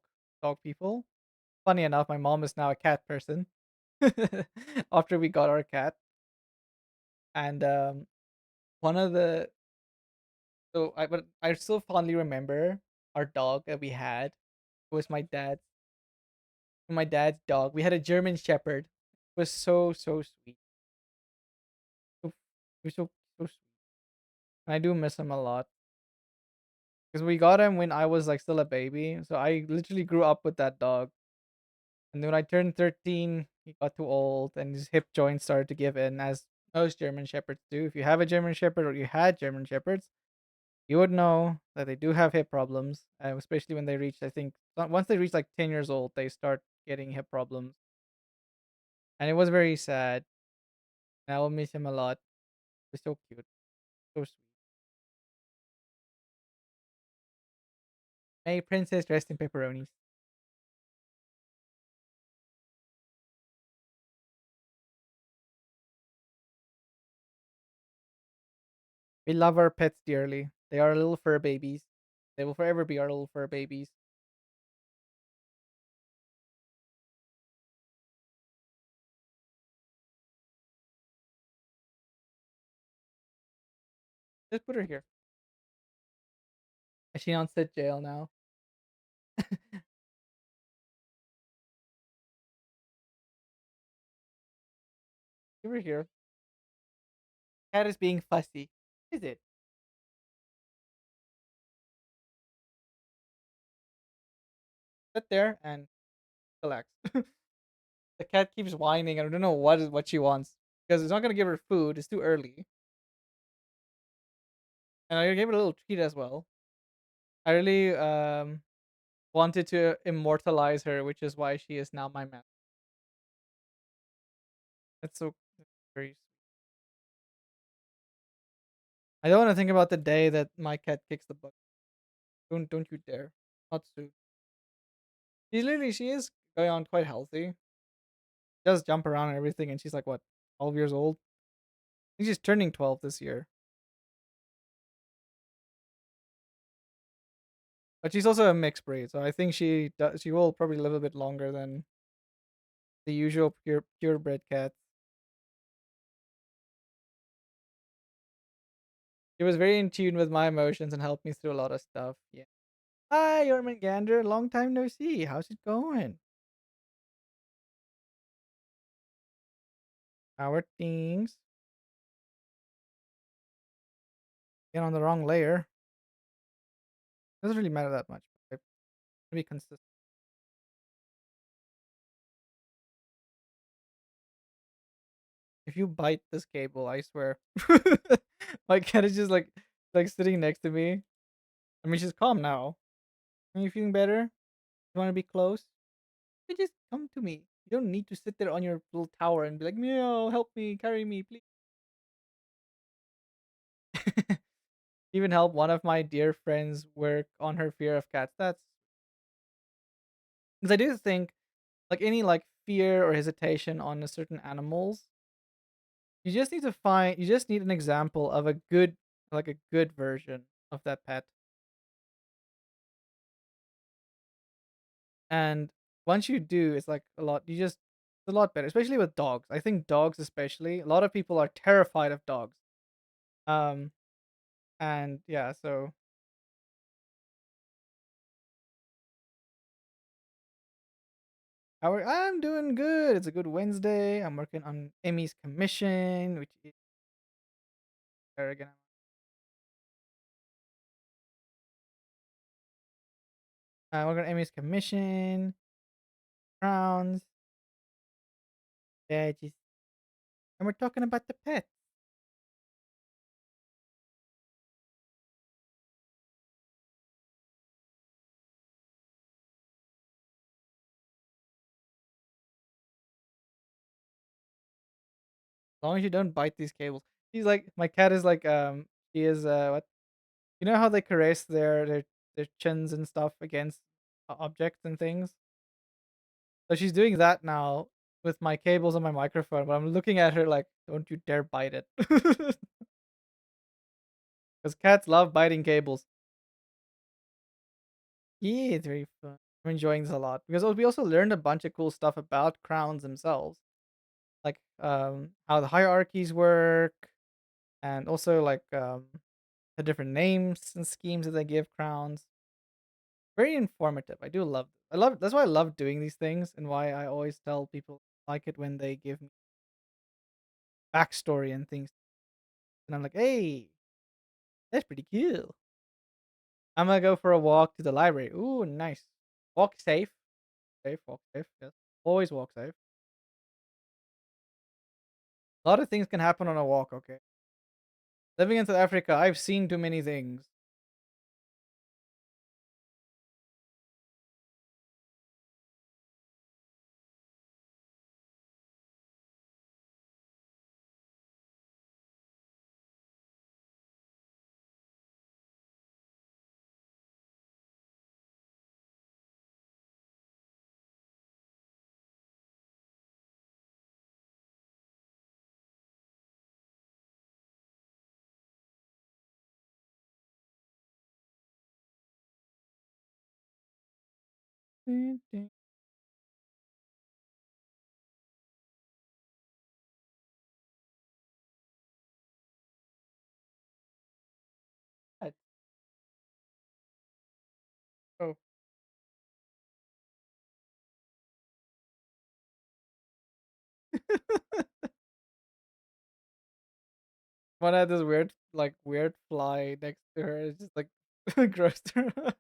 people. Funny enough, my mom is now a cat person after we got our cat, and one of the but I still fondly remember our dog that we had. It was my dad's dog. We had a German Shepherd. It was so sweet. So, he was so sweet. And I do miss him a lot because we got him when I was like still a baby. So I literally grew up with that dog. And then when I turned 13, he got too old and his hip joints started to give in, as most German Shepherds do. If you have a German Shepherd or you had German Shepherds, you would know that they do have hip problems, especially when they reach, I think, once they reach like 10 years old, they start getting hip problems. And it was very sad. And I will miss him a lot. He's so cute, so sweet. Hey, princess dressed in pepperonis. We love our pets dearly. They are little fur babies. They will forever be our little fur babies. Just put her here. Is she on sit jail now? Give her here. Cat is being fussy. Is it? Sit there and relax. The cat keeps whining. I don't know what she wants because it's not gonna give her food. It's too early, and I gave her a little treat as well. I really wanted to immortalize her, which is why she is now my man. That's so very. I don't want to think about the day that my cat kicks the bucket. Don't you dare. Not soon. She is going on quite healthy. She does jump around and everything, and she's like what, 12 years old? I think she's turning 12 this year. But she's also a mixed breed, so I think she will probably live a bit longer than the usual purebred cats. She was very in tune with my emotions and helped me through a lot of stuff. Yeah. Hi, Jormungandr. Long time no see. How's it going? How are things? Get on the wrong layer. Doesn't really matter that much. But I be consistent. If you bite this cable, I swear. My cat is just like sitting next to me. I mean, she's calm now. Are you feeling better? You want to be close? You just come to me. You don't need to sit there on your little tower and be like, meow, help me, carry me, please. Even help one of my dear friends work on her fear of cats. That's because I do think like any like fear or hesitation on a certain animals, you just need an example of a good version of that pet. And once you do, it's like a lot it's a lot better, especially with dogs. I think dogs especially, a lot of people are terrified of dogs. Um and yeah, so I'm doing good. It's a good Wednesday. I'm working on Emmy's commission, which is there again. I'm working on Emmy's commission, crowns, badges, and we're talking about the pets. long as you don't bite these cables. She's like my cat is like she is what you know how they caress their chins and stuff against objects and things. So she's doing that now with my cables and my microphone. But I'm looking at her like, don't you dare bite it, because cats love biting cables. Yeah, it's very fun. I'm enjoying this a lot because we also learned a bunch of cool stuff about crowns themselves, like how the hierarchies work, and also like the different names and schemes that they give crowns. Very informative. I do love. I love. That's why I love doing these things, and why I always tell people I like it when they give me backstory and things. And I'm like, hey, that's pretty cool. I'm gonna go for a walk to the library. Ooh, nice. Walk safe. Safe. Walk safe. Yes. Always walk safe. A lot of things can happen on a walk. Okay. Living in South Africa, I've seen too many things. Dun, dun. What? Oh, one had this weird, like weird fly next to her. It's just like grossed her.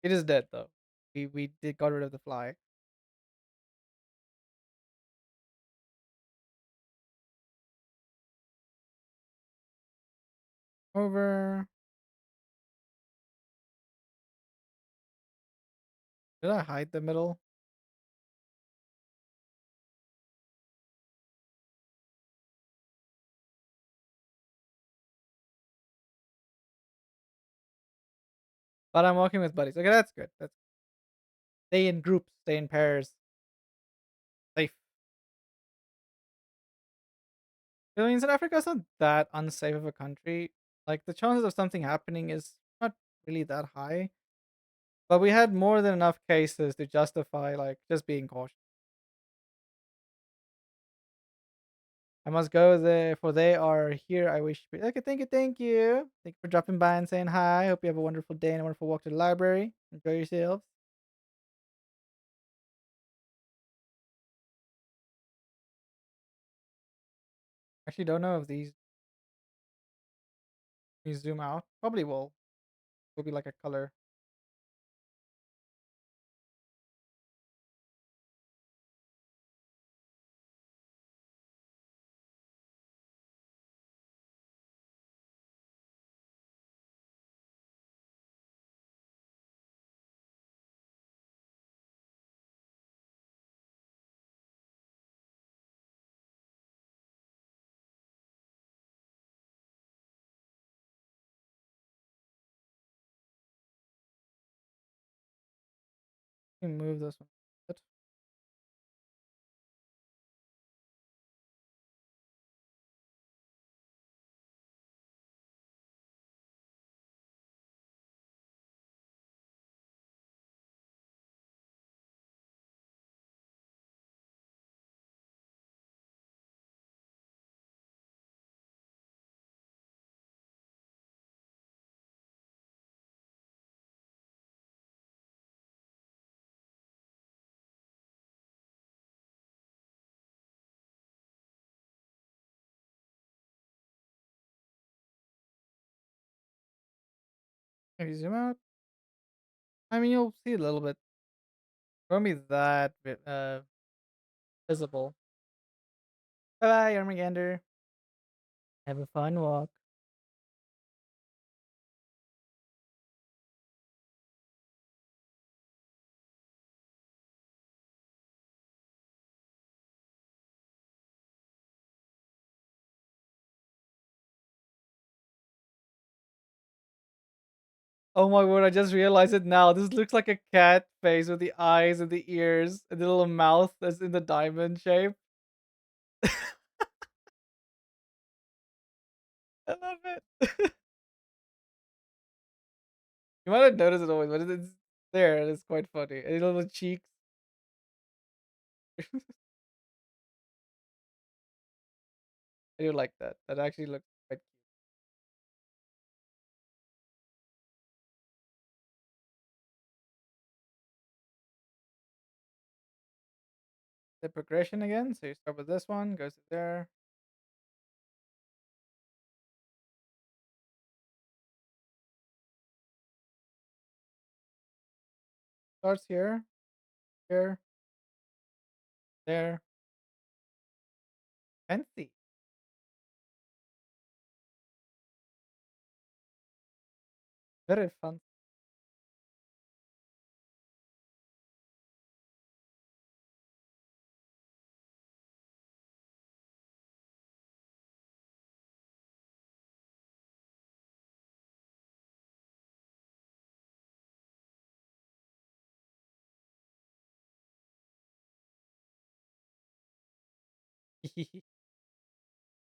It is dead though. We did got rid of the fly. Over. Did I hide the middle? But I'm walking with buddies. Okay, that's good. That's stay in groups, stay in pairs. Safe. I mean, South Africa is not that unsafe of a country. Like the chances of something happening is not really that high. But we had more than enough cases to justify like just being cautious. I must go there for they are here. I wish. Okay, thank you, thank you. Thank you for dropping by and saying hi. Hope you have a wonderful day and a wonderful walk to the library. Enjoy yourselves. Actually, don't know if these we zoom out. Probably will be like a color. Let me move this one. If you zoom out, I mean you'll see a little bit. It won't be that visible. Bye bye, Armagander. Have a fun walk. Oh my word, I just realized it now. This looks like a cat face with the eyes and the ears and the little mouth that's in the diamond shape. I love it. You might have noticed it always, but it's there and it's quite funny. And the little cheeks. I do like that. That actually looks quite the progression again. So you start with this one, goes to there, starts here, here, there. Fancy. Very fun.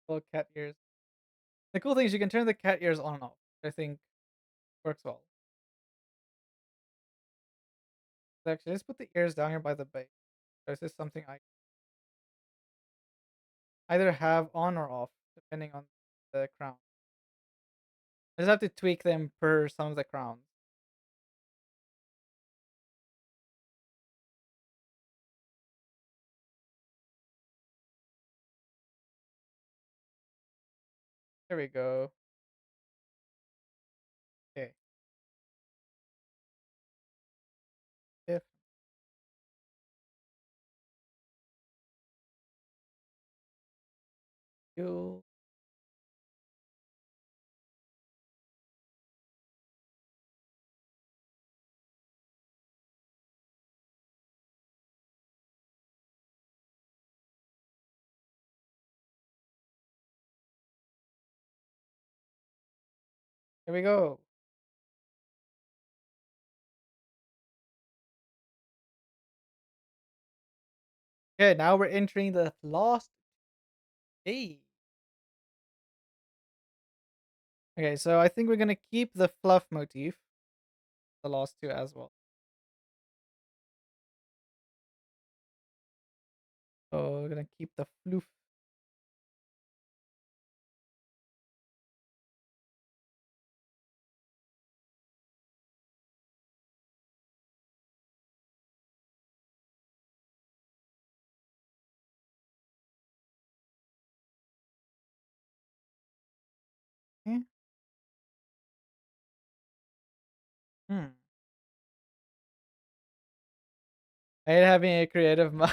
Little cat ears. The cool thing is you can turn the cat ears on and off, which I think works well. So actually, let's put the ears down here by the base. This is something I either have on or off, depending on the crown. I just have to tweak them per some of the crowns. There we go. Okay. If you Here we go. Okay, now we're entering the lost. Hey. Okay, so I think we're gonna keep the fluff motif, the lost two as well. So we're gonna keep the floof. Eh? Hmm. I hate having a creative mind.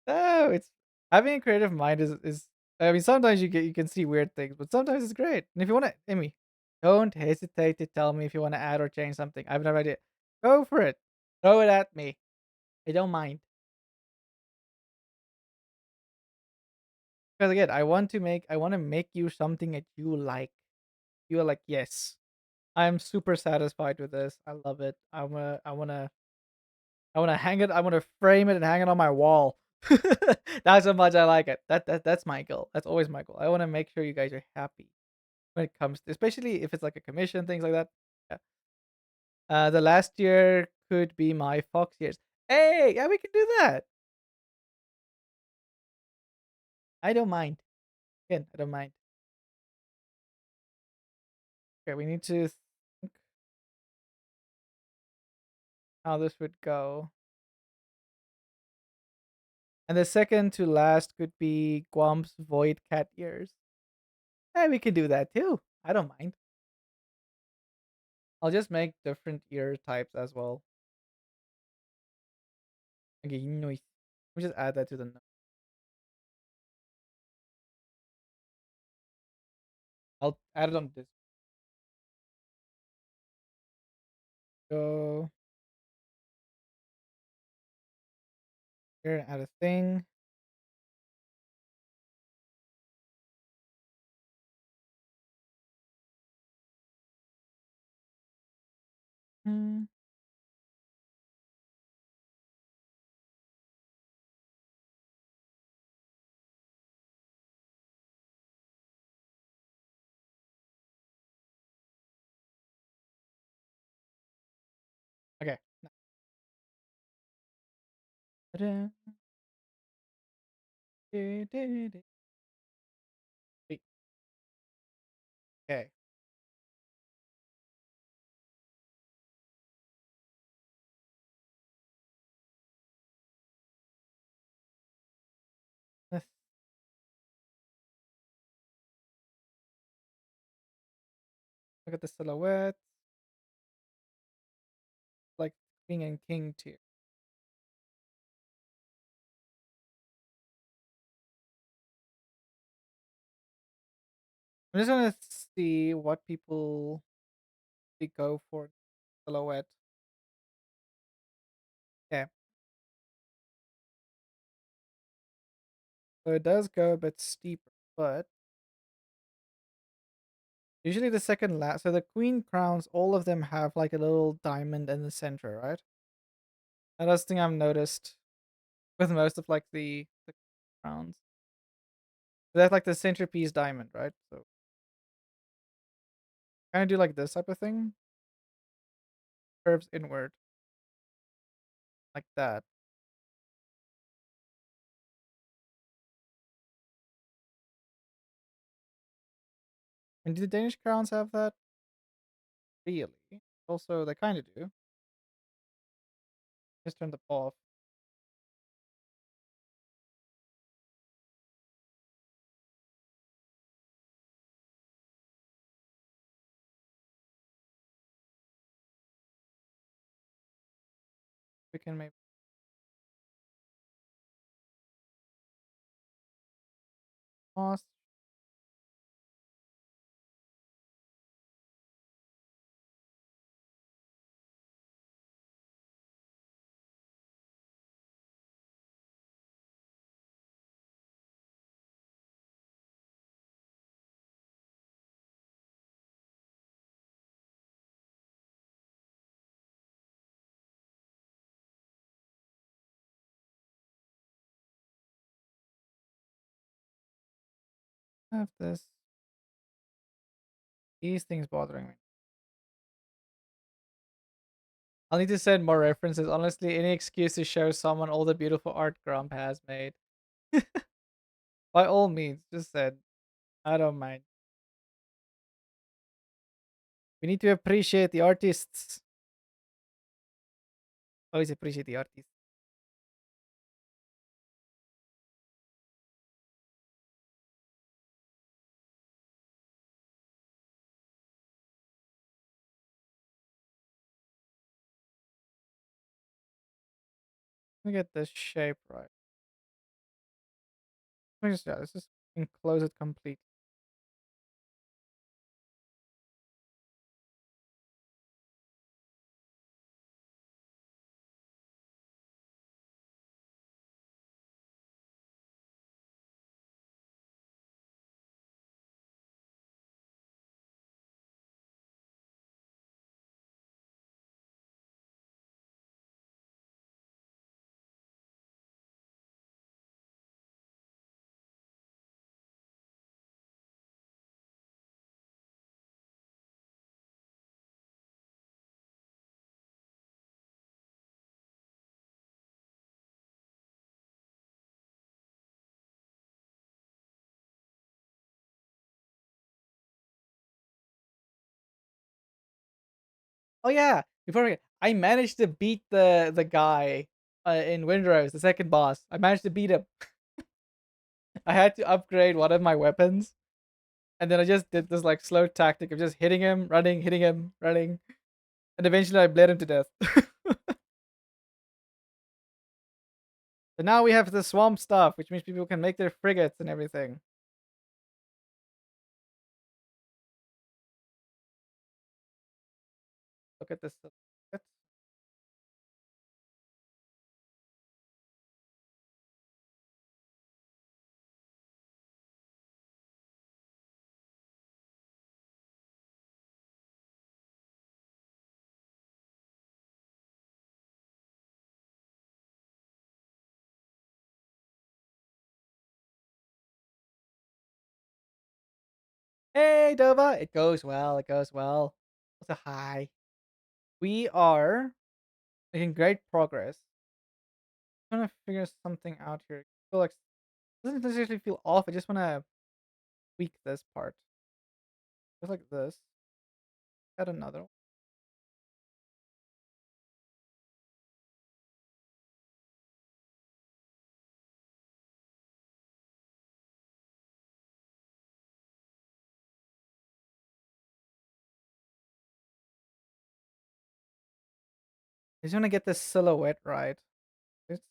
No, it's having a creative mind is. I mean, sometimes you can see weird things, but sometimes it's great. And if you want to, Amy, don't hesitate to tell me if you want to add or change something. I have no idea. Go for it. Throw it at me. I don't mind. Because again, I want to make you something that you like. You're like, yes, I'm super satisfied with this. I love it. I wanna hang it. I wanna frame it and hang it on my wall. That's how much I like it. That's my goal. That's always my goal. I wanna make sure you guys are happy when it comes to, especially if it's like a commission, things like that. Yeah. The last year could be my Fox years. Hey, yeah, we can do that. I don't mind. Again, I don't mind. Okay, we need to think how this would go. And the second to last could be Guam's Void Cat ears. Hey, we can do that too. I don't mind. I'll just make different ear types as well. Okay, noise. Let me just add that to the note. I'll add it on this. Go here and add a thing. Okay. Let's look at the silhouette. Like queen and king tier. I'm just gonna see what people they go for silhouette. Okay. So it does go a bit steeper, but usually the second last. So the queen crowns, all of them have like a little diamond in the center, right? And that's the thing I've noticed with most of like the crowns. They have like the centerpiece diamond, right? So kind of do like this type of thing, curves inward like that. And do the Danish crowns have that? Really? Also, they kind of do. Just turn the off. We can maybe pause. Have this. These things bothering me. I'll need to send more references. Honestly, any excuse to show someone all the beautiful art Grump has made. By all means, just send. I don't mind. We need to appreciate the artists. Always appreciate the artists. Let me get this shape right. Let me just, yeah, let's just enclose it completely. Oh yeah, before we, I managed to beat the guy in Windrose, the second boss. I managed to beat him. I had to upgrade one of my weapons, and then I just did this like slow tactic of just hitting him, running, hitting him, running, and eventually I bled him to death. So now we have the swamp stuff, which means people can make their frigates and everything. Look at this. Hey, Dova! It goes well. It goes well. Also, hi. We are making great progress. trying to figure something out here. I feel like it doesn't necessarily feel off. I just want to tweak this part, just like this. Add another one. I just want to get this silhouette right. It's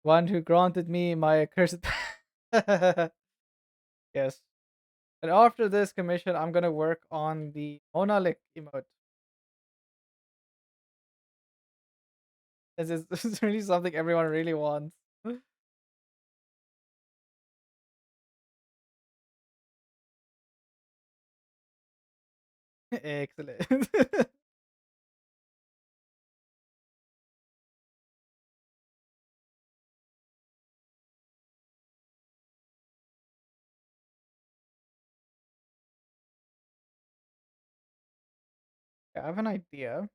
one who granted me my accursed. Yes. And after this commission, I'm gonna work on the Monalic emote. This is really something everyone really wants. Excellent. I have an idea.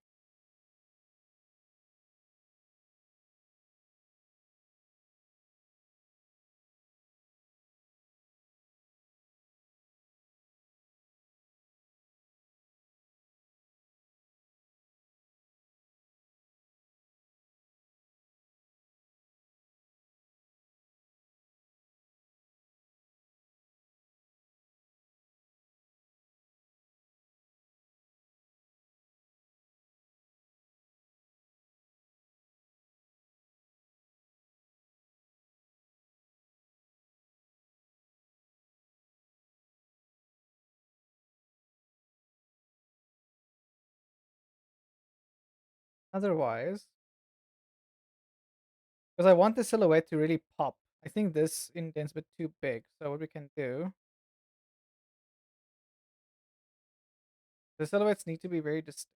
Otherwise, because I want the silhouette to really pop. I think this indent's a bit too big. So what we can do, the silhouettes need to be very distinct.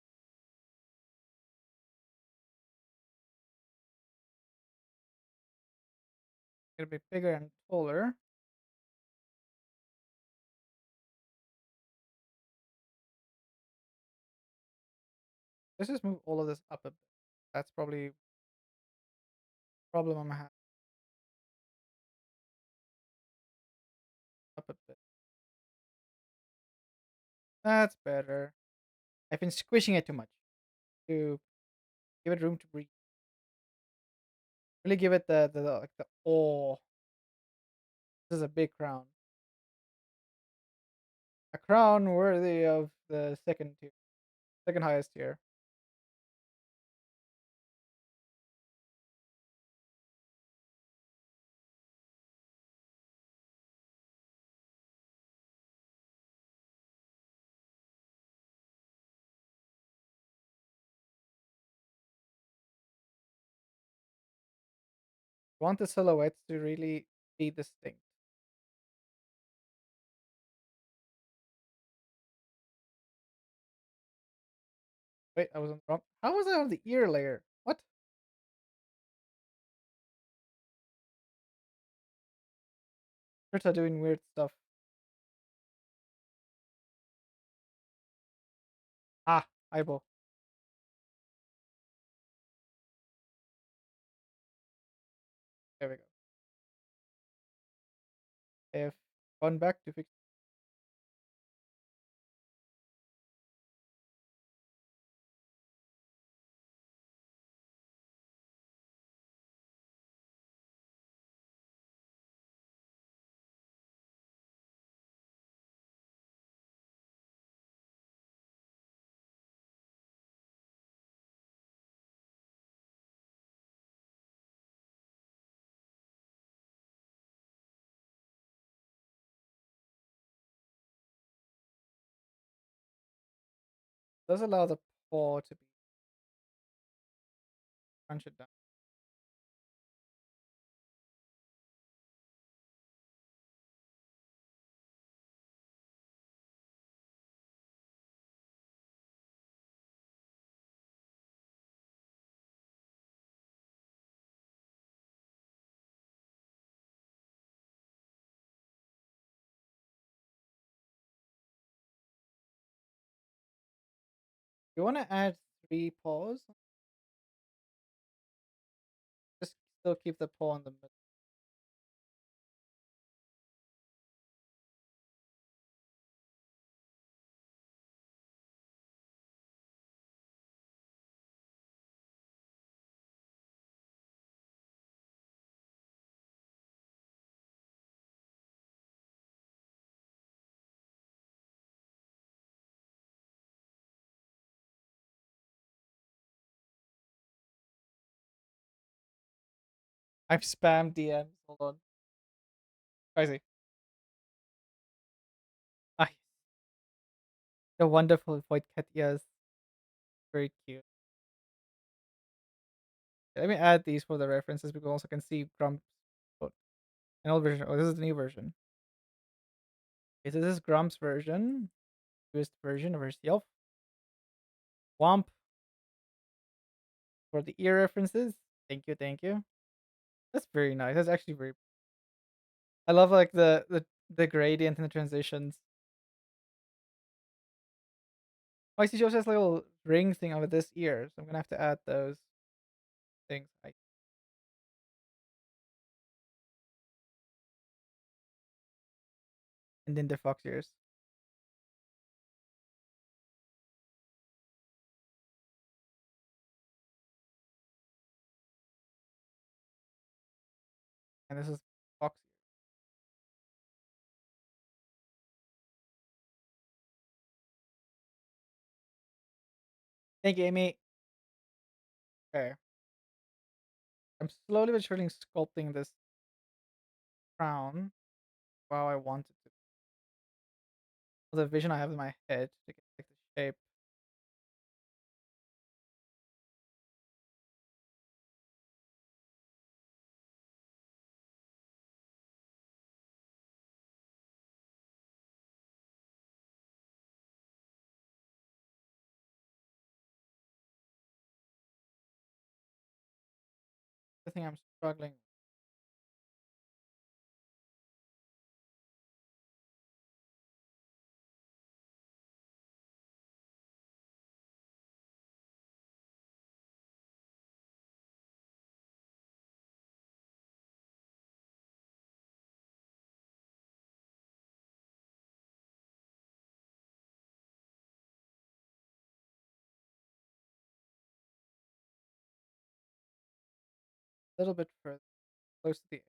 It'll be bigger and taller. Let's just move all of this up a bit. That's probably problem I'm having. Up a bit. That's better. I've been squishing it too much to give it room to breathe. Really give it the oh, this is a big crown. A crown worthy of the second tier, second highest tier. Want the silhouettes to really be distinct. Wait, I was on the wrong. How was I on the ear layer? What? Shirts are doing weird stuff. Ah, eyeball. There we go. I have gone back to fix. Does allow the paw to be crunch it down. You want to add three paws? still keep the pole in the middle. I've spammed DMs. Hold on. Crazy. Ah, the wonderful void cat ears. Very cute. Let me add these for the references. People also can see Grump's an old version. Oh, this is the new version. Okay, so this is Grump's version. Newest version of herself. Womp for the ear references. Thank you, thank you. That's very nice. That's actually very. I love like the gradient and the transitions. Oh, I see. She also has a little ring thing over this ear, so I'm gonna have to add those things. And then the fox ears. And this is fox ears. Thank you, Amy. Okay. I'm slowly but surely sculpting this crown while I want it to. The vision I have in my head to get like the shape. The thing I'm struggling with. A little bit further, close to the.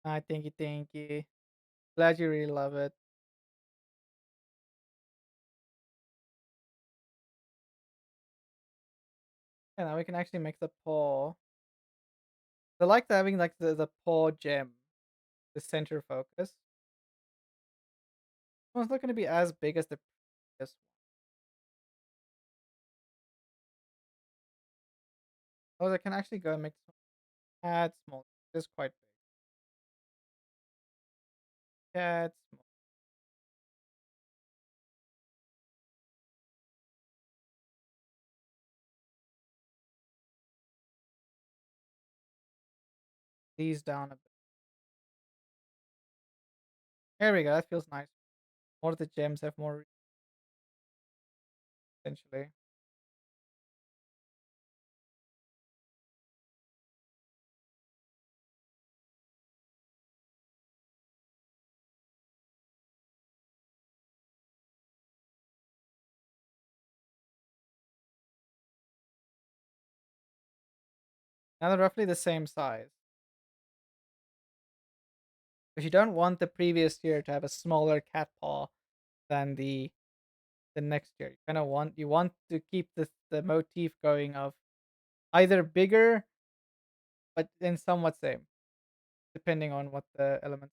Ah, thank you, thank you. Glad you really love it. And now we can actually make the paw. I like having like the paw gem, the center focus. Well, it's not going to be as big as the previous one. Oh, I can actually go and make this one tad small. This is quite big. Tad small. These down a bit. There we go. That feels nice. More of the gems have more essentially. Now they're roughly the same size. But you don't want the previous tier to have a smaller cat paw than the next tier. You want to keep the motif going of either bigger but then somewhat same, depending on what the element.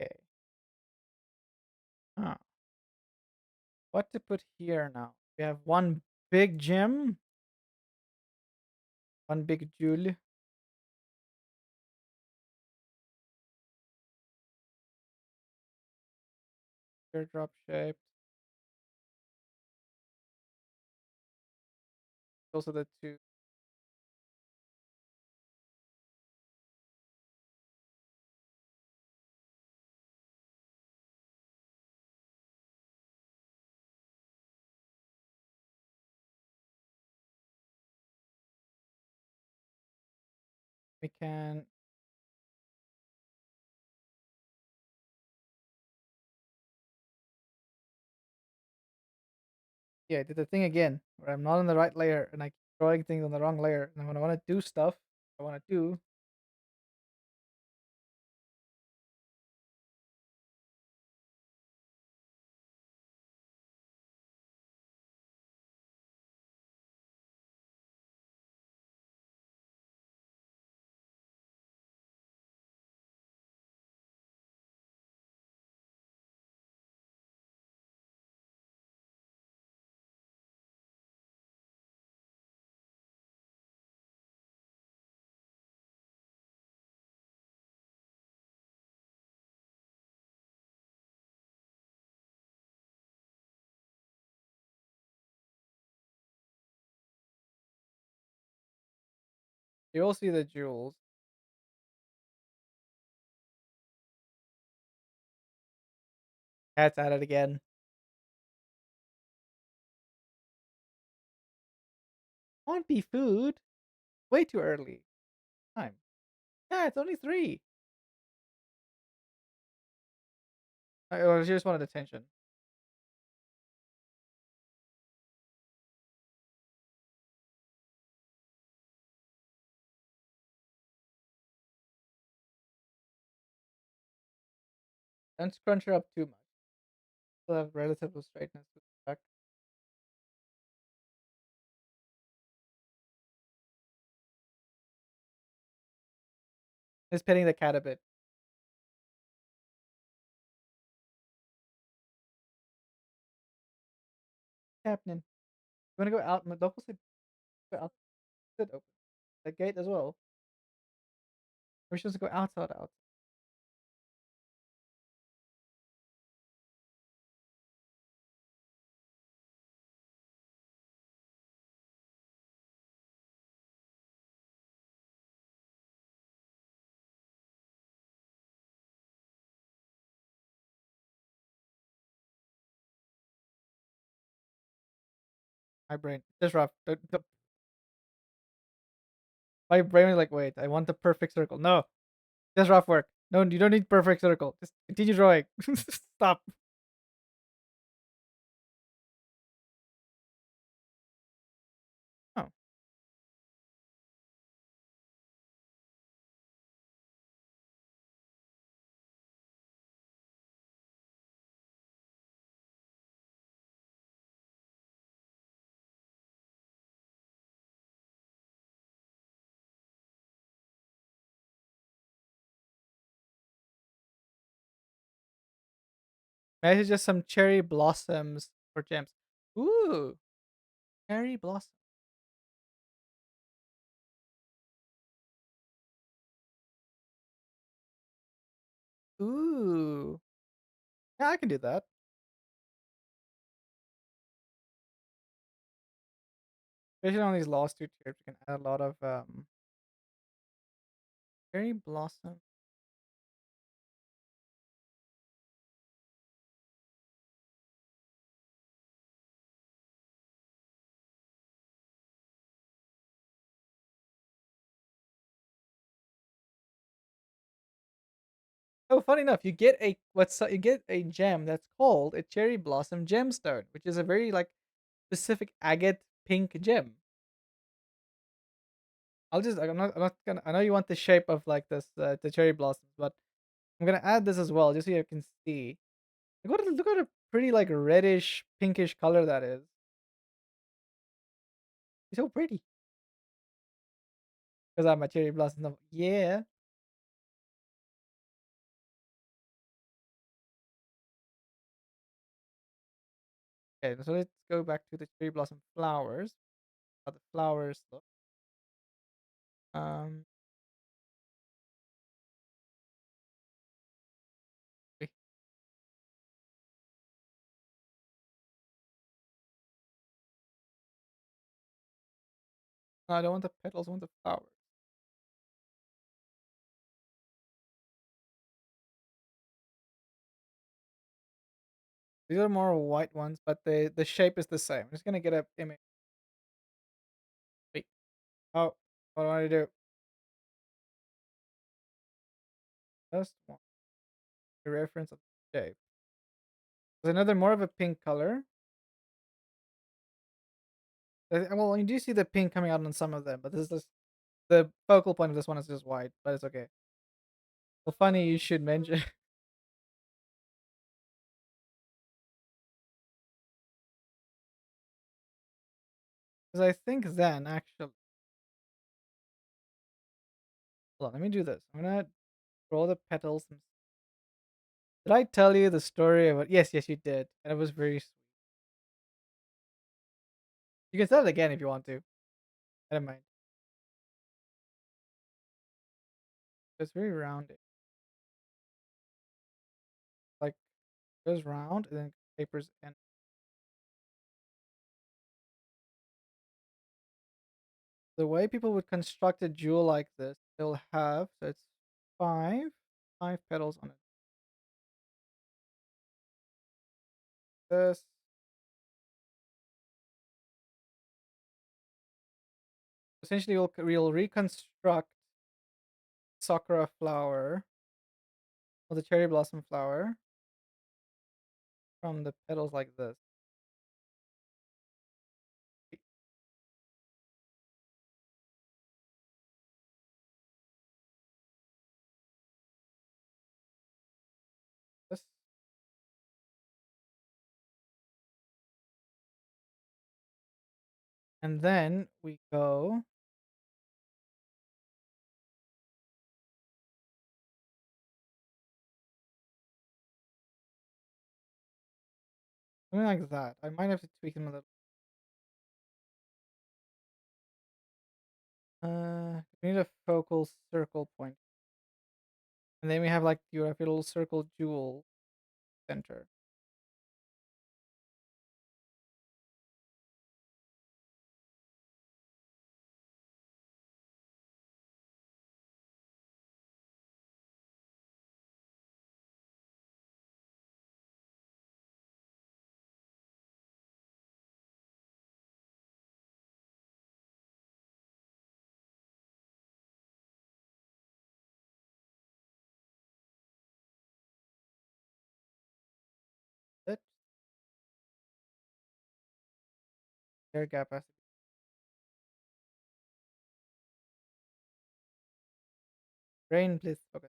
Okay. What to put here now? We have one big gem, one big jewel. Teardrop shaped. Those are the two. We can. Yeah, I did the thing again where I'm not on the right layer and I keep drawing things on the wrong layer. And when I want to do stuff, I want to do. You'll see the jewels. That's at it again. Won't be food. Way too early. Time. Yeah, it's only 3. She just wanted attention. Don't scrunch her up too much. Still have relative straightness to the back. Just petting the cat a bit. What's happening? You want to go out? Don't go out. Sit open. The gate as well. We're supposed to go outside out. My brain. Just rough. My brain was like, wait, I want the perfect circle. No, just rough work. No, you don't need perfect circle. Just continue drawing. Stop. Oh, maybe just some cherry blossoms for gems. Ooh, cherry blossom. Ooh, yeah, I can do that. Especially on these last 2 tiers, we can add a lot of cherry blossom. Oh, funny enough, you get a gem that's called a cherry blossom gemstone, which is a very like specific agate pink gem. I'm not gonna. I know you want the shape of like this, the cherry blossoms, but I'm gonna add this as well, just so you can see. Look at a pretty like reddish pinkish color that is. It's so pretty. Because I'm a cherry blossom. Yeah. Okay, so let's go back to the cherry blossom flowers. How the flowers look. Um, wait, no, I don't want the petals. I want the flowers. These are more white ones, but the shape is the same. I'm just gonna get a image. Wait. Oh, what do I do? Just one. A reference of the shape. There's another more of a pink color. Well, you do see the pink coming out on some of them, but this is the focal point of this one is just white, but it's okay. Well, funny you should mention, because I think then actually, hold on, let me do this. I'm gonna draw the petals. Did I tell you the story about? Yes, yes, you did, and it was very sweet. You can tell it again if you want to. I don't mind. It's very rounded, like goes round and then tapers and the way people would construct a jewel like this, they'll have so it's five five petals on it. This essentially we'll reconstruct sakura flower or the cherry blossom flower from the petals like this. This and then we go something like that. I might have to tweak them a little. We need a focal circle point, and then we have like your little circle jewel center. That air gap has to be brain, please focus.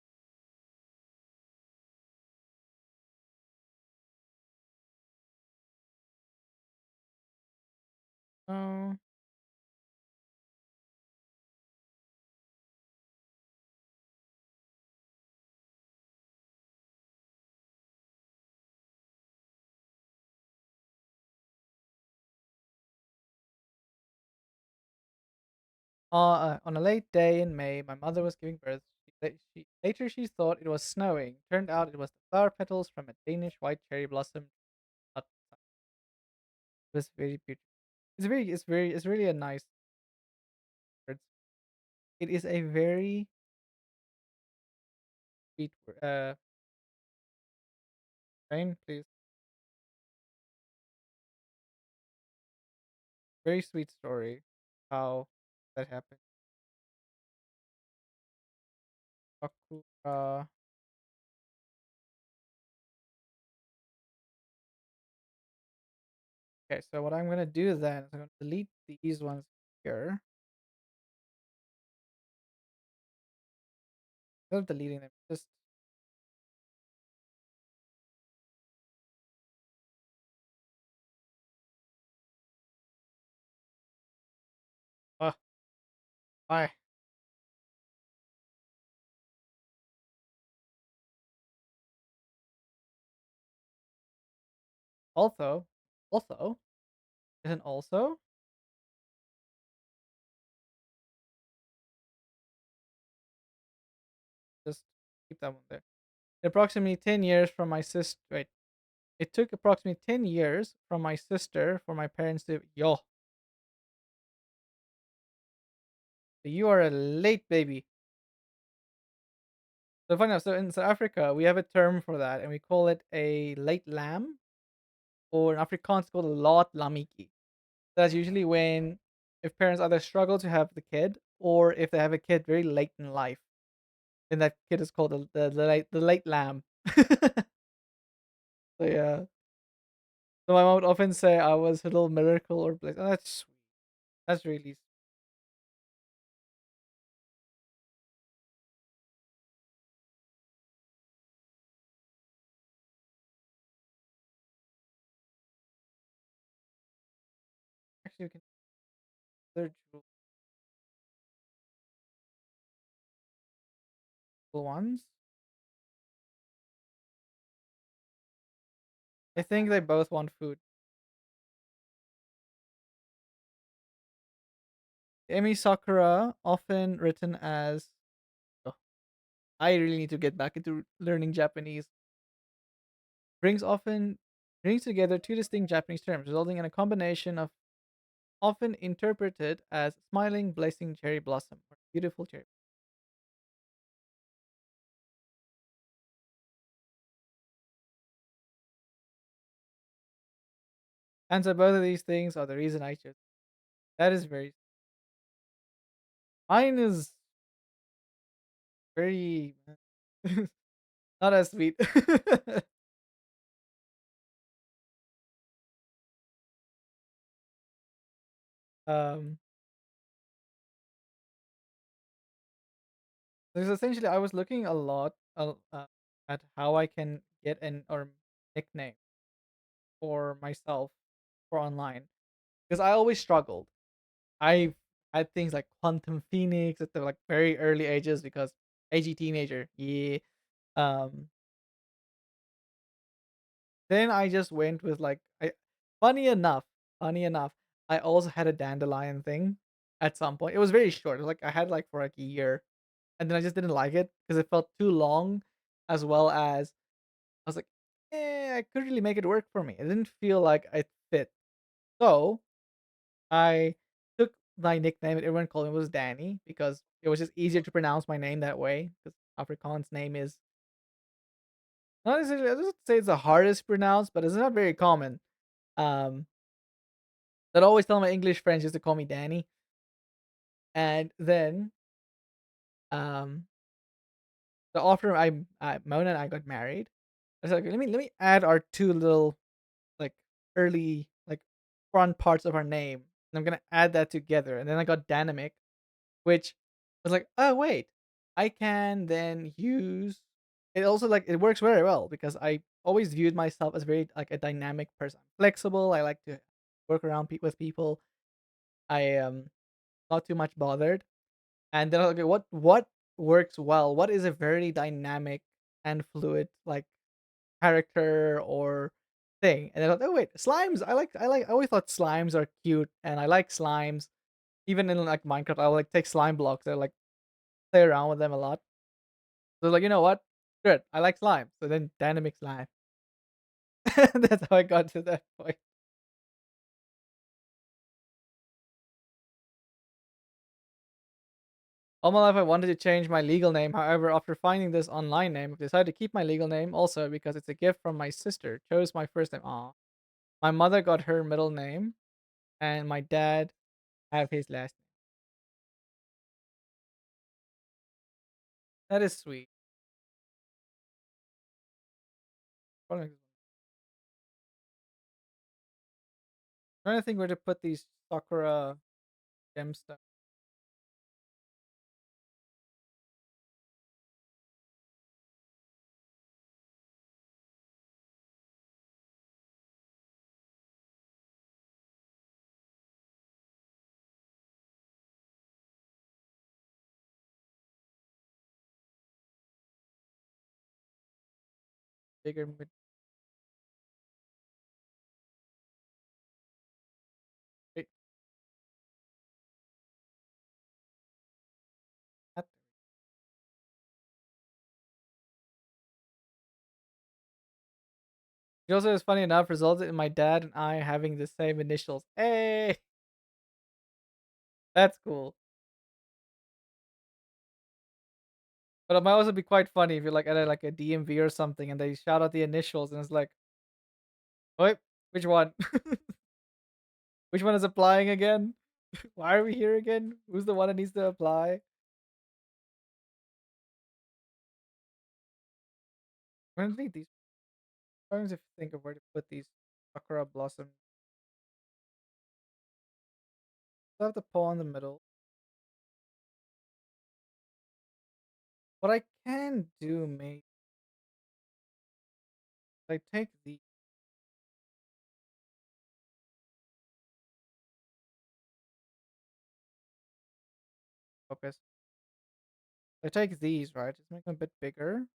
Oh, on a late day in May, my mother was giving birth. Later she thought it was snowing. Turned out it was the flower petals from a Danish white cherry blossom. It was very beautiful. It's really a nice word. It is a very sweet word. Rain, please. Very sweet story. How that happened. Sakura. Okay, so what I'm gonna do then is I'm gonna delete these ones here. Instead of deleting them, just why? Also, Also, isn't also just keep that one there. Approximately 10 years from my sister. Wait, it took approximately 10 years from my sister for my parents to. Yo, you are a late baby. So funny enough, so in South Africa, we have a term for that, and we call it a late lamb, or in Afrikaans, it's called a laat lammetjie. That's usually when if parents either struggle to have the kid, or if they have a kid very late in life, then that kid is called the late lamb. So yeah. So my mom would often say I was a little miracle or bliss. Oh, that's sweet. That's really sweet. Actually, we can other jewel ones. I think they both want food. Emi Sakura, often written as. Oh, I really need to get back into learning Japanese. Often brings together two distinct Japanese terms, resulting in a combination of often interpreted as smiling, blessing cherry blossom or beautiful cherry. And so both of these things are the reason I chose. That is very. Mine is very not as sweet. um, because essentially I was looking a lot at how I can get an or nickname for myself for online because I always struggled. I had things like Quantum Phoenix at the like very early ages because AG teenager, yeah. Um, then I just went with like funny enough, funny enough, I also had a dandelion thing at some point. It was very short. Like I had like for like a year, and then I just didn't like it because it felt too long, as well as I was like, I couldn't really make it work for me. It didn't feel like it fit. So I took my nickname, and everyone called me was Danny because it was just easier to pronounce my name that way. Because Afrikaans name is not necessarily. I doesn't say it's the hardest to pronounce, but it's not very common. Um, I'd always tell my English friends just to call me Danny, and then um, so after Mona and I got married, I was like, let me add our two little like early like front parts of our name, and I'm gonna add that together, and then I got dynamic, which was like, oh wait, I can then use it. Also, like it works very well because I always viewed myself as very like a dynamic person, flexible. I like to work around with people. I am not too much bothered. And then I was like, okay, what works well? What is a very dynamic and fluid like character or thing? And then I thought, oh wait, slimes. I always thought slimes are cute, and I like slimes. Even in like Minecraft, I will like take slime blocks. I like play around with them a lot. So like, you know what? Good. I like slime. So then dynamic slime. That's how I got to that point. All my life I wanted to change my legal name. However, after finding this online name, I've decided to keep my legal name also because it's a gift from my sister. Chose my first name. Aw. My mother got her middle name, and my dad have his last name. That is sweet. I'm trying to think where to put these Sakura gem stuff. Bigger. It also is funny enough resulted in my dad and I having the same initials. Hey, that's cool. But it might also be quite funny if you're like at a DMV or something and they shout out the initials and it's like, wait, which one? Which one is applying again? Why are we here again? Who's the one that needs to apply? I don't think these. I don't think of where to put these sakura blossoms. I have the paw in the middle. What I can do, maybe, I take the focus. I take these, right? Just make them a bit bigger.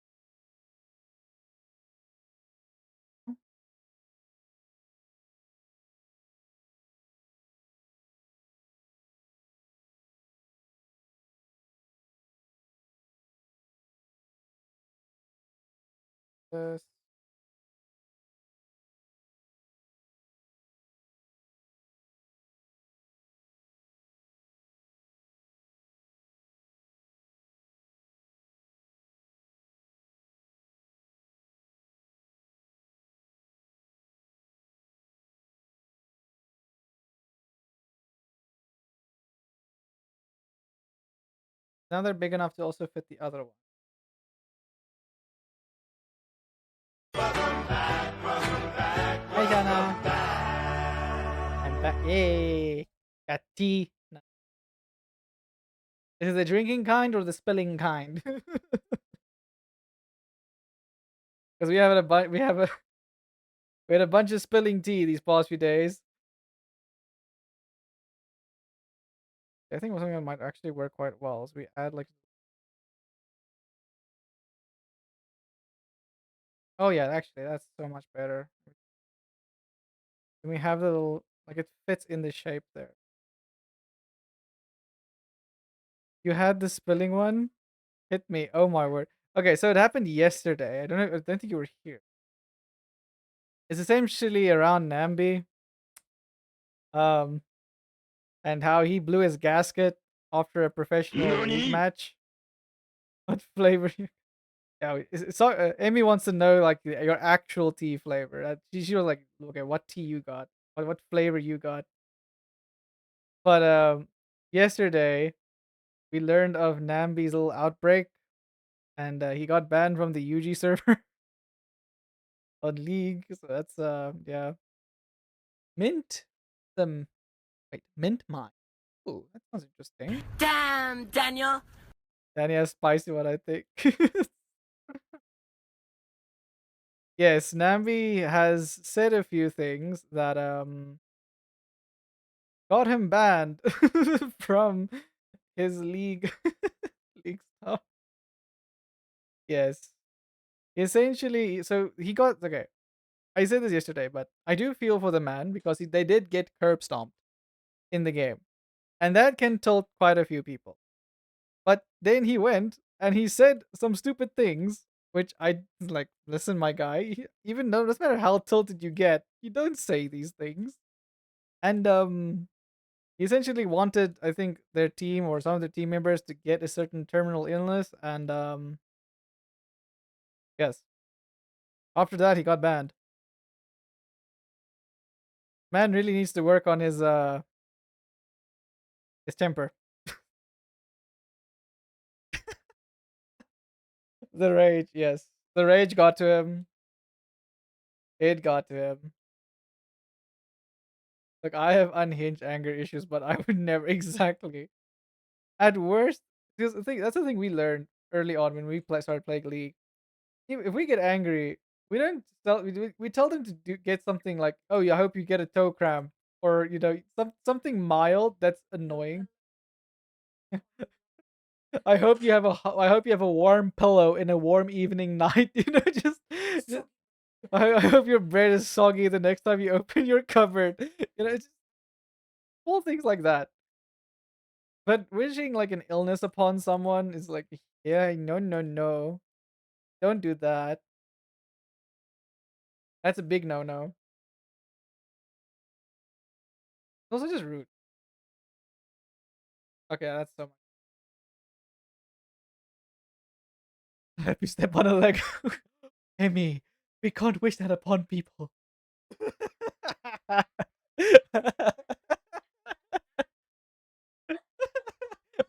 This. Now they're big enough to also fit the other one. Hey, Jana. I'm back. Yay. Got tea. No. Is it the drinking kind or the spilling kind? Because we have we had a bunch of spilling tea these past few days. I think something that might actually work quite well. So we add like, oh yeah, actually that's so much better. And we have the little like it fits in the shape there. You had the spilling one? Hit me. Oh my word. Okay, so it happened yesterday. I don't think you were here. It's the same chili around Nambi. Um and how he blew his gasket after a professional league match. What flavor yeah, so Amy wants to know like your actual tea flavor. She was like, okay, what tea you got? What flavor you got? But yesterday we learned of Nambi's little outbreak, and he got banned from the UG server on League. So that's yeah, mint the wait mint mine. Ooh, that sounds interesting. Damn, Daniel! Danny has spicy one, I think. Yes, Nambi has said a few things that got him banned from his league league stuff. Yes. Essentially, so he got okay. I said this yesterday, but I do feel for the man because they did get curb stomped in the game, and that can tilt quite a few people. But then he went and he said some stupid things, which I was like, listen, my guy, even though doesn't matter how tilted you get, you don't say these things. And he essentially wanted, I think, their team or some of the team members to get a certain terminal illness, and yes, after that he got banned. Man really needs to work on his temper. The rage, yes. The rage got to him. It got to him. Like I have unhinged anger issues, but I would never exactly. At worst, because the thing that's the thing we learned early on when we started playing League. If we get angry, we don't tell we tell them to get something like, oh yeah, I hope you get a toe cramp, or something mild that's annoying. I hope you have a warm pillow in a warm evening night. Just I hope your bread is soggy the next time you open your cupboard. It's just small things like that. But wishing like an illness upon someone is like, yeah, no, no, no, don't do that. That's a big no no. Also just rude. Okay, that's so much. If you step on a leg, Amy, we can't wish that upon people.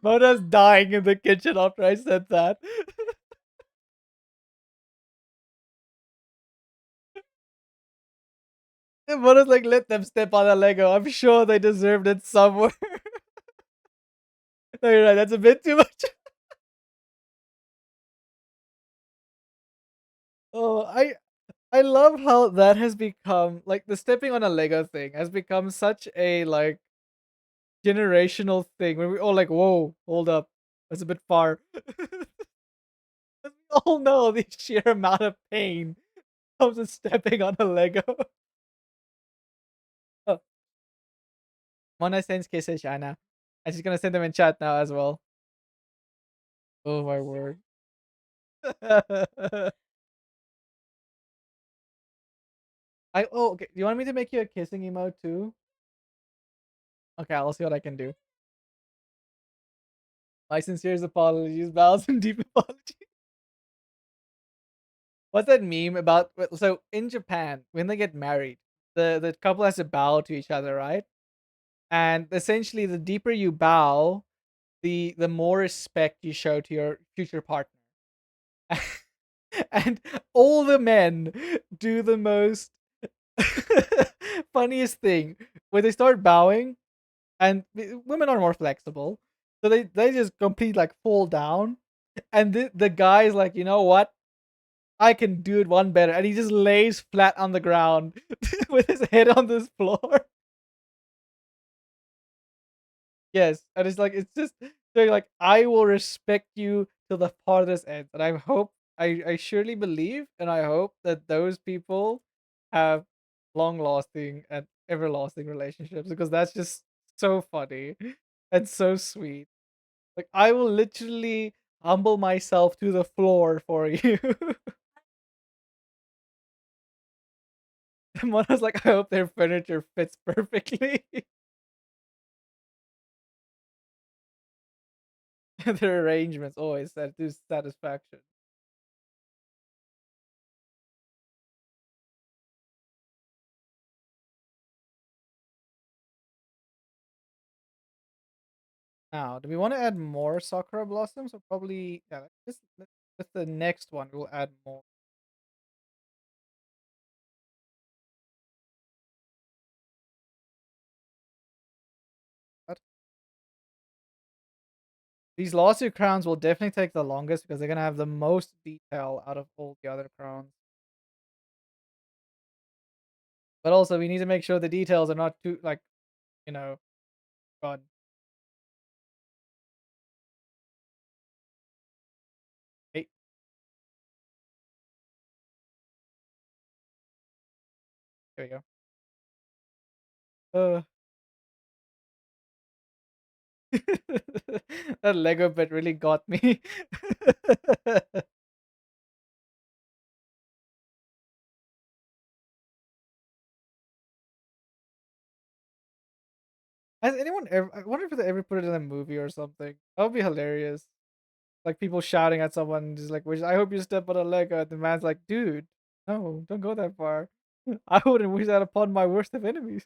Mona's dying in the kitchen after I said that. Mona's like, let them step on a Lego. I'm sure they deserved it somewhere. No, you're right. That's a bit too much. Oh, I love how that has become like the stepping on a Lego thing has become such a like generational thing where we all like, whoa, hold up, that's a bit far. We all know the sheer amount of pain comes with stepping on a Lego. Oh, Mona sends kisses, Shana. And she's gonna send them in chat now as well. Oh my word. Okay. Do you want me to make you a kissing emote too? Okay, I'll see what I can do. My sincerest apologies, bows and deep apologies. What's that meme about? So in Japan, when they get married, the couple has to bow to each other, right? And essentially, the deeper you bow, the more respect you show to your future partner. And all the men do the most funniest thing where they start bowing, and women are more flexible, so they just complete like fall down, and the guy's like, you know what? I can do it one better, and he just lays flat on the ground with his head on this floor. Yes, and it's just they're like, I will respect you till the farthest end, and I surely believe, and I hope that those people have long lasting and everlasting relationships because that's just so funny and so sweet. Like I will literally humble myself to the floor for you. And Mona's like, I hope their furniture fits perfectly. Their arrangements always set to satisfaction. Now, do we want to add more Sakura blossoms or probably yeah, with the next one we'll add more. But these last two crowns will definitely take the longest because they're gonna have the most detail out of all the other crowns. But also we need to make sure the details are not too like, you know, God. Hey, there we go. Uh that Lego bit really got me. Has anyone ever I wonder if they ever put it in a movie or something. That would be hilarious. Like people shouting at someone, just like, "Wish I hope you step on a Lego." And the man's like, "Dude, no, don't go that far. I wouldn't wish that upon my worst of enemies."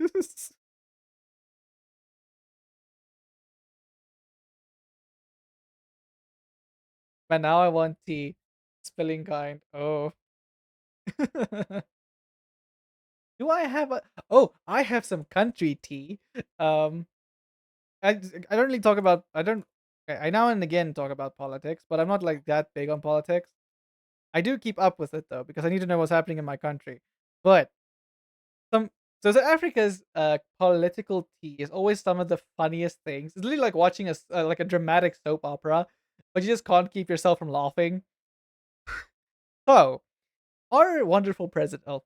But now I want tea, spilling kind. Oh, do I have a? Oh, I have some country tea. Um, I don't really talk about. I don't. I now and again talk about politics, but I'm not like that big on politics. I do keep up with it though because I need to know what's happening in my country. But some South Africa's political tea is always some of the funniest things. It's literally like watching like a dramatic soap opera, but you just can't keep yourself from laughing. So our wonderful president. Oh,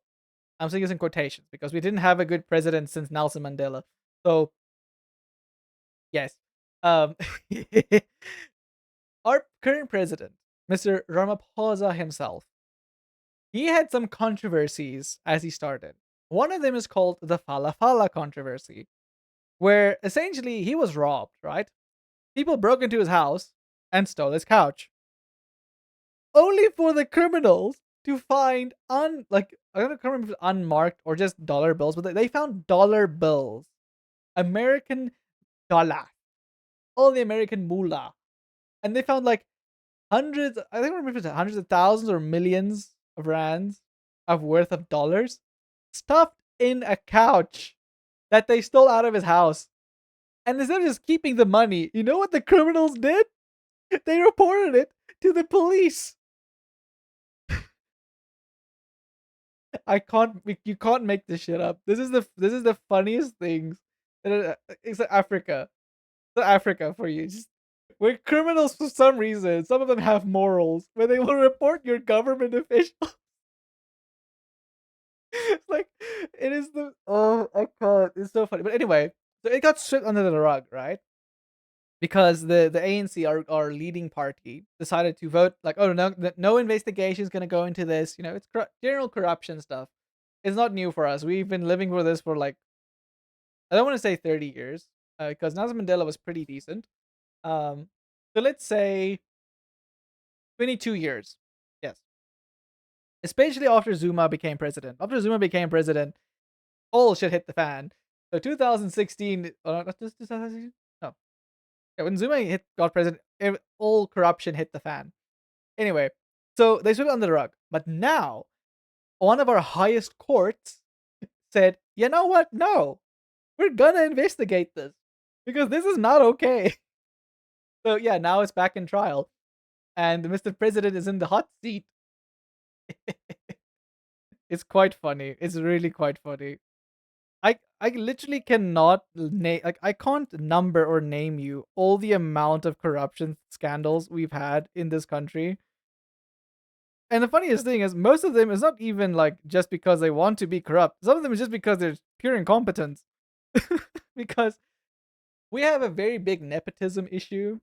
I'm saying this in quotations because we didn't have a good president since Nelson Mandela. So yes, um, our current president, Mr. Ramaphosa himself, he had some controversies as he started. One of them is called the Falafala controversy, where essentially he was robbed, right? People broke into his house and stole his couch, only for the criminals to find I don't remember if it's unmarked or just dollar bills, but they found dollar bills, American dollar, all the American moolah, and they found like hundreds. I don't remember if it's hundreds of thousands or millions of rands of worth of dollars stuffed in a couch that they stole out of his house. And instead of just keeping the money, you know what the criminals did? They reported it to the police. I can't. You can't make this shit up. This is the funniest things. It's Africa. It's Africa for you. Just, we're criminals for some reason. Some of them have morals, but they will report your government official. It's like it is the I can't. It's so funny. But anyway, so it got swept under the rug, right? Because the ANC, our leading party, decided to vote like, oh no, no investigation is gonna go into this. You know, it's general corruption stuff. It's not new for us. We've been living with this for like I don't want to say 30 years, because Nelson Mandela was pretty decent. Um, so let's say 22 years. Yes, especially after Zuma became president. After Zuma became president, all shit hit the fan. So 2016, not just 2016. No, yeah, when Zuma got president, all corruption hit the fan. Anyway, so they swept it under the rug. But now, one of our highest courts said, you know what? No, we're gonna investigate this because this is not okay. So yeah, now it's back in trial, and Mr. President is in the hot seat. It's quite funny. It's really quite funny. I literally cannot name like I can't number or name you all the amount of corruption scandals we've had in this country. And the funniest thing is most of them is not even like just because they want to be corrupt. Some of them is just because they're pure incompetence. Because we have a very big nepotism issue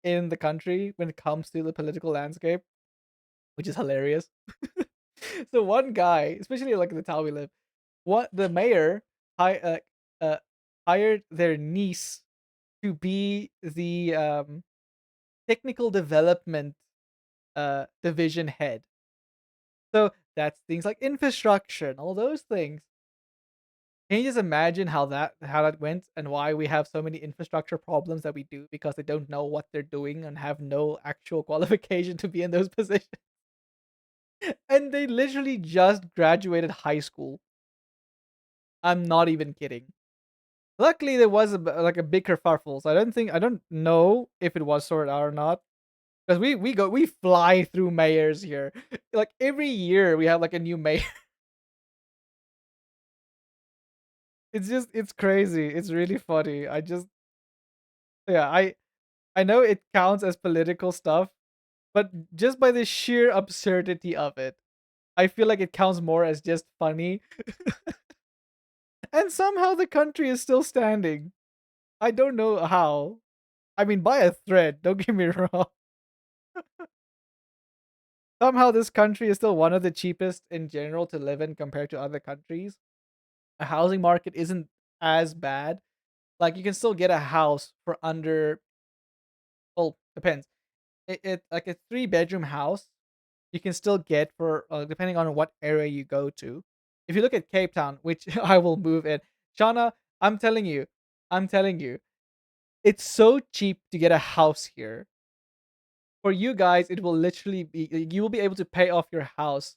in the country when it comes to the political landscape, which is hilarious. So one guy, especially like in the town we live, what the mayor hi- uh, uh, hired their niece to be the technical development division head. So that's things like infrastructure and all those things. Can you just imagine how that went and why we have so many infrastructure problems that we do because they don't know what they're doing and have no actual qualification to be in those positions? And they literally just graduated high school. I'm not even kidding. Luckily, there was like a big kerfuffle, so I don't know if it was sorted out or not. Because we fly through mayors here. Like every year we have like a new mayor. It's crazy. It's really funny. Yeah, I know it counts as political stuff, but just by the sheer absurdity of it, I feel like it counts more as just funny. And somehow the country is still standing. I don't know how. I mean, by a thread, don't get me wrong. Somehow this country is still one of the cheapest in general to live in compared to other countries. A housing market isn't as bad. Like you can still get a house for under well, depends. It like a 3 bedroom house you can still get for depending on what area you go to. If you look at Cape Town, which I will move in, Shauna, I'm telling you, it's so cheap to get a house here. For you guys, it will literally be you will be able to pay off your house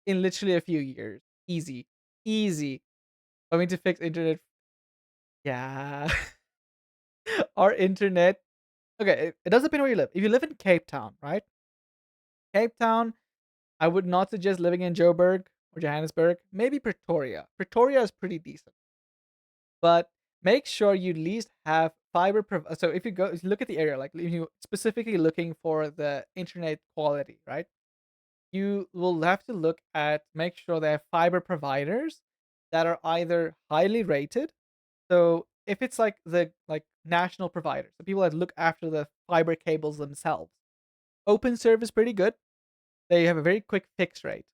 in literally a few years. Easy. Easy. I mean to fix internet. Yeah. Our internet. Okay, it does depend where you live. If you live in Cape Town, right? Cape Town, I would not suggest living in Joburg or Johannesburg. Maybe Pretoria. Pretoria is pretty decent. But make sure you at least have fiber. So if you look at the area, like if you specifically looking for the internet quality, right? You will have to look at make sure they have fiber providers that are either highly rated. So if it's like the national providers, the people that look after the fiber cables themselves, Open Serve is pretty good. They have a very quick fix rate.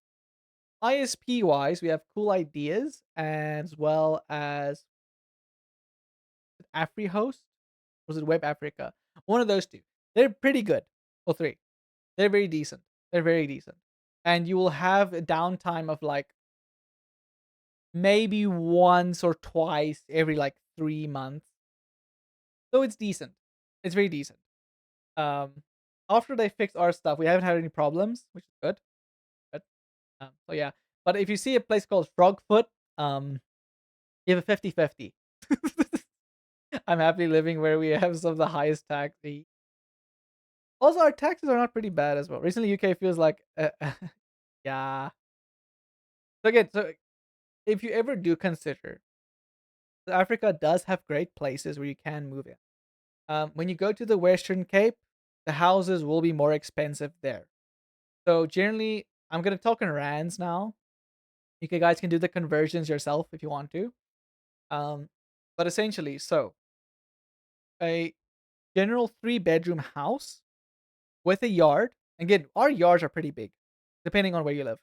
ISP wise, we have cool ideas as well as AfriHost. Was it Web Africa? One of those two. They're pretty good. Well, three. They're very decent. They're very decent. And you will have a downtime of like maybe once or twice every like 3 months. So it's decent. It's very decent. Um, After they fixed our stuff, we haven't had any problems, which is good. Good. So yeah. But if you see a place called Frogfoot, you have a 50-50. I'm happy living where we have some of the highest tax. Also, our taxes are not pretty bad as well. Recently, UK feels like, yeah. So again, so if you ever do consider, Africa does have great places where you can move in. When you go to the Western Cape, the houses will be more expensive there. So generally, I'm gonna talk in rands now. Guys can do the conversions yourself if you want to. Um, but essentially, so a general 3 bedroom house with a yard. Again, our yards are pretty big, depending on where you live.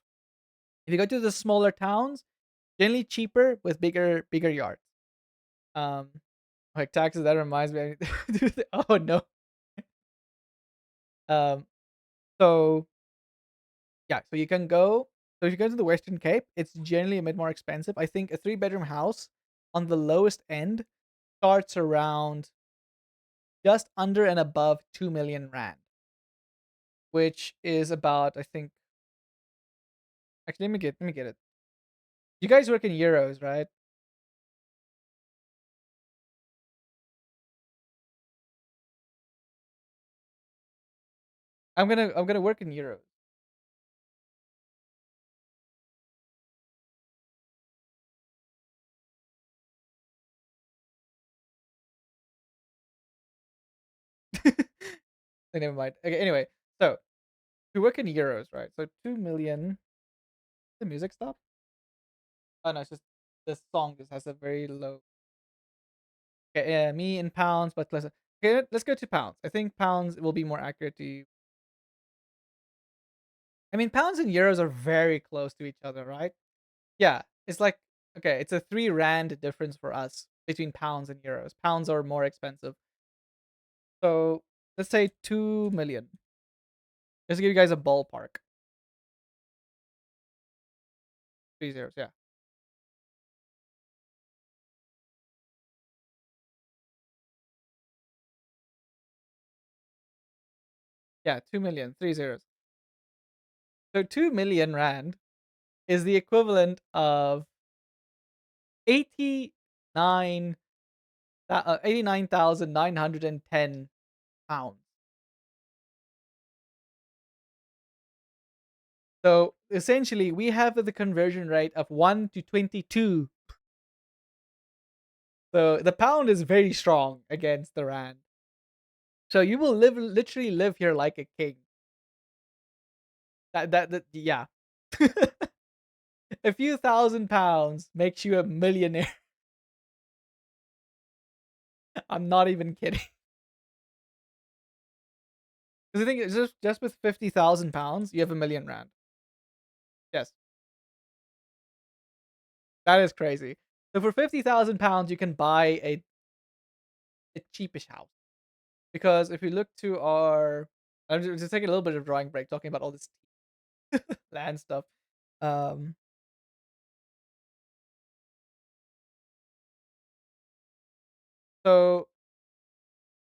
If you go to the smaller towns, generally cheaper with bigger yards. Um, like taxes. That reminds me. Oh no. Um, so yeah, so you can go. So if you go to the Western Cape, it's generally a bit more expensive. I think a 3 bedroom house on the lowest end starts around just under and above 2 million rand, which is about, I think. Actually, let me get it. You guys work in euros, right? I'm gonna work in euros. Never mind. Okay, anyway, so we work in euros, right? So 2 million. The music stop? Oh no, it's just the song just has a very low. Okay, yeah, me in pounds, but let's okay. Let's go to pounds. I think pounds will be more accurate to you. I mean, pounds and euros are very close to each other, right? Yeah, it's like okay, it's a 3 rand difference for us between pounds and euros. Pounds are more expensive, so let's say 2 million. Just to give you guys a ballpark. 3 zeros, yeah, yeah, 2 million, 3 zeros. So 2 million rand is the equivalent of 89 £89,910. So essentially, we have the conversion rate of 1 to 22. So the pound is very strong against the rand. So you will literally live here like a king. That yeah. A few £1,000s makes you a millionaire. I'm not even kidding. Because the thing is, just with £50,000, you have a 1 million rand. Yes, that is crazy. So for £50,000, you can buy a cheapish house. Because if you look to our, I'm just taking a little bit of drawing break, talking about all this land stuff. Um, so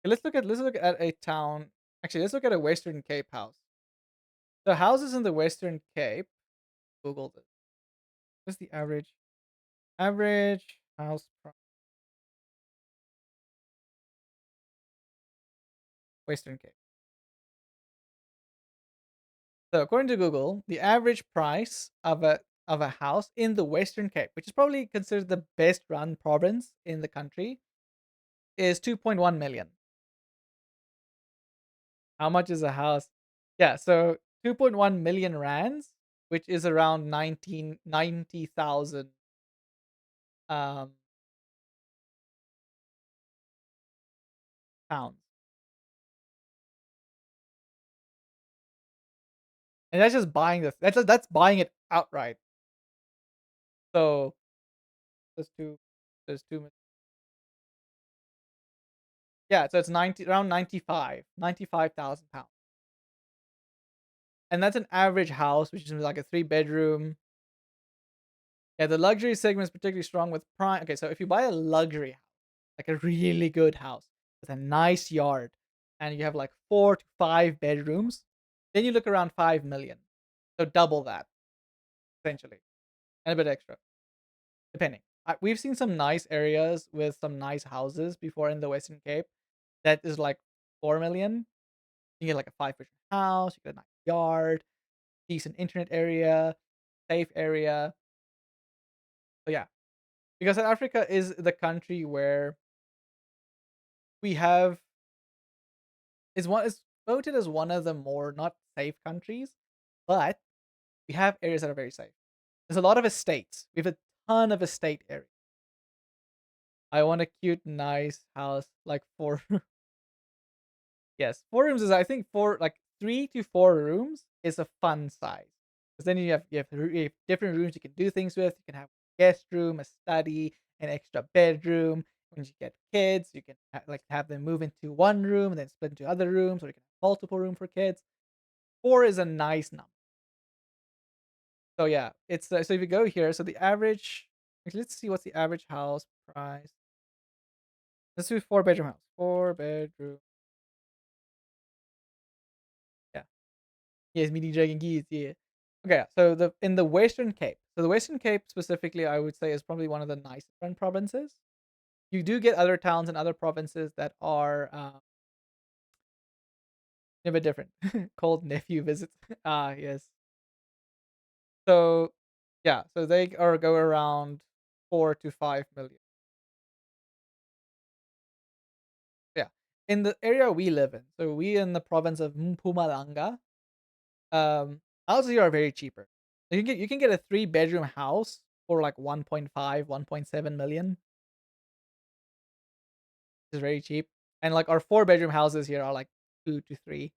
let's look at a town. Actually, let's look at a Western Cape house. The houses in the Western Cape. Google this. What's the average house price? Western Cape. So according to Google, the average price of a house in the Western Cape, which is probably considered the best run province in the country, is 2.1 million. How much is a house? Yeah, so 2.1 million rands, which is around 1990,000 um pounds. And that's just buying this. That's buying it outright. So there's two. There's two. Yeah, so it's 90 around 95,000 pounds, and that's an average house, which is like a 3 bedroom. Yeah, the luxury segment is particularly strong with prime. Okay, so if you buy a luxury house, like a really good house with a nice yard, and you have like 4 to 5 bedrooms, then you look around 5 million. So double that essentially, and a bit extra, depending. We've seen some nice areas with some nice houses before in the Western Cape. That is like 4 million. You get like a 5 bedroom house, you get a nice yard, decent internet area, safe area. So yeah, because South Africa is the country where we have is voted as one of the more not safe countries, but we have areas that are very safe. There's a lot of estates. We have a ton of estate areas. I want a cute, nice house, like four. Yes, 4 rooms is I think four like 3 to 4 rooms is a fun size. Because then you have different rooms you can do things with. You can have a guest room, a study, an extra bedroom. When you get kids, you can like have them move into one room and then split into other rooms, or you can have multiple room for kids. Four is a nice number. So yeah, it's so if you go here, so the average. Actually, let's see what's the average house price. Let's do 4 bedroom house. 4 bedroom. Yeah. Yes, mini dragon keys. Yeah. Okay, so the in the Western Cape. So the Western Cape specifically, I would say, is probably one of the nicest run provinces. You do get other towns and other provinces that are a bit different. Called nephew visits. Ah, yes. So yeah, so they are go around 4 to 5 million. Yeah, in the area we live in. So we in the province of Mpumalanga. Houses here are very cheaper. You can get a 3 bedroom house for like 1.5, 1.7 million. Is very cheap. And like our 4 bedroom houses here are like 2 to 3.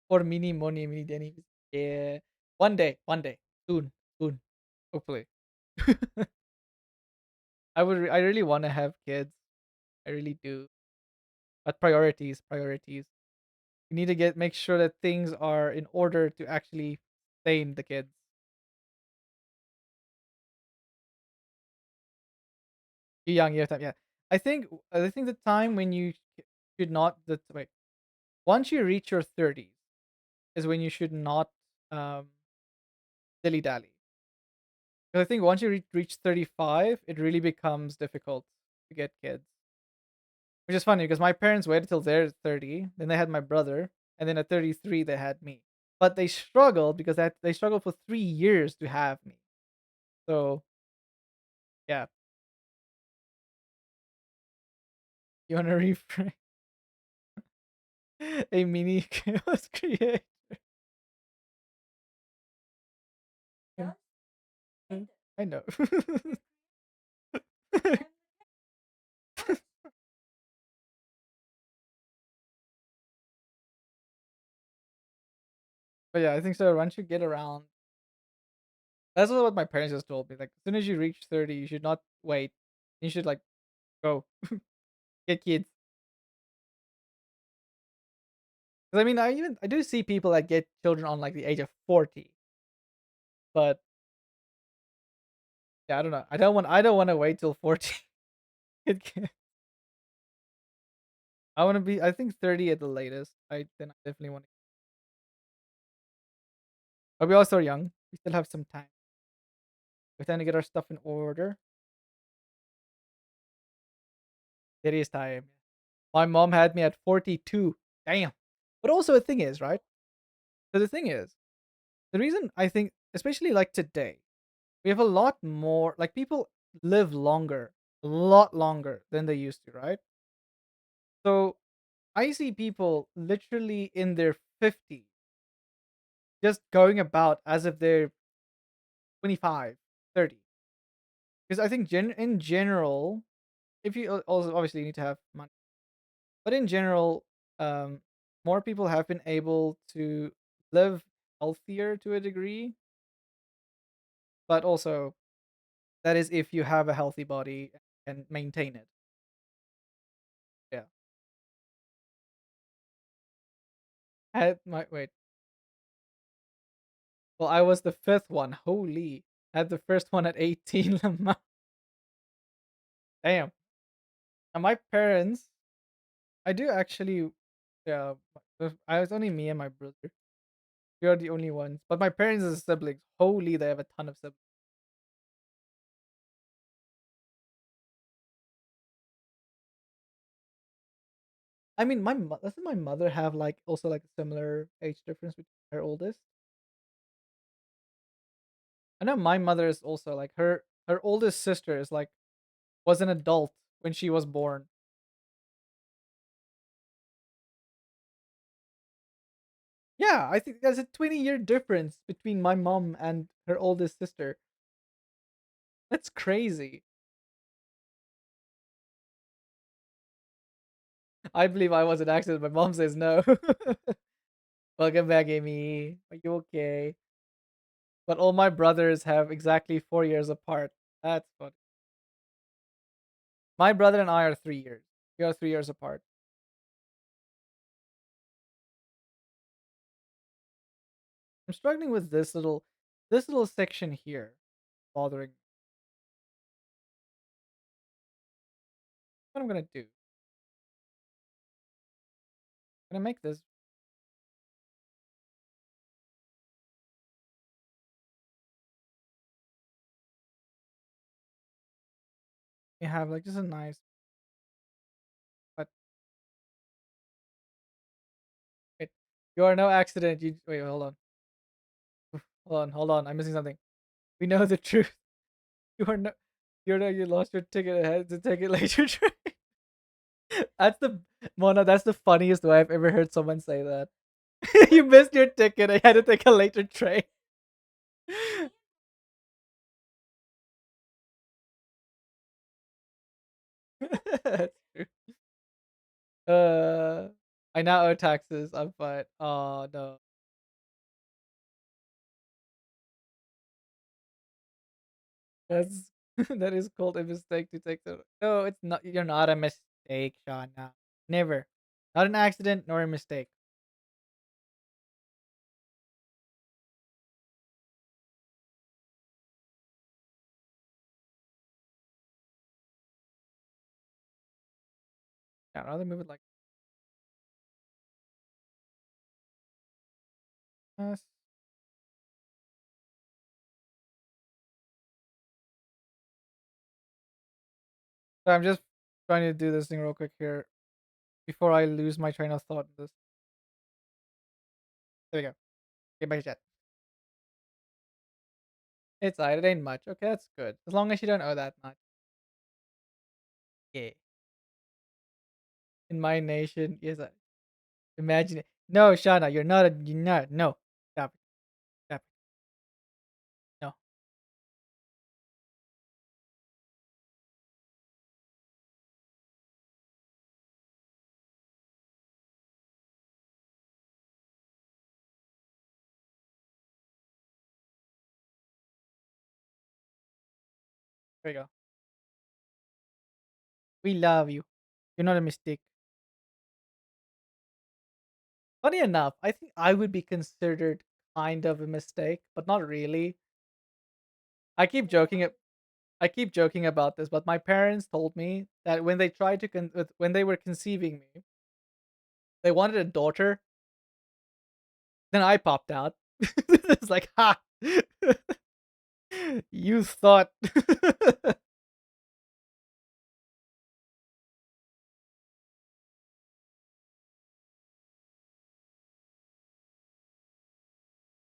For mini money, mini Denny. Yeah. One day. Soon. Soon. Hopefully. I really want to have kids. I really do. But priorities, priorities. You need to make sure that things are in order to actually sustain the kids. You're young, you have time. Yeah. I think the time when you should not the wait. Once you reach your 30s is when you should not um dilly dally. Because I think once you reach 35, it really becomes difficult to get kids. Which is funny because my parents waited till they're 30, then they had my brother, and then at 33 they had me. But they struggled because they struggled for 3 years to have me. So yeah, you wanna reframe a mini chaos creator. Yeah. I know. But yeah, I think so. Once you get around, that's what my parents just told me. Like, as soon as you reach 30, you should not wait. You should like go get kids. Because I mean, I do see people that get children on like the age of 40, but yeah, I don't know. I don't want to wait till 40. Get kids. I want to be. I think 30 at the latest. I definitely want to. But we also are young. We still have some time. We're trying to get our stuff in order. It is time. My mom had me at 42. Damn. But also the thing is, right? So the thing is, the reason I think, especially like today, we have a lot more like people live longer, a lot longer than they used to, right? So I see people literally in their 50s just going about as if they're 25, 30. Because I think in general, if you also obviously need to have money, but in general, um, more people have been able to live healthier to a degree. but also that is if you have a healthy body and maintain it. Yeah. Had my wait. Well, I was the fifth one. Holy. I had the first one at 18. Damn. And my parents, I do actually, yeah, I was only me and my brother. We are the only ones. But my parents as siblings, holy, they have a ton of siblings. I mean, doesn't my mother have like also like a similar age difference between her oldest? I know my mother is also like her oldest sister is like was an adult when she was born. Yeah, I think there's a 20-year difference between my mom and her oldest sister. That's crazy. I believe I was an accident. My mom says no. Welcome back, Amy. Are you okay? But all my brothers have exactly 4 years apart. That's funny. My brother and I are 3 years. We are 3 years apart. I'm struggling with this little section here, bothering me. What I'm gonna do? I'm gonna make this. We have like just a nice. But wait, you are no accident. You wait. Hold on. Hold on. Hold on. I'm missing something. We know the truth. You are no. You're no. You lost your ticket ahead to take it later train. That's the Mona. That's the funniest way I've ever heard someone say that. You missed your ticket. I had to take a later train. That's true. Uh, I now owe taxes. I'm fine. Oh no, that's that is called a mistake to take the. No, it's not. You're not a mistake, Shauna. Never. Not an accident nor a mistake. Yeah, I'd rather move it like this. So I'm just trying to do this thing real quick here before I lose my train of thought. In this. There we go. Get back to chat. It's alright. It ain't much. Okay, that's good. As long as you don't owe that much. Yeah. In my nation, yes. Imagine it. No, Shauna, you're not. You're not. No. Stop it. Stop it. No. There we go. We love you. You're not a mistake. Funny enough, I think I would be considered kind of a mistake, but not really. I keep joking. I keep joking about this, but my parents told me that when they tried to when they were conceiving me, they wanted a daughter. Then I popped out. It's like, ha! You thought.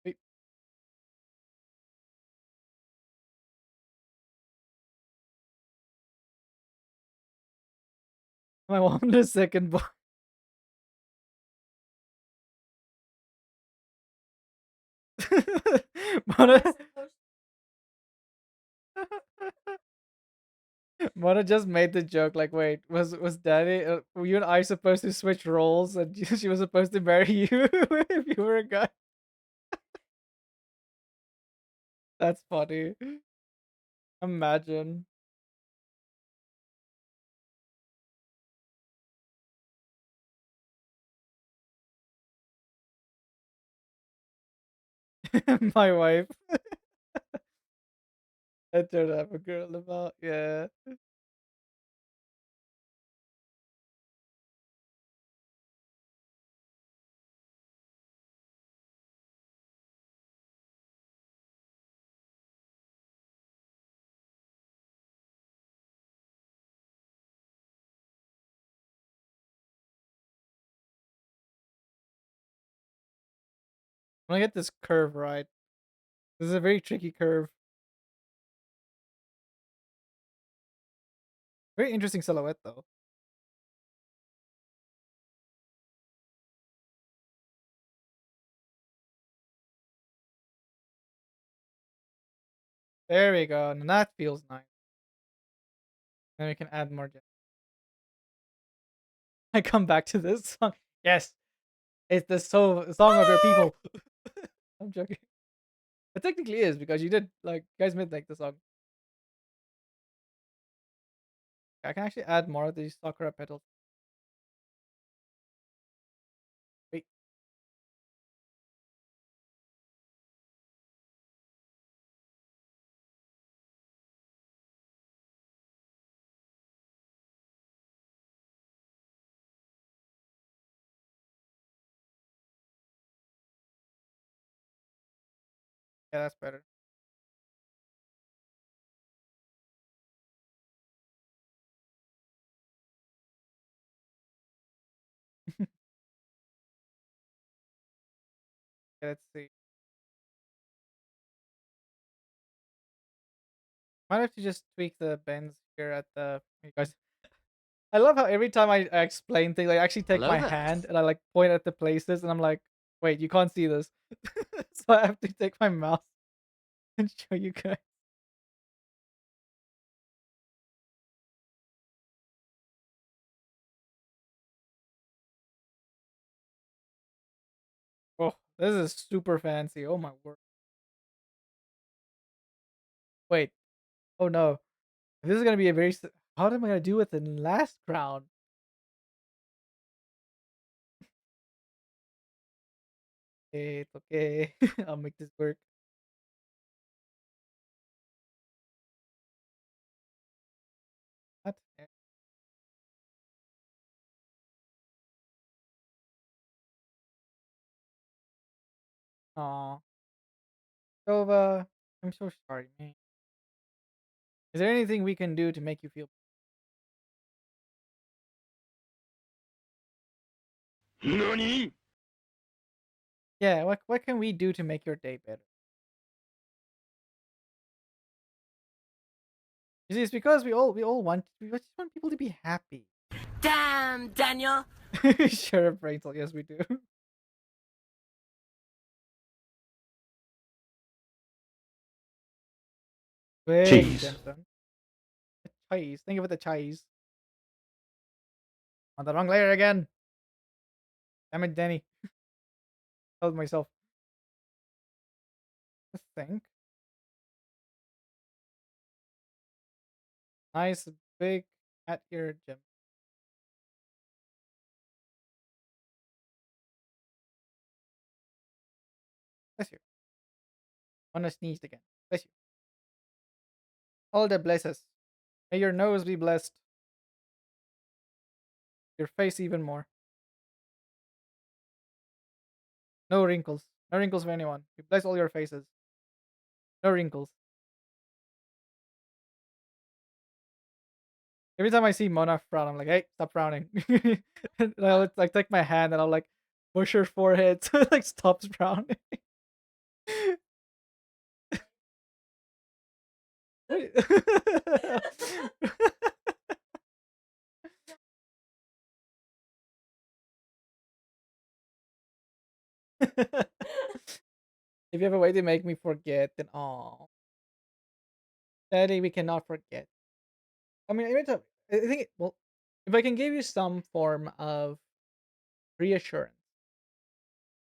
Wait, my mom the second boy. Mona, Mona just made the joke like, wait, was Daddy, were you and I supposed to switch roles and she was supposed to marry you if you were a guy? That's funny. Imagine. My wife. I don't have a girl about. Yeah. I want to get this curve right. This is a very tricky curve. Very interesting silhouette though. There we go. And that feels nice. Then we can add more. I come back to this song. Yes, it's the song of your people. I'm joking. It technically is because you did like you guys made like the song. I can actually add more of these sakura petals. Wait, yeah, that's better. Yeah, let's see. Might have to just tweak the bends here at the you guys. I love how every time I explain things, I actually take Hello my there. hand and I like point at the places, and I'm like, wait, you can't see this, so I have to take my mouse and show you guys. Oh, this is super fancy. Oh my word. Wait. Oh no. This is gonna be a very. How am I gonna do with the last crown? It's okay. I'll make this work. What? Aw. Sova, I'm so sorry, man. Is there anything we can do to make you feel? NANI? Yeah. What can we do to make your day better? You see, it's because we all just want people to be happy. Damn, Daniel. Sure, Brainsel. Yes, we do. Wait, Cheese. gemstone. Cheese. Think of it, the cheese. On the wrong layer again. Damn it, Danny. Told myself. Just think. Nice big at your gem. Bless you. Wanna sneeze again. Bless you. All the blesses. May your nose be blessed. Your face even more. No wrinkles. No wrinkles for anyone. We bless all your faces. No wrinkles. Every time I see Mona frown, I'm like, hey, stop frowning. And I'll like take my hand and I'll like push her forehead so it like stops frowning. Wait. If you have a way to make me forget, then oh, Daddy, we cannot forget. I mean, I think, well, if I can give you some form of reassurance,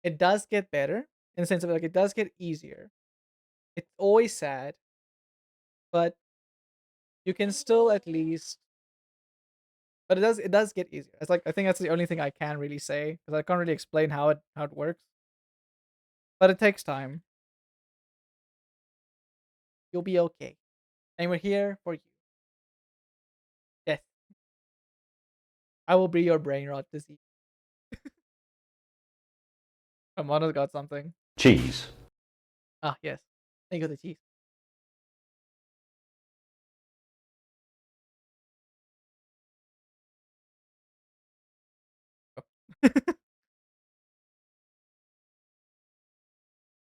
it does get better in the sense of like it does get easier. It's always sad, but you can still at least. But it does get easier. It's like I think that's the only thing I can really say because I can't really explain how it works. But it takes time. You'll be okay, and we're here for you. Yes, I will be your brain rot this evening. Amano's got something. Cheese. Ah, yes. Thank you, the cheese.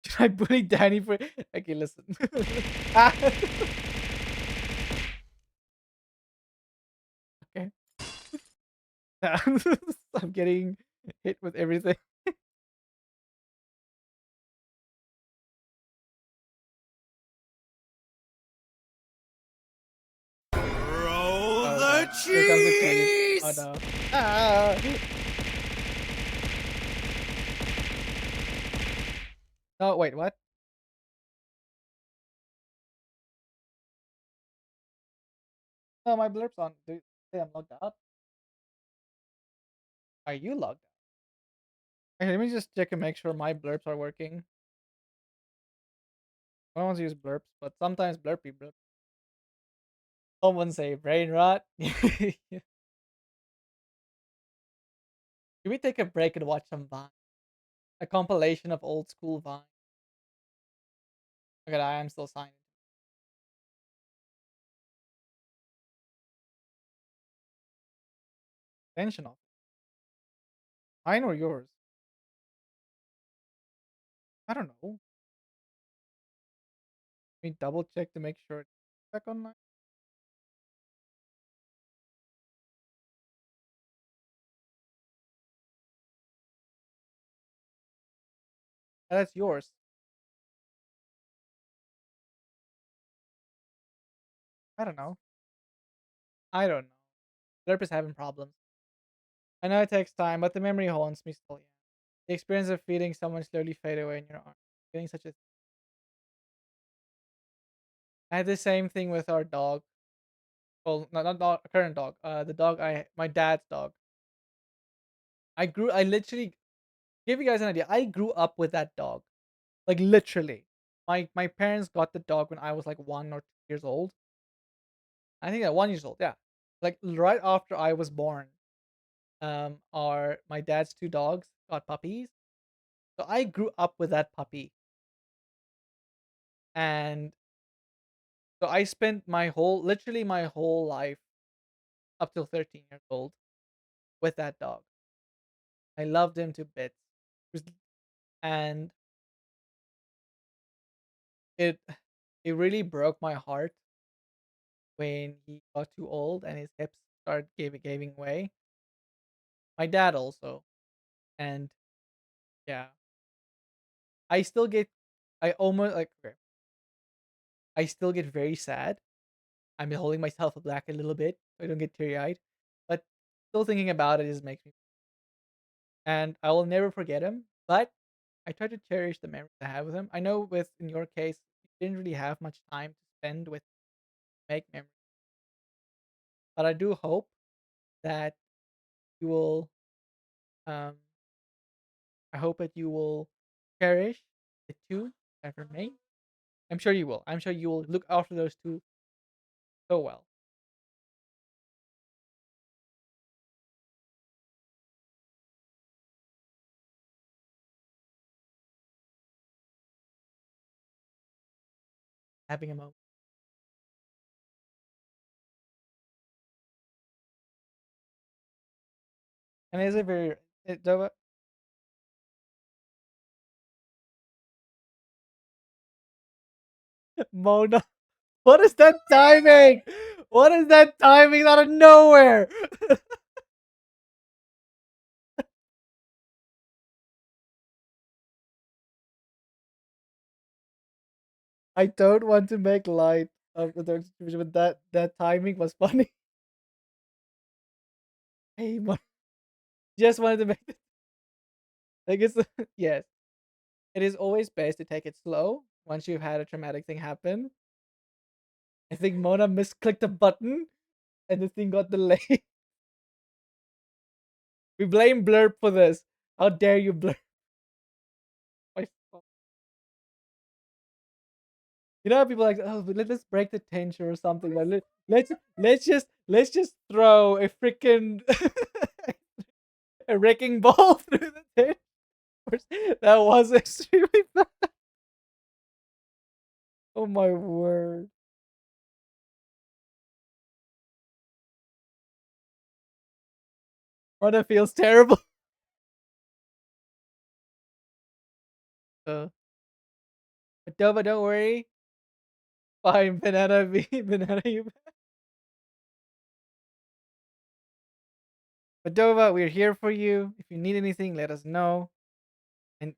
Should I bully Danny for? Okay, listen. Ah, okay. I'm getting hit with everything. Roll Oh the no! Here comes the cheese. Oh cheese! no! Ah! No, wait, what? No, my blurp's on. Do you say I'm logged out? Are you logged out? Okay, let me just check and make sure my blurps are working. I don't want to use blurps, but sometimes blurpy blurp. Someone say brain rot. Can we take a break and watch some Vine? A compilation of old school Vine. Okay, I am still signed. Intentional. Mine or yours? I don't know. Let me double check to make sure it's back online. That's yours. I don't know. I don't know. Blurp is having problems. I know it takes time, but the memory haunts me still. Yeah. The experience of feeling someone slowly fade away in your arms. Feeling such a. I had the same thing with our dog. Well, not dog, current dog. The dog my dad's dog. I literally give you guys an idea. I grew up with that dog, like literally. My parents got the dog when I was like 1 or 2 years old. I think at 1 years old. Yeah, like right after I was born. Our my dad's two dogs got puppies, so I grew up with that puppy, and so I spent literally my whole life up till 13 years old with that dog. I loved him to bits. And it it really broke my heart when he got too old and his hips started giving way. My dad also, and yeah, I still get, I almost like, okay, I still get very sad. I'm holding myself back a little bit so I don't get teary eyed, but still thinking about it just makes me. And I will never forget him, but I try to cherish the memories I have with him. I know with in your case, you didn't really have much time to spend with make memories, but I do hope that you will. Um, I hope that you will cherish the two that remain. I'm sure you will. I'm sure you will look after those two so well. Having a moment, and it's a very Mona. What is that timing? What is that timing out of nowhere? I don't want to make light of the dark situation, but that timing was funny. Hey, just wanted to make it like it's yes. It is always best to take it slow, once you've had a traumatic thing happen. I think Mona misclicked a button and the thing got delayed. We blame Blurp for this. How dare you, Blurp? My fault. You know how people are like, oh, but let's break the tension or something. Like, let's just throw a freaking a wrecking ball through the tension. That was extremely bad. Oh my word. Mona feels terrible. Uh, but Dova, don't worry. Fine, banana me, banana you. But Dova, we're here for you. If you need anything, let us know. And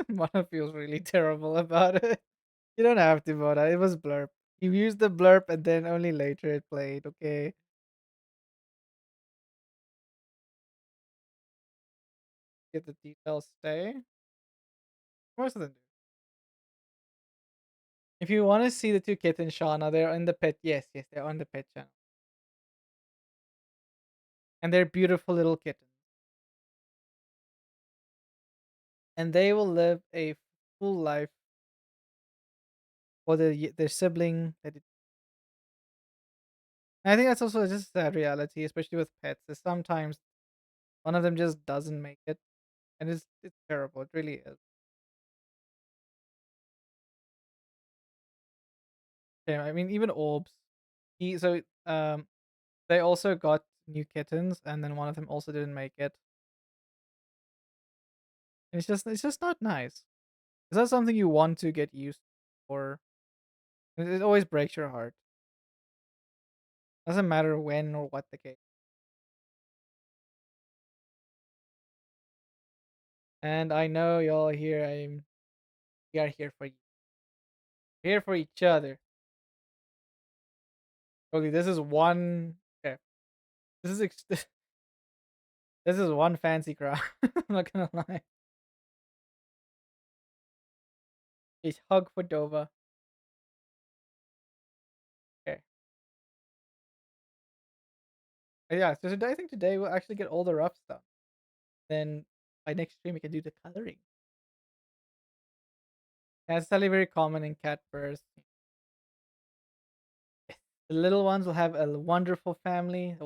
Mona feels really terrible about it. You don't have to, Mona. It was Blurp. You used the Blurp and then only later it played, okay? Get the details stay. Most of them do. If you want to see the two kittens, Shauna, they're in the pet. Yes, yes, they're on the pet channel. And they're beautiful little kittens. And they will live a full life for their sibling. I think that's also just a sad reality, especially with pets, is sometimes one of them just doesn't make it. And it's terrible. It really is. Yeah, I mean even Orbs. They also got new kittens and then one of them also didn't make it. And it's just not nice. It's not something you want to get used to or it always breaks your heart. Doesn't matter when or what the case. And I know y'all here we are here for you. Here for each other. Okay, this is one okay. This is this is one fancy cry. I'm not gonna lie. It's hug for Dova. Okay. Yeah, so today I think today we'll actually get all the rough stuff. Then by next stream we can do the coloring. Yeah, it's actually very common in cat births. The little ones will have a wonderful family.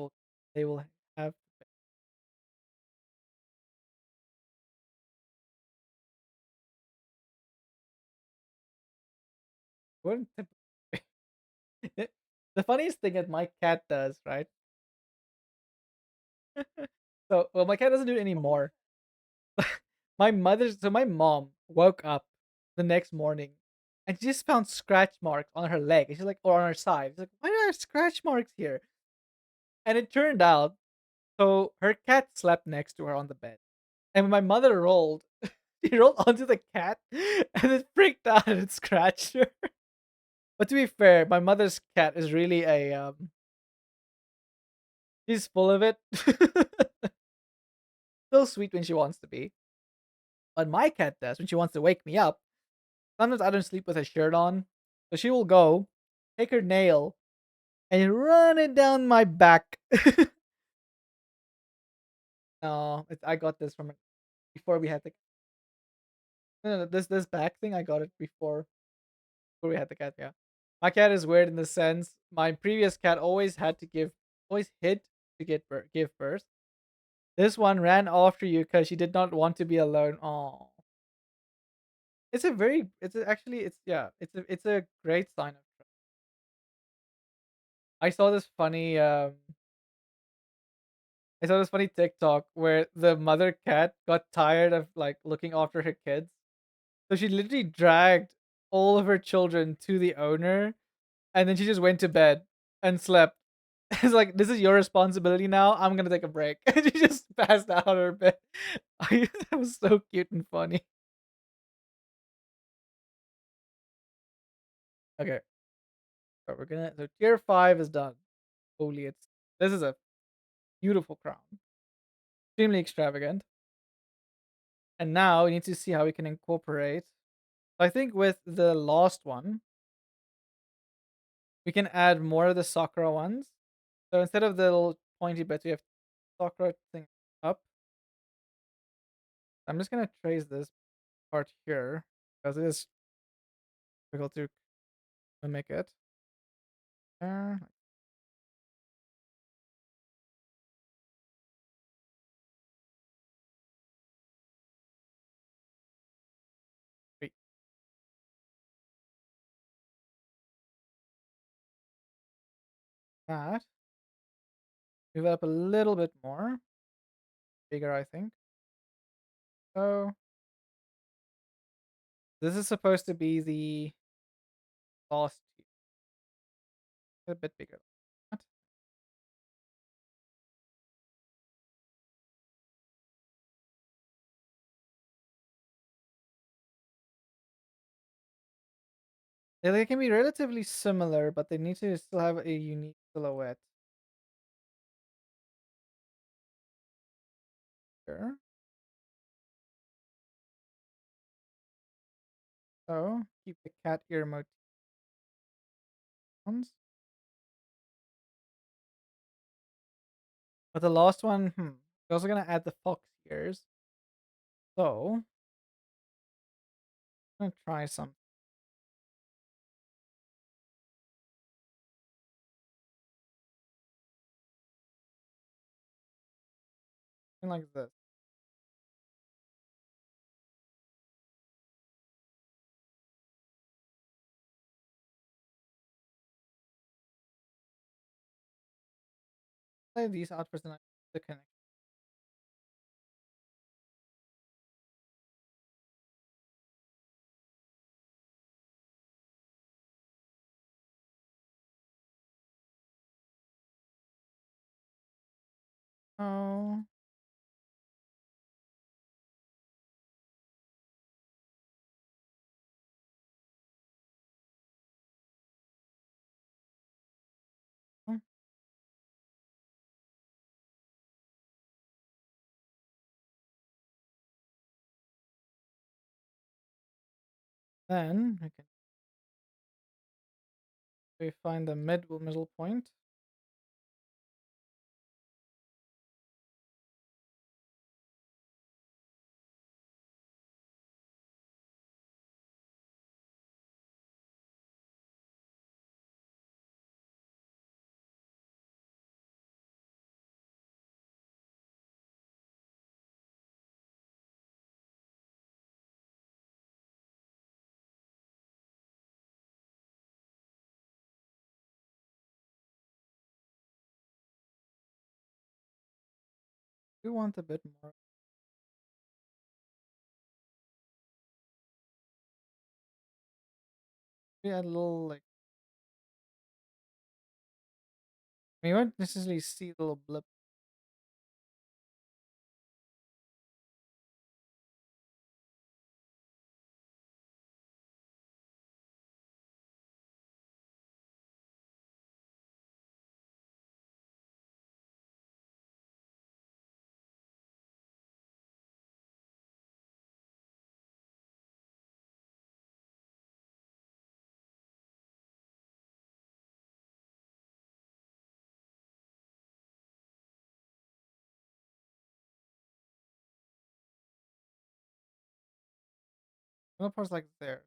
They will have wouldn't the funniest thing that my cat does, right? So well my cat doesn't do it anymore. My mom woke up the next morning and she just found scratch marks on her leg. And she's like, or on her side. She's like, why do I have scratch marks here? And it turned out, so her cat slept next to her on the bed. And when my mother rolled, she rolled onto the cat and it freaked out and it scratched her. But to be fair, my mother's cat is really she's full of it. So sweet when she wants to be. But my cat does when she wants to wake me up. Sometimes I don't sleep with a shirt on. So she will go, take her nail, and run it down my back. No, I got this from before we had the no, this back thing. I got it before we had the cat. Yeah, my cat is weird in the sense my previous cat always hid to give birth. This one ran after you because she did not want to be alone. Oh, it's a great sign of trust. I saw this funny I saw this funny TikTok where the mother cat got tired of like looking after her kids. So she literally dragged all of her children to the owner and then she just went to bed and slept. It's like, this is your responsibility now. I'm gonna take a break. And she just passed out on her bed. That was so cute and funny. Okay, so we're gonna. So tier 5 is done. Holy, this is a beautiful crown, extremely extravagant. And now we need to see how we can incorporate. I think with the last one, we can add more of the Sakura ones. So instead of the little pointy bits, we have Sakura thing up. I'm just gonna trace this part here because it is difficult to mimic it. Uh, Wait, that. Move it up a little bit more. Bigger, I think. So this is supposed to be the last tier. A bit bigger. That. Yeah, they can be relatively similar, but they need to still have a unique silhouette. Here. So keep the cat ear motifs. But the last one, we're also gonna add the fox ears. So I'm gonna try something like this. Play these outfits and the connection. Oh, hmm, then we find the middle point. We want a bit more. We add a little like we won't necessarily see the little blip. Little parts like there.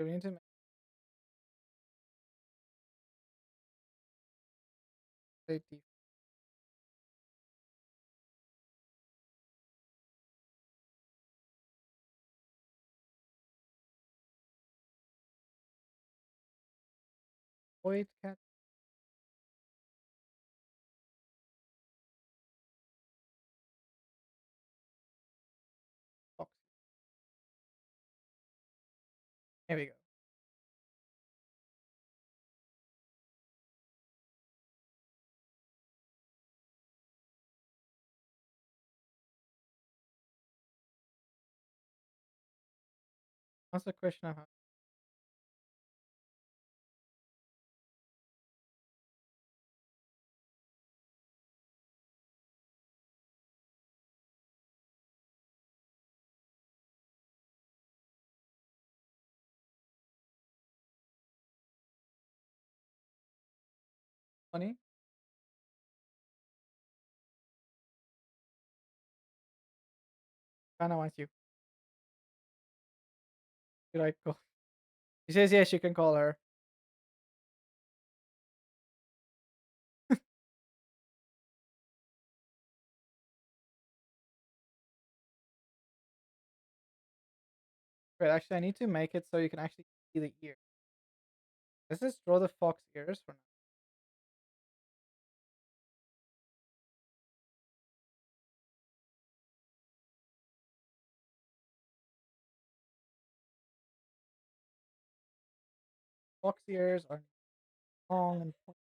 So we need to Safety. Wait, cat. Fox. Here we go. What's the question I have? Money? Kinda wants you. Should I call? She says yes, you can call her. Wait, actually, I need to make it so you can actually see the ear. Let's just draw the fox ears for now. Fox ears are long and pointy.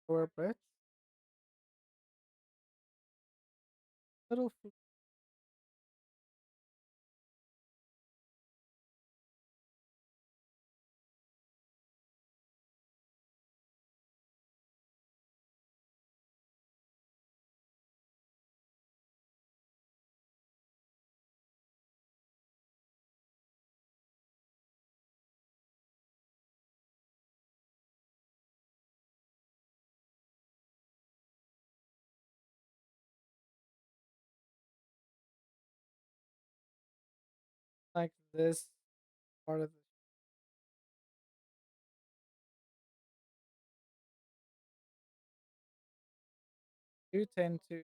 Lower breath. Little foot. Like this part of the. You tend to.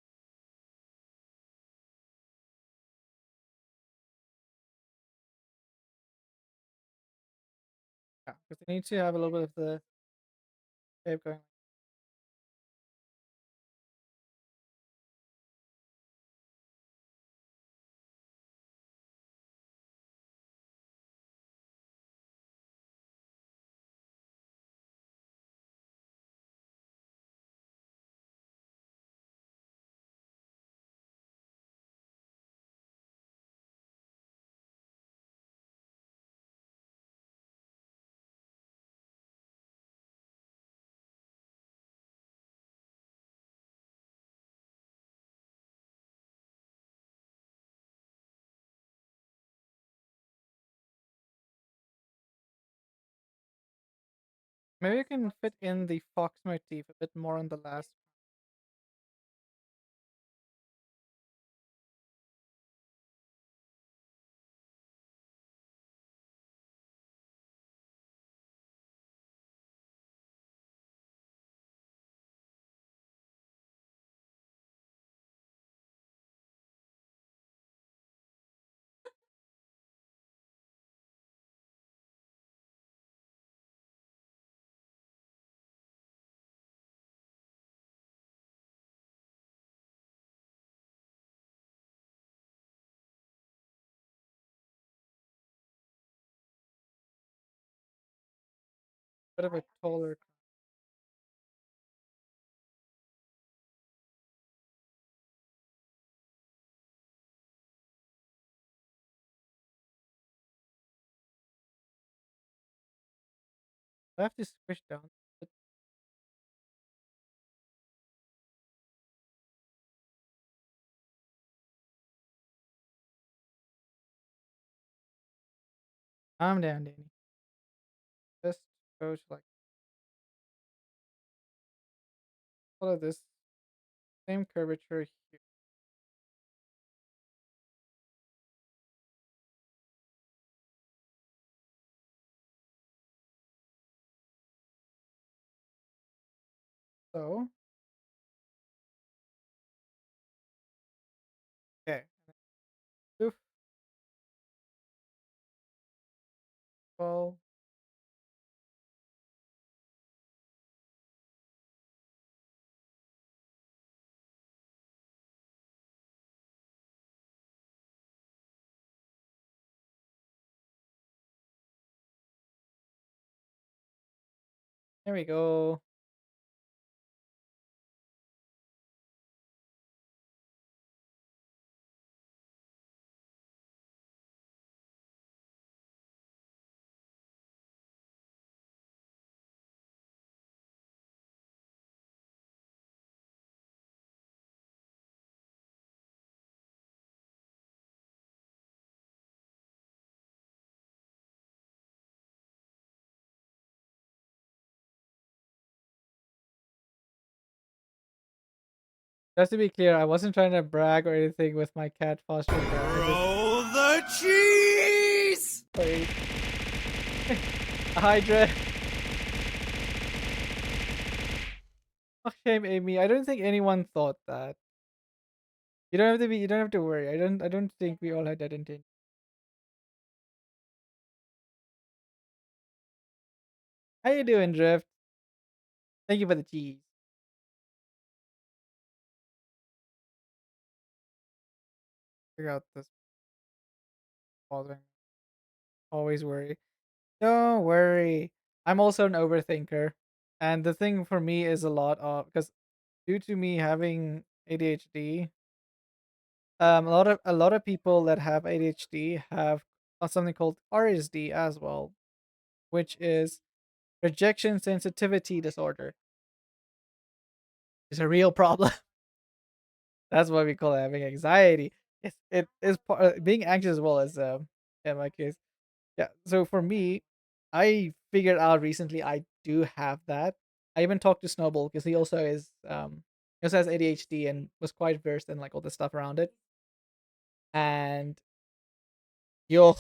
Yeah, because you need to have a little bit of the shape going. Maybe you can fit in the fox motif a bit more on the last. Bit of a taller. I have to squish down. But calm down, Danny. Just go to like follow this same curvature here. So okay. Oof. Well, there we go. Just to be clear, I wasn't trying to brag or anything with my cat fostering cat. I just Roll the cheese! wait. Hydra. Oh, shame, Amy. I don't think anyone thought that. You don't have to be. You don't have to worry. I don't. I don't think we all had that intent. How you doing, Drift? Thank you for the cheese. Figure out this bothering. Me. Always worry. Don't worry. I'm also an overthinker, and the thing for me is a lot of because due to me having ADHD, a lot of people that have ADHD have something called RSD as well, which is rejection sensitivity disorder. It's a real problem. That's why we call it having anxiety. It is being anxious as well as in my case. Yeah. So for me, I figured out recently I do have that. I even talked to Snowball because he also has ADHD and was quite versed in like all the stuff around it. And yo,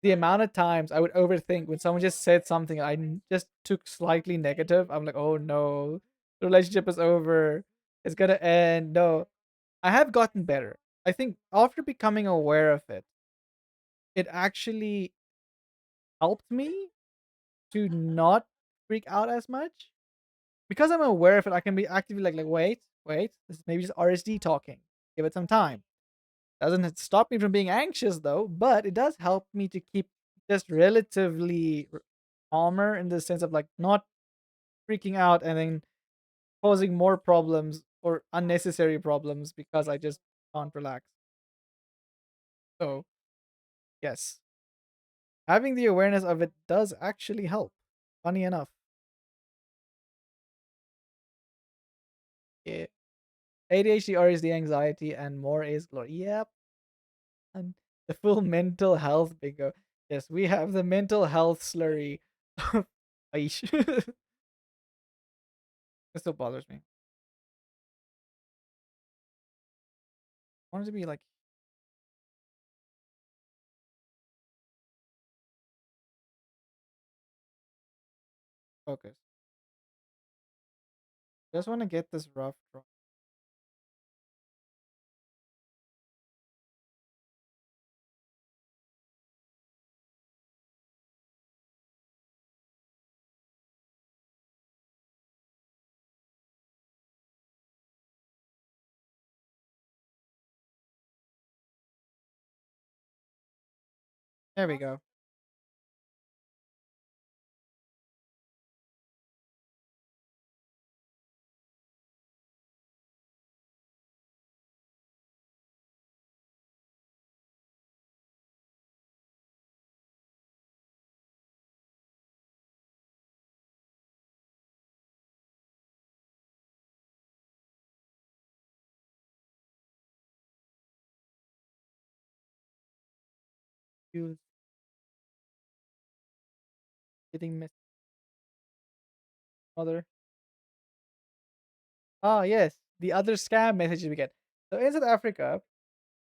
the amount of times I would overthink when someone just said something just took slightly negative. I'm like, oh no, the relationship is over. It's gonna end. No, I have gotten better. I think after becoming aware of it, it actually helped me to not freak out as much. Because I'm aware of it, I can be actively like wait, this is maybe just RSD talking. Give it some time. Doesn't stop me from being anxious though, but it does help me to keep just relatively calmer in the sense of like not freaking out and then causing more problems or unnecessary problems because I just can't relax. So, yes, having the awareness of it does actually help. Funny enough. Yeah. ADHD, RSD, anxiety, and more is glory. Yep. And the full mental health bingo. Yes, we have the mental health slurry. Aish. It still bothers me. I want it to be like focused. Just want to get this rough draw. There we go. You getting missed mother. Ah, yes, the other scam messages we get. So in South Africa,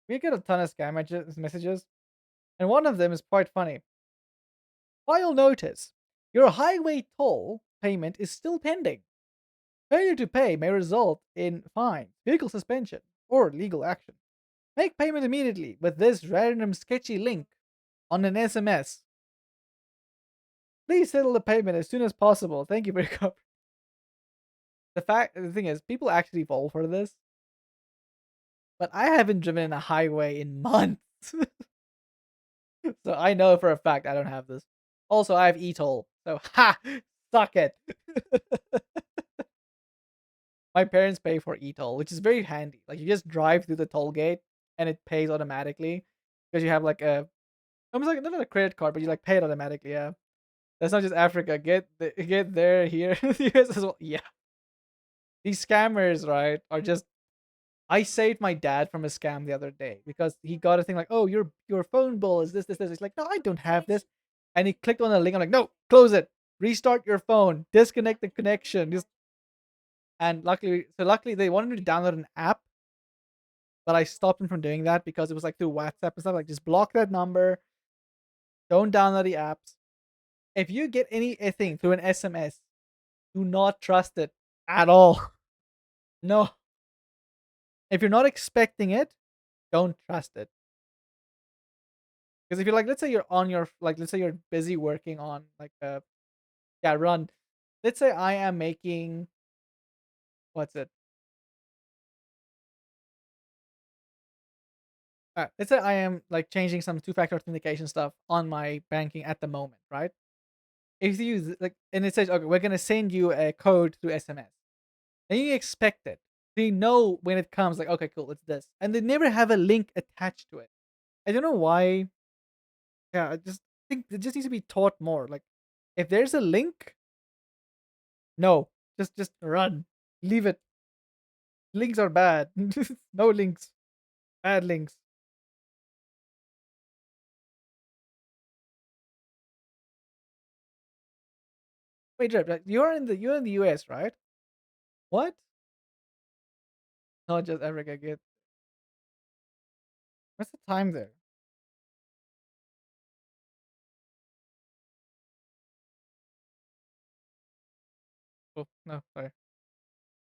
we get a ton of scam messages, and one of them is quite funny. File notice: your highway toll payment is still pending. Failure to pay may result in fine, vehicle suspension, or legal action. Make payment immediately with this random sketchy link on an SMS. Please settle the payment as soon as possible. Thank you for your cover. The thing is, people actually fall for this, but I haven't driven in a highway in months, so I know for a fact I don't have this. Also, I have e-toll, so ha, suck it. My parents pay for e-toll, which is very handy. Like you just drive through the toll gate and it pays automatically because you have like a almost like not a credit card, but you like pay it automatically. Yeah, that's not just Africa. Get there here, US as well. Yeah, these scammers, right, are just. I saved my dad from a scam the other day because he got a thing like, "Oh, your phone bill is this." He's like, "No, I don't have this," and he clicked on the link. I'm like, "No, close it. Restart your phone. Disconnect the connection." Just and luckily they wanted me to download an app, but I stopped him from doing that because it was like through WhatsApp and stuff. Like, just block that number. Don't download the apps. If you get anything through an SMS, do not trust it at all. No, if you're not expecting it, don't trust it. Because if you're like, let's say you're on your like, let's say you're busy working on like yeah, run. Let's say I am making what's it? Let's say I am like changing some two-factor authentication stuff on my banking at the moment, right? If you use like, and it says, okay, we're gonna send you a code through SMS, and you expect it. So you know when it comes, like, okay, cool, it's this, and they never have a link attached to it. I don't know why. Yeah, I just think it just needs to be taught more. Like, if there's a link, no, just run, leave it. Links are bad. No links, bad links. Wait, Rep, like, you're in the US, right? What? Not just Africa. Get what's the time there? Oh no, sorry.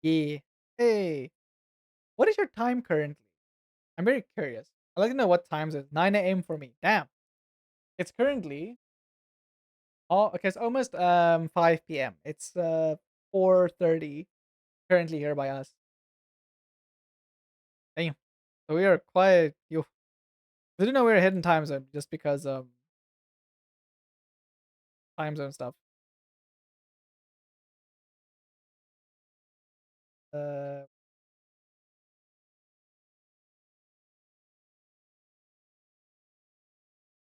Yeah. Hey, what is your time currently? I'm very curious. I'd like to know what times it is. 9 a.m. for me. Damn. It's currently okay, it's almost 5 p.m. It's 4:30 currently here by us. Damn. So we are quite you I didn't know we were hidden time zone just because time zone stuff. Uh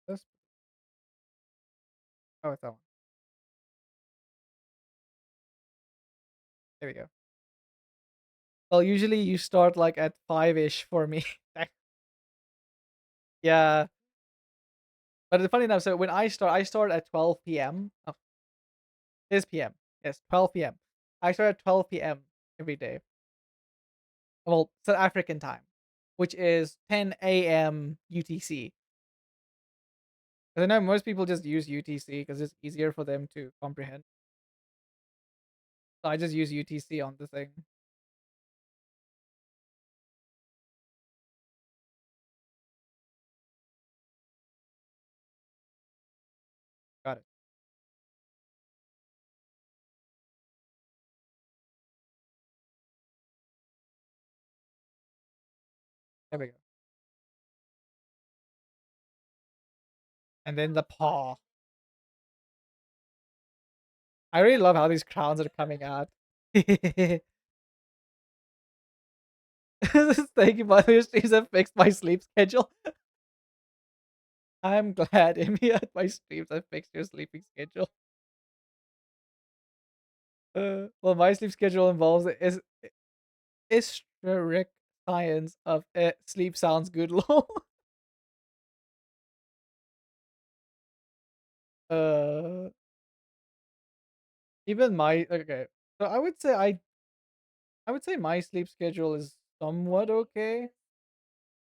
this oh it's that one. There we go. Well, usually you start like at 5-ish for me. Yeah. But it's funny enough, so when I start at 12 p.m. Oh, it is PM. Yes, 12 p.m. I start at 12 p.m. every day. Well, South African time, which is 10 a.m. UTC. 'Cause I know most people just use UTC because it's easier for them to comprehend. So I just use UTC on the thing. Got it. There we go. And then the paw. I really love how these crowns are coming out. Thank you, by the way. Streams have fixed my sleep schedule. I'm glad, Amy, at my streams have fixed your sleeping schedule. Well, my sleep schedule involves historic science of sleep sounds good lol. Uh, even my okay. So I would say my sleep schedule is somewhat okay.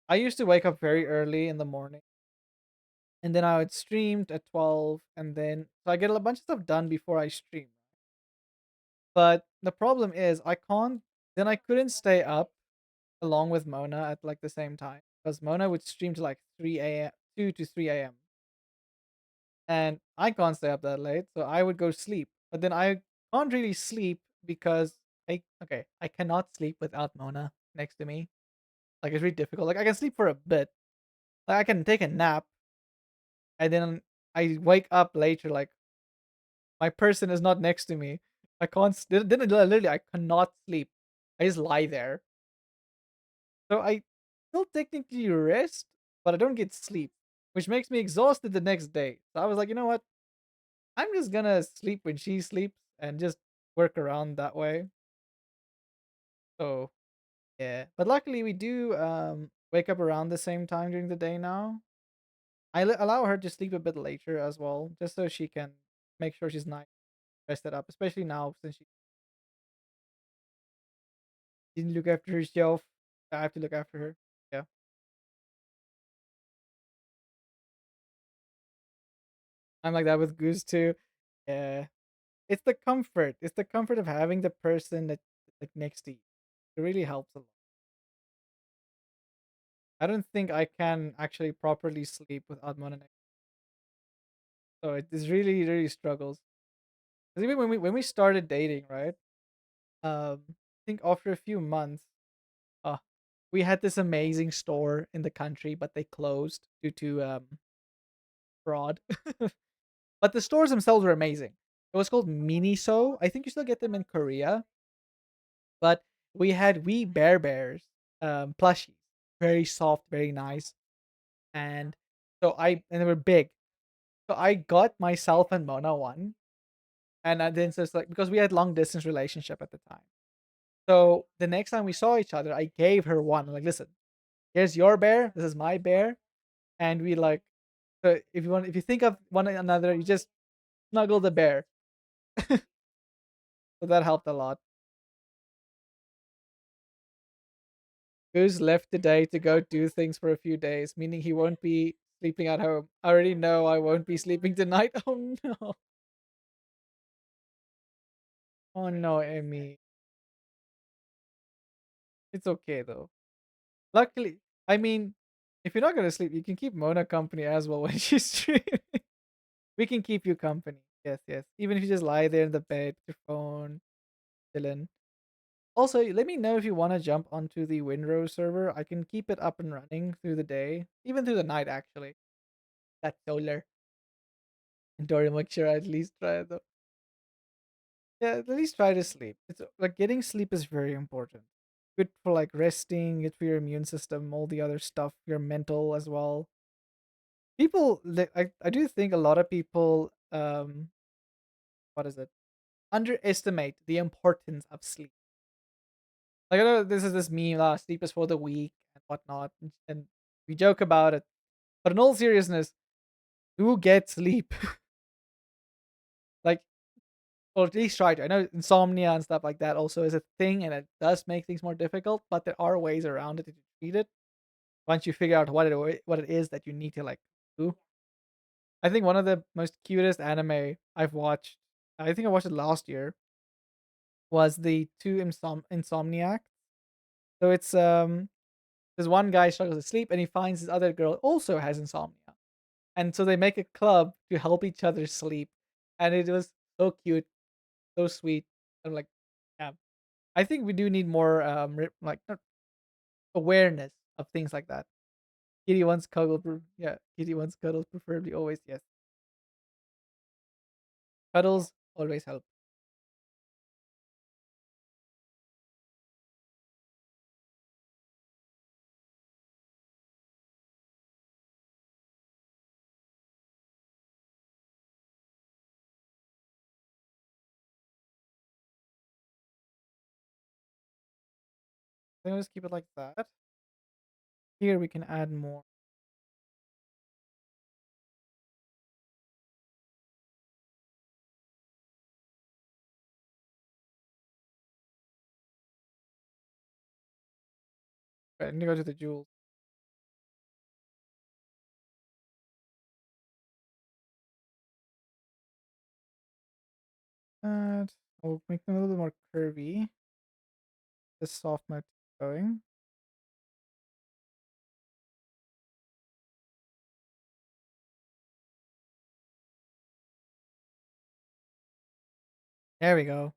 I used to wake up very early in the morning, and then I would stream at 12, and then so I get a bunch of stuff done before I stream. But the problem is I couldn't stay up along with Mona at like the same time because Mona would stream to like 3 a.m., 2 to 3 a.m. and I can't stay up that late, so I would go sleep. But then I can't really sleep because I cannot sleep without Mona next to me. Like it's really difficult. Like I can sleep for a bit. Like I can take a nap and then I wake up later like my person is not next to me. I can't then literally I cannot sleep. I just lie there. So I still technically rest, but I don't get sleep, which makes me exhausted the next day. So I was like, you know what? I'm just gonna sleep when she sleeps and just work around that way. So yeah, but luckily we do wake up around the same time during the day now. Allow her to sleep a bit later as well, just so she can make sure she's not rested up, especially now since she didn't look after herself. I have to look after her. Yeah, I'm like that with Goose too. Yeah, it's the comfort. It's the comfort of having the person that like next to you. It really helps a lot. I don't think I can actually properly sleep without Mona next. So it is really really struggles. 'Cause even when we started dating, right? I think after a few months, uh, we had this amazing store in the country, but they closed due to fraud. But the stores themselves were amazing. It was called Miniso. I think you still get them in Korea. But we had wee Bear Bears plushies, very soft, very nice, and and they were big. So I got myself and Mona one, and then so it's like because we had long distance relationship at the time. So the next time we saw each other, I gave her one. I'm like, listen, here's your bear. This is my bear, and we like. So if you think of one another, you just snuggle the bear. So that helped a lot. Goose left today to go do things for a few days, meaning he won't be sleeping at home. I already know I won't be sleeping tonight. Oh no. Oh no, Emmy. It's okay though. Luckily, I mean, if you're not gonna sleep, you can keep Mona company as well when she's streaming. We can keep you company. Yes, yes. Even if you just lie there in the bed with your phone, chilling. Also, let me know if you want to jump onto the Windrose server. I can keep it up and running through the day, even through the night actually. That's solar. And Dory, make sure I at least try it though. Yeah, at least try to sleep. It's like getting sleep is very important. Good for like resting, good for your immune system, all the other stuff, your mental as well. I do think a lot of people what is it? Underestimate the importance of sleep. Like I know this is this meme, sleep is for the weak and whatnot, and we joke about it. But in all seriousness, do get sleep. Like or at least try to. I know insomnia and stuff like that also is a thing, and it does make things more difficult. But there are ways around it to treat it once you figure out what it is that you need to like do. I think one of the most cutest anime I've watched, I think I watched it last year, was the two insomniacs. So it's there's one guy struggles to sleep, and he finds his other girl also has insomnia, and so they make a club to help each other sleep, and it was so cute, so sweet. I'm like, yeah, I think we do need more like not awareness of things like that. Kitty wants cuddle, yeah. Kitty wants cuddles, preferably always. Yes, cuddles always help. Then just keep it like that. Here we can add more. Wait, I need to go to the jewels. And I'll make them a little bit more curvy. The soft mode going. There we go.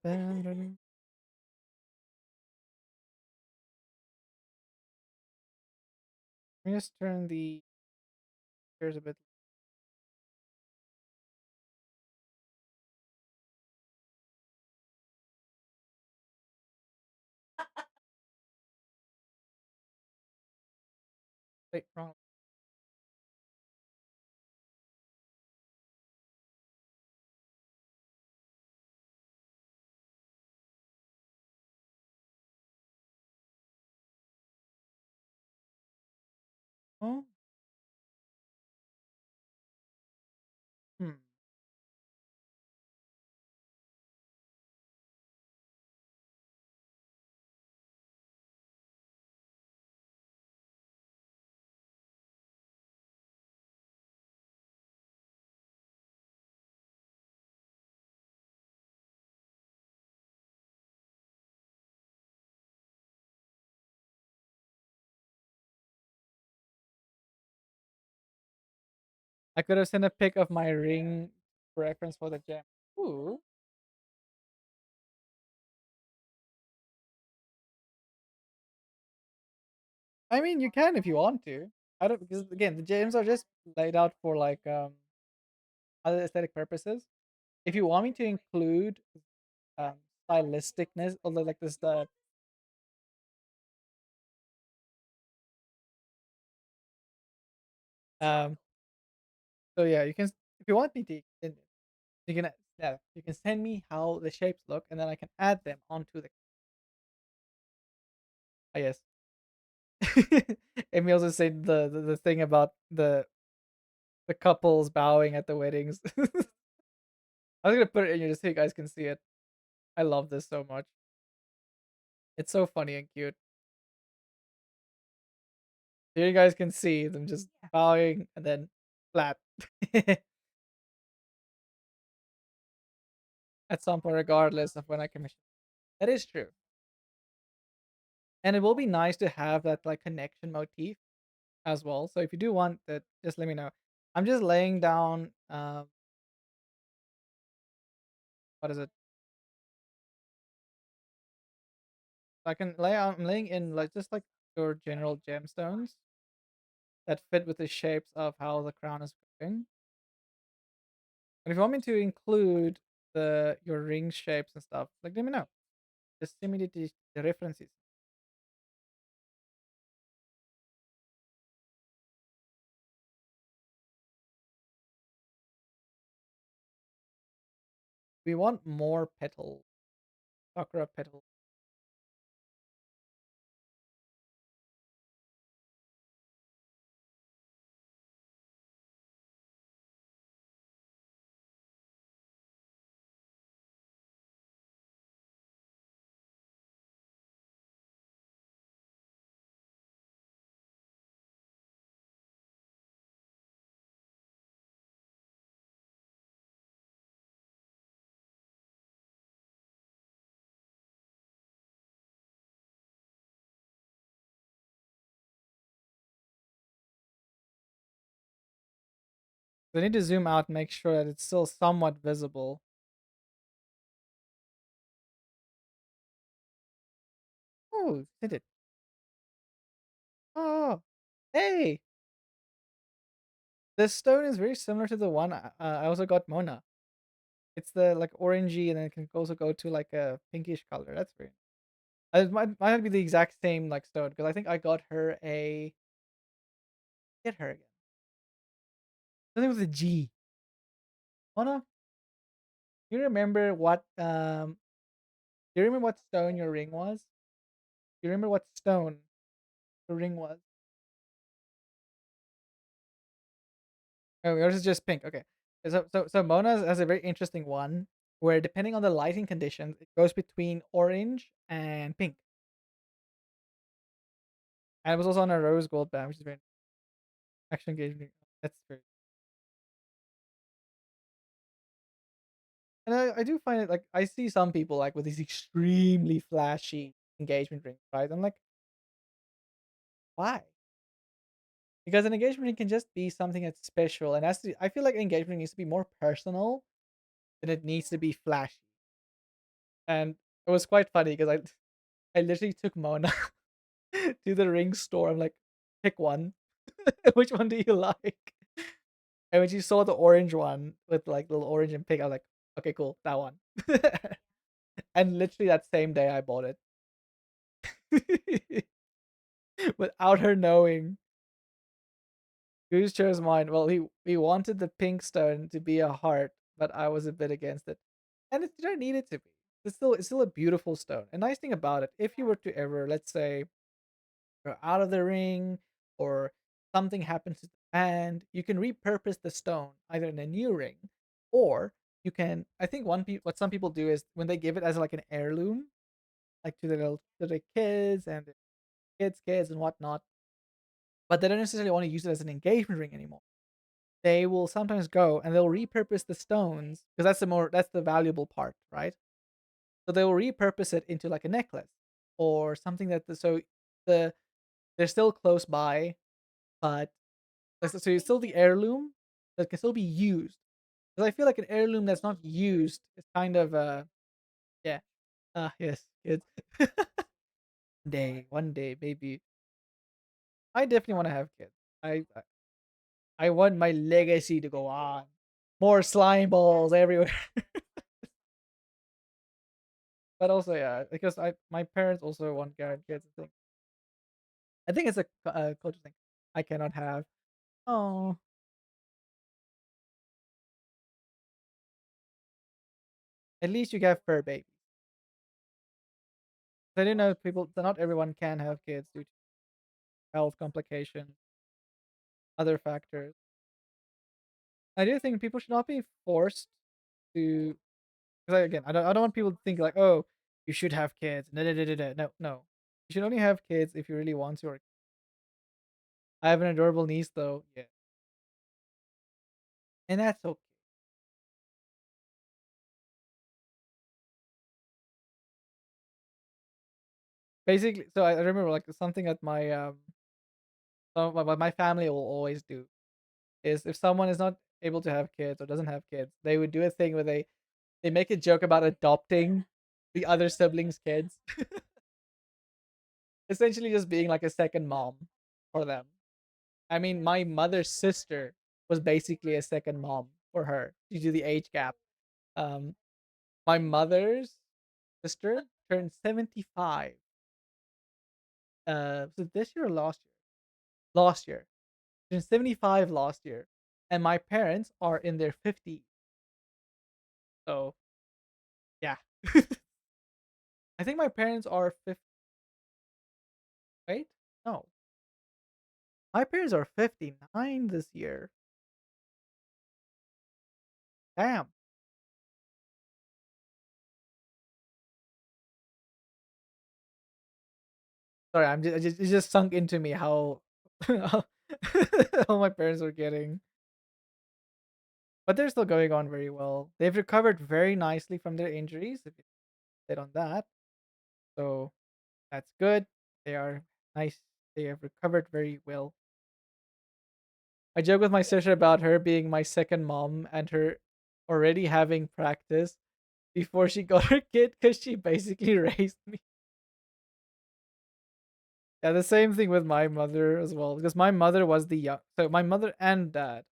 Let me just turn the gears a bit. Wait, wrong. Oh, hmm. I could have sent a pic of my ring reference for the gem. Ooh. I mean, you can if you want to. I don't because again, the gems are just laid out for like other aesthetic purposes. If you want me to include um stylisticness or like this the um so yeah, you can if you want me to then you can yeah, you can send me how the shapes look and then I can add them onto the I guess. Amy also said the thing about the couples bowing at the weddings. I was gonna put it in here just so you guys can see it. I love this so much. It's so funny and cute. Here you guys can see them just bowing and then flat. At some point, regardless of when I commission. That is true. And it will be nice to have that like connection motif as well. So if you do want that, just let me know. I'm just laying down what is it? I can lay out I'm laying in like just like your general gemstones that fit with the shapes of how the crown is going. And if you want me to include the your ring shapes and stuff, like let me know. Just send me the references. We want more petals, sakura petals. So I need to zoom out and make sure that it's still somewhat visible. Oh, did it? Oh, hey! This stone is very similar to the one I also got Mona. It's the like orangey, and then it can also go to like a pinkish color. That's very. It might not be the exact same like stone because I think I got her a get her again. Something with a G. Mona, you remember what do you remember what stone your ring was? Do you remember what stone the ring was? Oh, yours is just pink. Okay. So Mona has a very interesting one. where depending on the lighting conditions, it goes between orange and pink. And it was also on a rose gold band, which is very action engagement. That's very. And I do find it like I see some people like with these extremely flashy engagement rings, right? I'm like, why? Because an engagement ring can just be something that's special, and has to. I feel like an engagement ring needs to be more personal than it needs to be flashy. And it was quite funny because I literally took Mona to the ring store. I'm like, pick one. Which one do you like? And when she saw the orange one with like little orange and pink, I was like, okay, cool, that one. And literally that same day, I bought it without her knowing. Goose chose mine. Well, he wanted the pink stone to be a heart, but I was a bit against it, and you don't need it to be. It's still a beautiful stone. A nice thing about it, if you were to ever, let's say, go out of the ring, or something happens to the band, you can repurpose the stone either in a new ring, or you can. I think what some people do is when they give it as like an heirloom, like to their kids and their kids and whatnot, but they don't necessarily want to use it as an engagement ring anymore. They will sometimes go and they'll repurpose the stones because that's the valuable part, right? So they will repurpose it into like a necklace or something the they're still close by, but so it's still the heirloom that can still be used. Because I feel like an heirloom that's not used is kind of yeah. Yes, kids. One day, maybe. I definitely want to have kids. I want my legacy to go on. More slime balls everywhere. But also, yeah, because my parents also want grandkids. I think it's a culture thing. I cannot have. Oh, at least you get fur babies. I do know people. Not everyone can have kids due to health complications, other factors. I do think people should not be forced to. Because again, I don't want people to think like, oh, you should have kids. No, no, no, no, no, no, no. You should only have kids if you really want to. I have an adorable niece though. Yeah, and that's okay. Basically, so I remember like something that my family will always do is if someone is not able to have kids or doesn't have kids, they would do a thing where they make a joke about adopting the other siblings' kids, essentially just being like a second mom for them. I mean, my mother's sister was basically a second mom for her due to the age gap. Um, my mother's sister turned 75. Was it this year or last year? Last year. She turned 75 last year, and my parents are in their 50s. So yeah, I think my parents are 50. Wait, no, my parents are 59 this year. Damn. Sorry, it just sunk into me how how my parents were getting, but they're still going on very well. They've recovered very nicely from their injuries. If you said on that, so that's good. They are nice. They have recovered very well. I joke with my sister about her being my second mom and her already having practice before she got her kid because she basically raised me. Yeah, the same thing with my mother as well because my mother was the young. So my mother and dad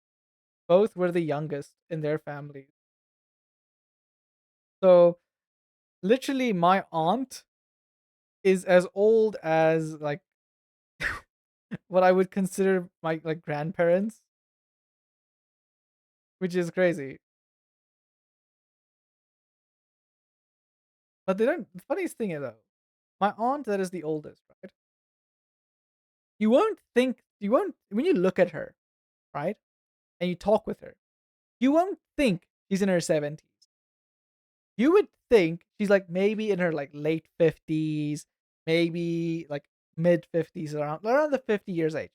both were the youngest in their families. So literally, my aunt is as old as like what I would consider my like grandparents, which is crazy. But they don't. The funniest thing is though, my aunt that is the oldest, right? You won't when you look at her, right, and you talk with her, you won't think she's in her 70s. You would think she's like maybe in her like late 50s, maybe like mid 50s, around the 50 years age.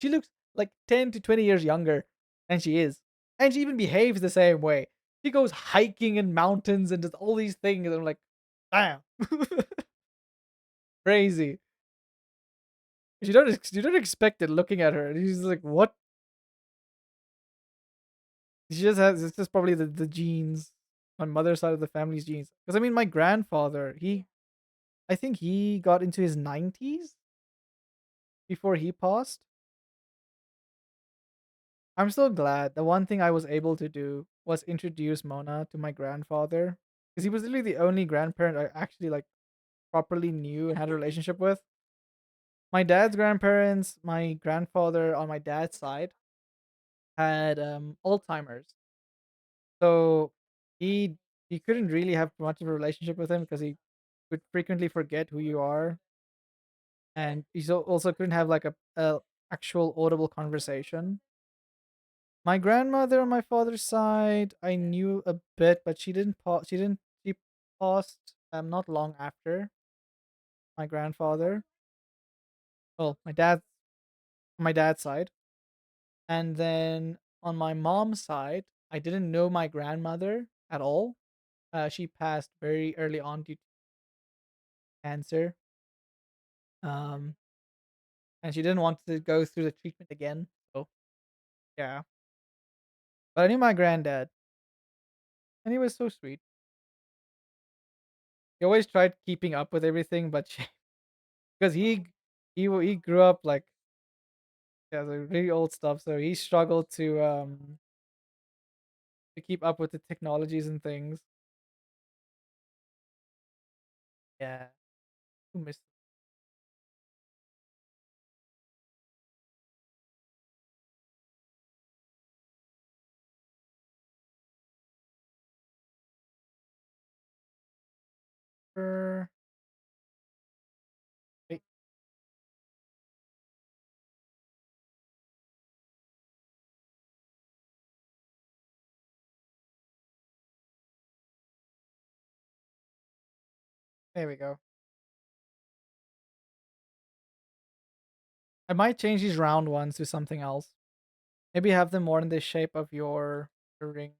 She looks like 10 to 20 years younger than she is. And she even behaves the same way. She goes hiking in mountains and does all these things. And I'm like, damn. Crazy. You don't expect it looking at her. She's like, what? She just has it's just probably the genes. My mother's side of the family's genes. Because I mean my grandfather, I think he got into his 90s before he passed. I'm so glad. The one thing I was able to do was introduce Mona to my grandfather. Because he was literally the only grandparent I actually like properly knew and had a relationship with. My dad's grandparents, my grandfather on my dad's side had Alzheimer's. So he he couldn't really have much of a relationship with him because he would frequently forget who you are, and also couldn't have like a actual audible conversation. My grandmother on my father's side, I knew a bit, but she didn't pa- she passed not long after my grandfather. Well, my dad's side, and then on my mom's side, I didn't know my grandmother at all. She passed very early on due to cancer. Um, and she didn't want to go through the treatment again. So yeah, but I knew my granddad, and he was so sweet. He always tried keeping up with everything, but because he grew up like yeah, the really old stuff, so he struggled to keep up with the technologies and things. Yeah, who missed her? Wait, there we go. I might change these round ones to something else. Maybe have them more in the shape of your ring.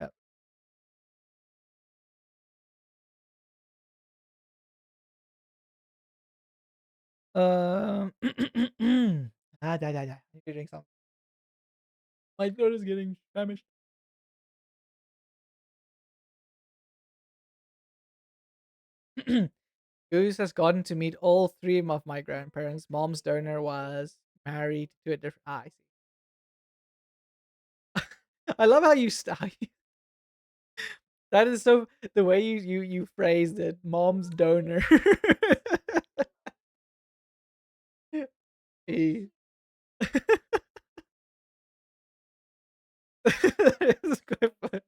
Yeah. I need to drink some. My throat is getting famished. Goose has gotten to meet all three of my grandparents. Mom's donor was married to a different. I see. I love how you that is so the way you phrased it. Mom's donor. He- that is quite funny.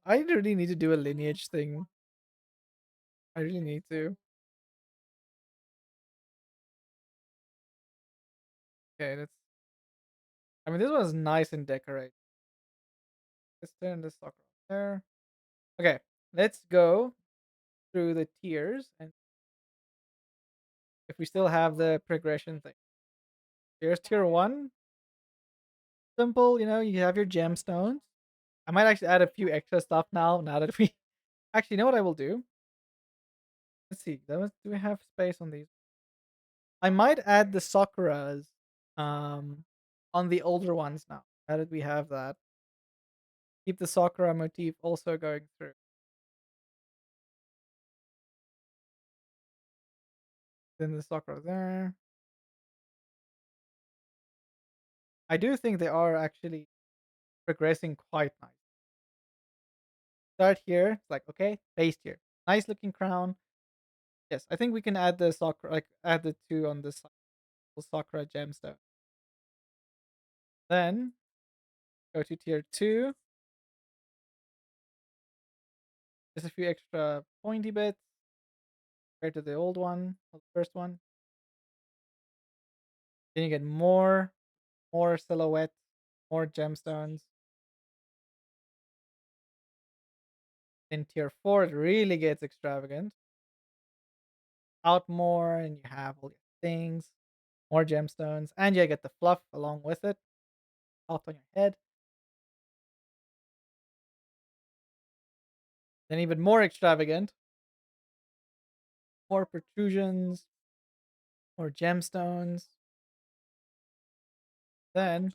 I really need to do a lineage thing. I really need to. Okay, that's. I mean, this was nice and decorated. Let's turn this sucker on there. Okay, let's go through the tiers and if we still have the progression thing. Here's tier one. Simple, you have your gemstones. I might actually add a few extra stuff now that we actually you know what I will do. Let's see. Do we have space on these? I might add the Sakuras um on the older ones now. Now that we have that. Keep the Sakura motif also going through. Then the Sakura there. I do think they are actually progressing quite nice. Start here. It's like okay, base here. Nice looking crown. Yes, I think we can add the Sakura like add the two on this Sakura gemstone. Then go to tier two. Just a few extra pointy bits compared to the old one, or the first one. Then you get more. more silhouette, more gemstones. In tier 4, it really gets extravagant. Out more, and you have all your things, more gemstones, and you get the fluff along with it, out on your head. Then even more extravagant, more protrusions, more gemstones. Then,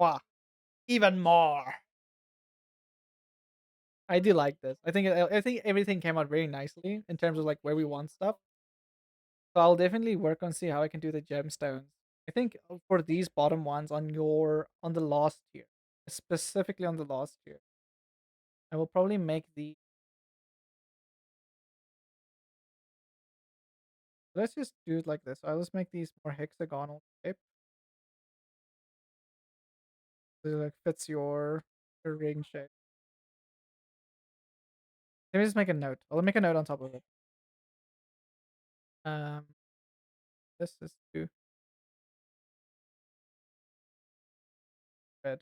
wow, even more. I do like this. I think everything came out very nicely in terms of like where we want stuff. So I'll definitely work on see how I can do the gemstones. I think for these bottom ones on the last tier, specifically on the last tier, I will probably make the. Let's just do it like this. I'll just make these more hexagonal shape. So it like fits your ring shape. Let me just make a note. I'll make a note on top of it. Um, this is too red.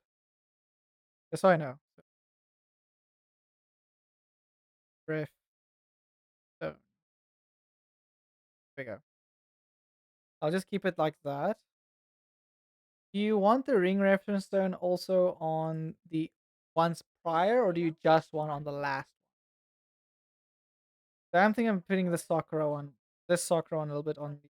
Just so I know. So, drift. So there we go. I'll just keep it like that. Do you want the ring reference stone also on the ones prior, or do you just want on the last one? I'm thinking of putting this Sakura one a little bit on the.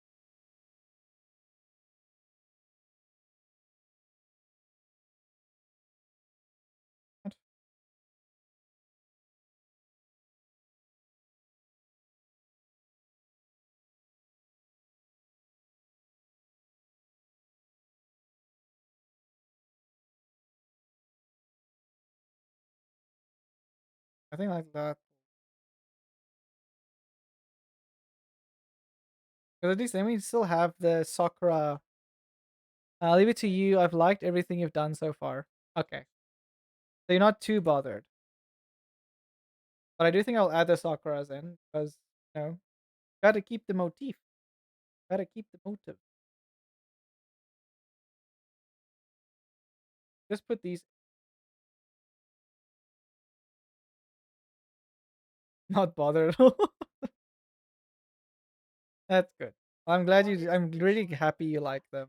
I think like that. Because at least then we still have the Sakura. I'll leave it to you. I've liked everything you've done so far. Okay. So you're not too bothered. But I do think I'll add the Sakuras in because, gotta keep the motif. Gotta keep the motive. Just put these. Not bothered at all. That's good. I'm really happy you like them.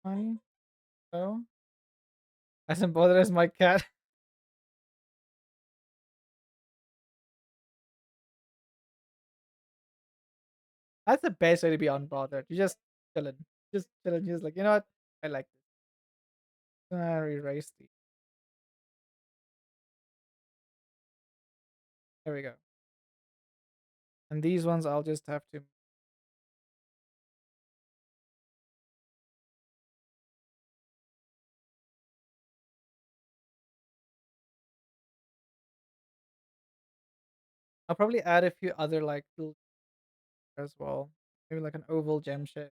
Fine. So, as bothered as my cat. That's the best way to be unbothered. You just chilling. Just chilling. Just like, you know what? I like this. Erase these. There we go. And these ones I'll just have to. I'll probably add a few other like little as well. Maybe like an oval gem shape.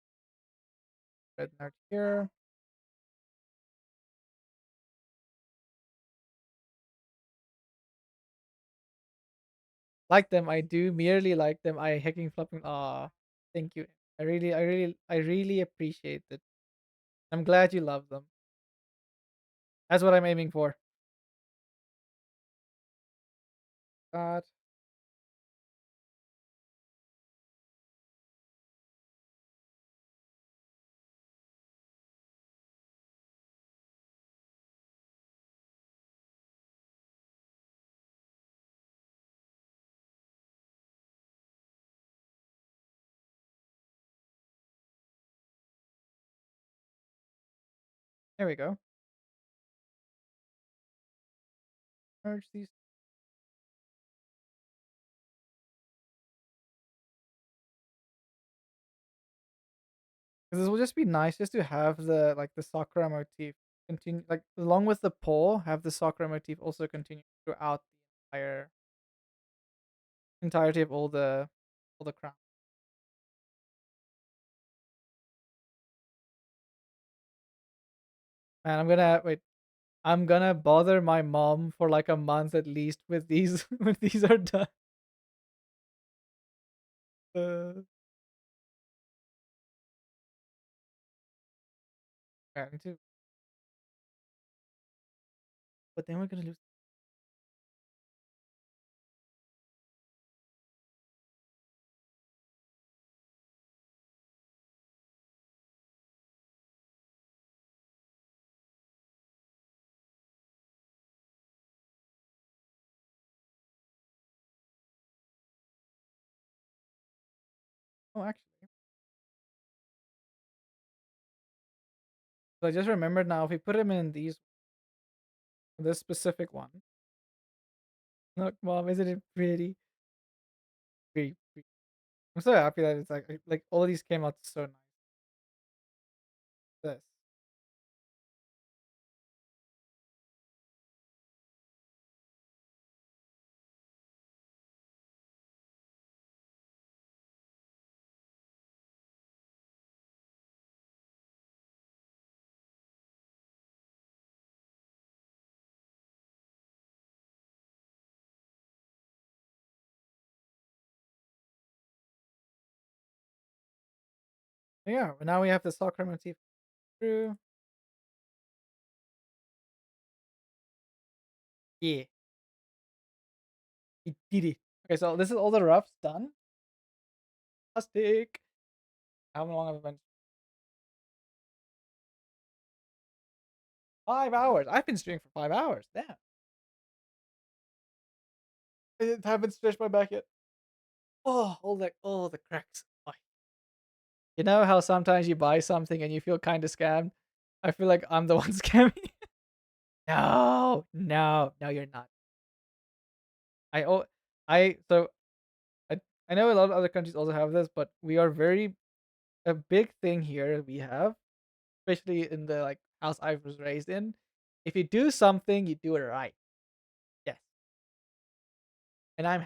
Red note here. Like them. I do merely like them. I hacking flopping. Ah, thank you. I really appreciate it. I'm glad you love them. That's what I'm aiming for. God. There we go. Merge these. Because this will just be nice just to have the Sakura motif continue, like along with the paw, have the Sakura motif also continue throughout the entirety of all the crown. Man, I'm gonna bother my mom for like a month at least with these when these are done. Uh, yeah, me too. But then we're gonna lose. Oh, actually, so I just remembered now. If we put him in this specific one, look, mom, isn't it pretty? Pretty, pretty. I'm so happy that it's like all of these came out so nice. This. Yeah, but now we have the soccer motif through. Yeah, he did it. Okay, so this is all the roughs done. Fantastic. How long have I been? 5 hours. I've been streaming for 5 hours. Damn. I haven't stretched my back yet. Oh, all the cracks. Oh. You know how sometimes you buy something and you feel kind of scammed? I feel like I'm the one scamming. No, no, no, you're not. I oh, I so I I know a lot of other countries also have this, but we are very a big thing here we have, especially in the like house I was raised in. If you do something, you do it right. Yes, and I'm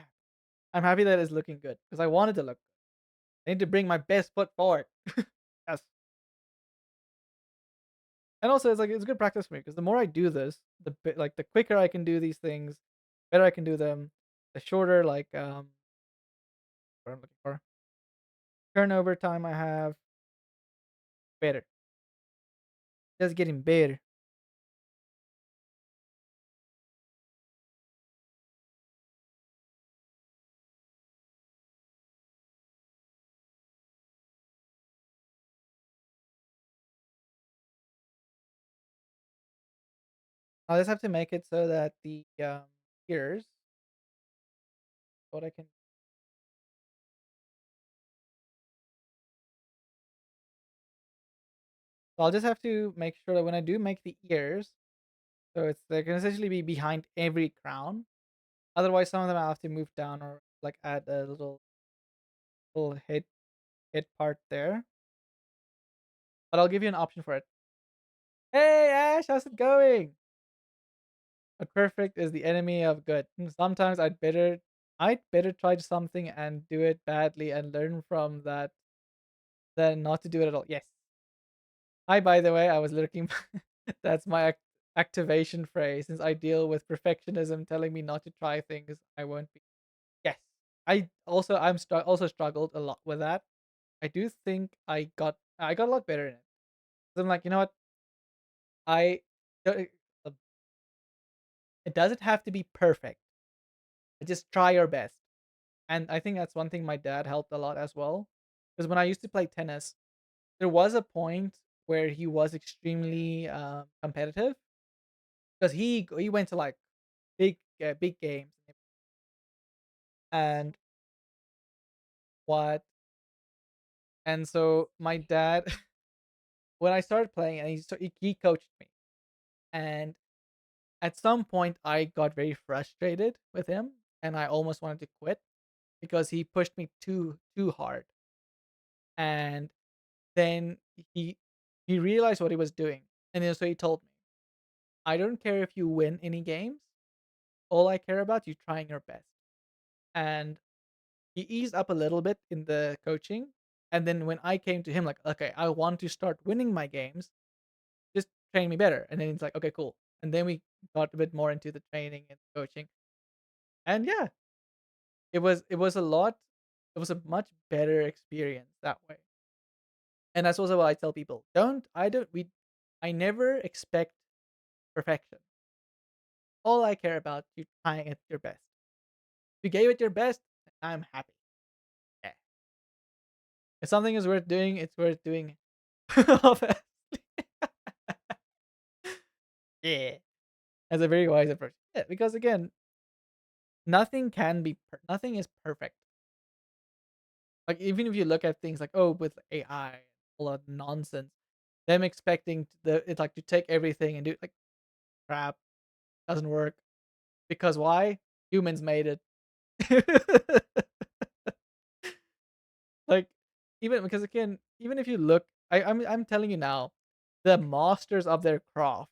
happy that it's looking good because I wanted to look. I need to bring my best foot forward. Yes. And also, it's like it's good practice for me because the more I do this, the quicker I can do these things, better I can do them. The shorter what I'm looking for turnover time I have, better. Just getting better. I'll just have to make it so that the ears, what I can. So I'll just have to make sure that when I do make the ears, so they can essentially be behind every crown. Otherwise, some of them I have to move down or like add a little head part there. But I'll give you an option for it. Hey Ash, how's it going? But perfect is the enemy of good. Sometimes I'd better try something and do it badly and learn from that than not to do it at all. Yes. Hi, by the way, I was looking. That's my activation phrase since I deal with perfectionism telling me not to try things I won't be. Yes. Also struggled a lot with that. I do think I got a lot better in it. 'Cause I'm like, you know what? I uh, it doesn't have to be perfect. Just try your best. And I think that's one thing my dad helped a lot as well. Because when I used to play tennis, there was a point where he was extremely competitive because he went to like big games and what and so my dad when I started playing and he coached me and at some point I got very frustrated with him and I almost wanted to quit because he pushed me too hard and then he he realized what he was doing and then so he told me I don't care if you win any games. All I care about you trying your best. And he eased up a little bit in the coaching. And then when I came to him, like, okay, I want to start winning my games, just train me better. And then he's like, okay, cool. And then we got a bit more into the training and coaching. And yeah, it was a lot. It was a much better experience that way. And that's also what I tell people. I never expect perfection. All I care about you trying at your best. If you gave it your best, I'm happy. Yeah. If something is worth doing, it's worth doing. Obviously. Yeah. That's a very wise approach. Yeah, because again, nothing is perfect. Like even if you look at things like with AI, a lot of nonsense, them expecting it's like to take everything and do like crap doesn't work because why? Humans made it. Like even because again, even if you look, I'm telling you now, the masters of their craft,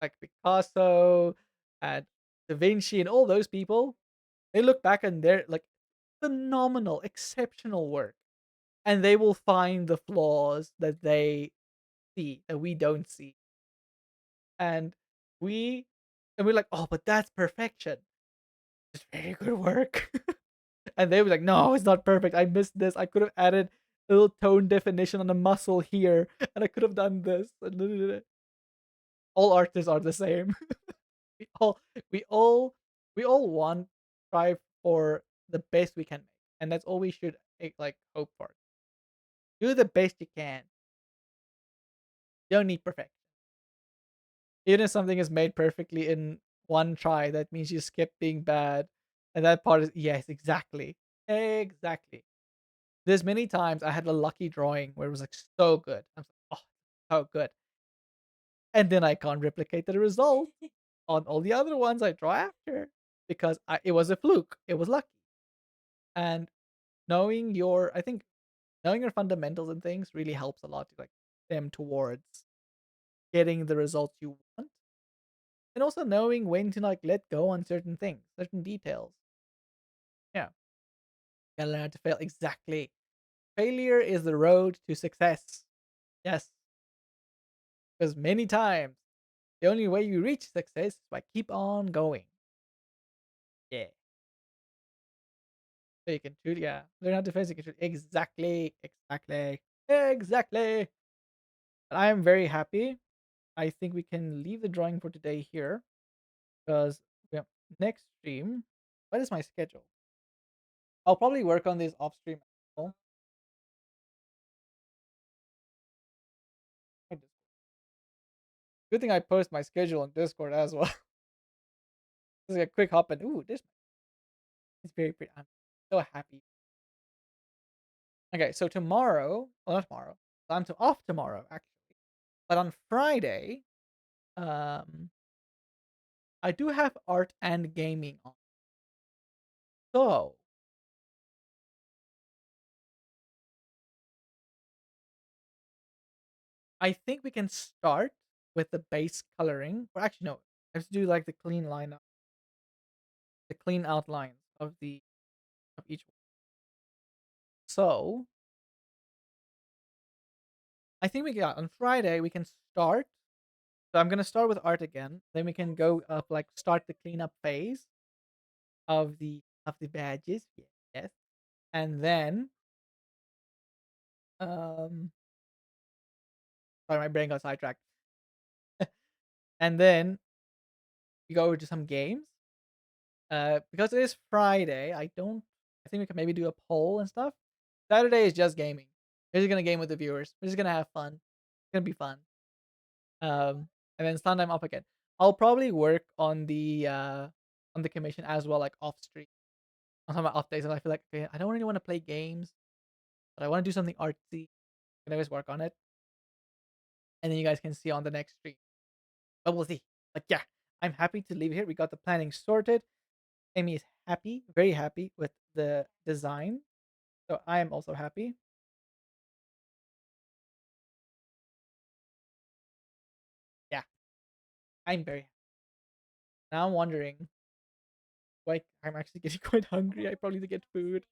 like Picasso and Da Vinci and all those people, they look back and they're like phenomenal, exceptional work, and they will find the flaws that they see that we don't see, and we we're like, oh, but that's perfection. It's very good work. And they were like, "No, it's not perfect. I missed this. I could have added a little tone definition on the muscle here, and I could have done this." All artists are the same. we all, we all, we all want strive for the best we can make, and that's all we should like hope for. Do the best you can. You don't need perfection. Even if something is made perfectly in one try, that means you skip being bad, and that part is yes, exactly, exactly. There's many times I had a lucky drawing where it was like so good. I was like, oh, so good. And then I can't replicate the result on all the other ones I draw after because it was a fluke. It was lucky. And I think knowing your fundamentals and things really helps a lot to like them towards getting the results you want. And also knowing when to like let go on certain things, certain details. Yeah. Gotta learn how to fail. Exactly. Failure is the road to success. Yes. Because many times the only way you reach success is by keep on going. Yeah. So you can truly, yeah, learn how to face. You can truly, exactly. But I am very happy. I think we can leave the drawing for today here because yeah, next stream. What is my schedule? I'll probably work on this off stream. as well. Good thing I post my schedule on Discord as well. Just a quick hop and this is very pretty. I'm so happy. Okay, so tomorrow, well not tomorrow. Off tomorrow actually, but on Friday, um, I do have art and gaming on. So I think we can start with the base coloring. Or actually, no, I have to do like the clean outlines of each one. So I think on Friday we can start. So I'm gonna start with art again. Then we can go up like start the cleanup phase of the badges. Yes, and then um, sorry, my brain got sidetracked. And then we go over to some games. Because it is Friday, I think we can maybe do a poll and stuff. Saturday is just gaming. We're just gonna game with the viewers. We're just gonna have fun. It's gonna be fun. And then Sunday I'm up again. I'll probably work on the commission as well, like off stream on some of my off days. And I feel like okay, I don't really want to play games, but I want to do something artsy. I can always work on it, and then you guys can see on the next stream. But we'll see. But yeah, I'm happy to leave here. We got the planning sorted. Amy is happy, very happy with the design. So I am also happy. Yeah, I'm very happy. Now I'm wondering, like, I'm actually getting quite hungry. I probably need to get food.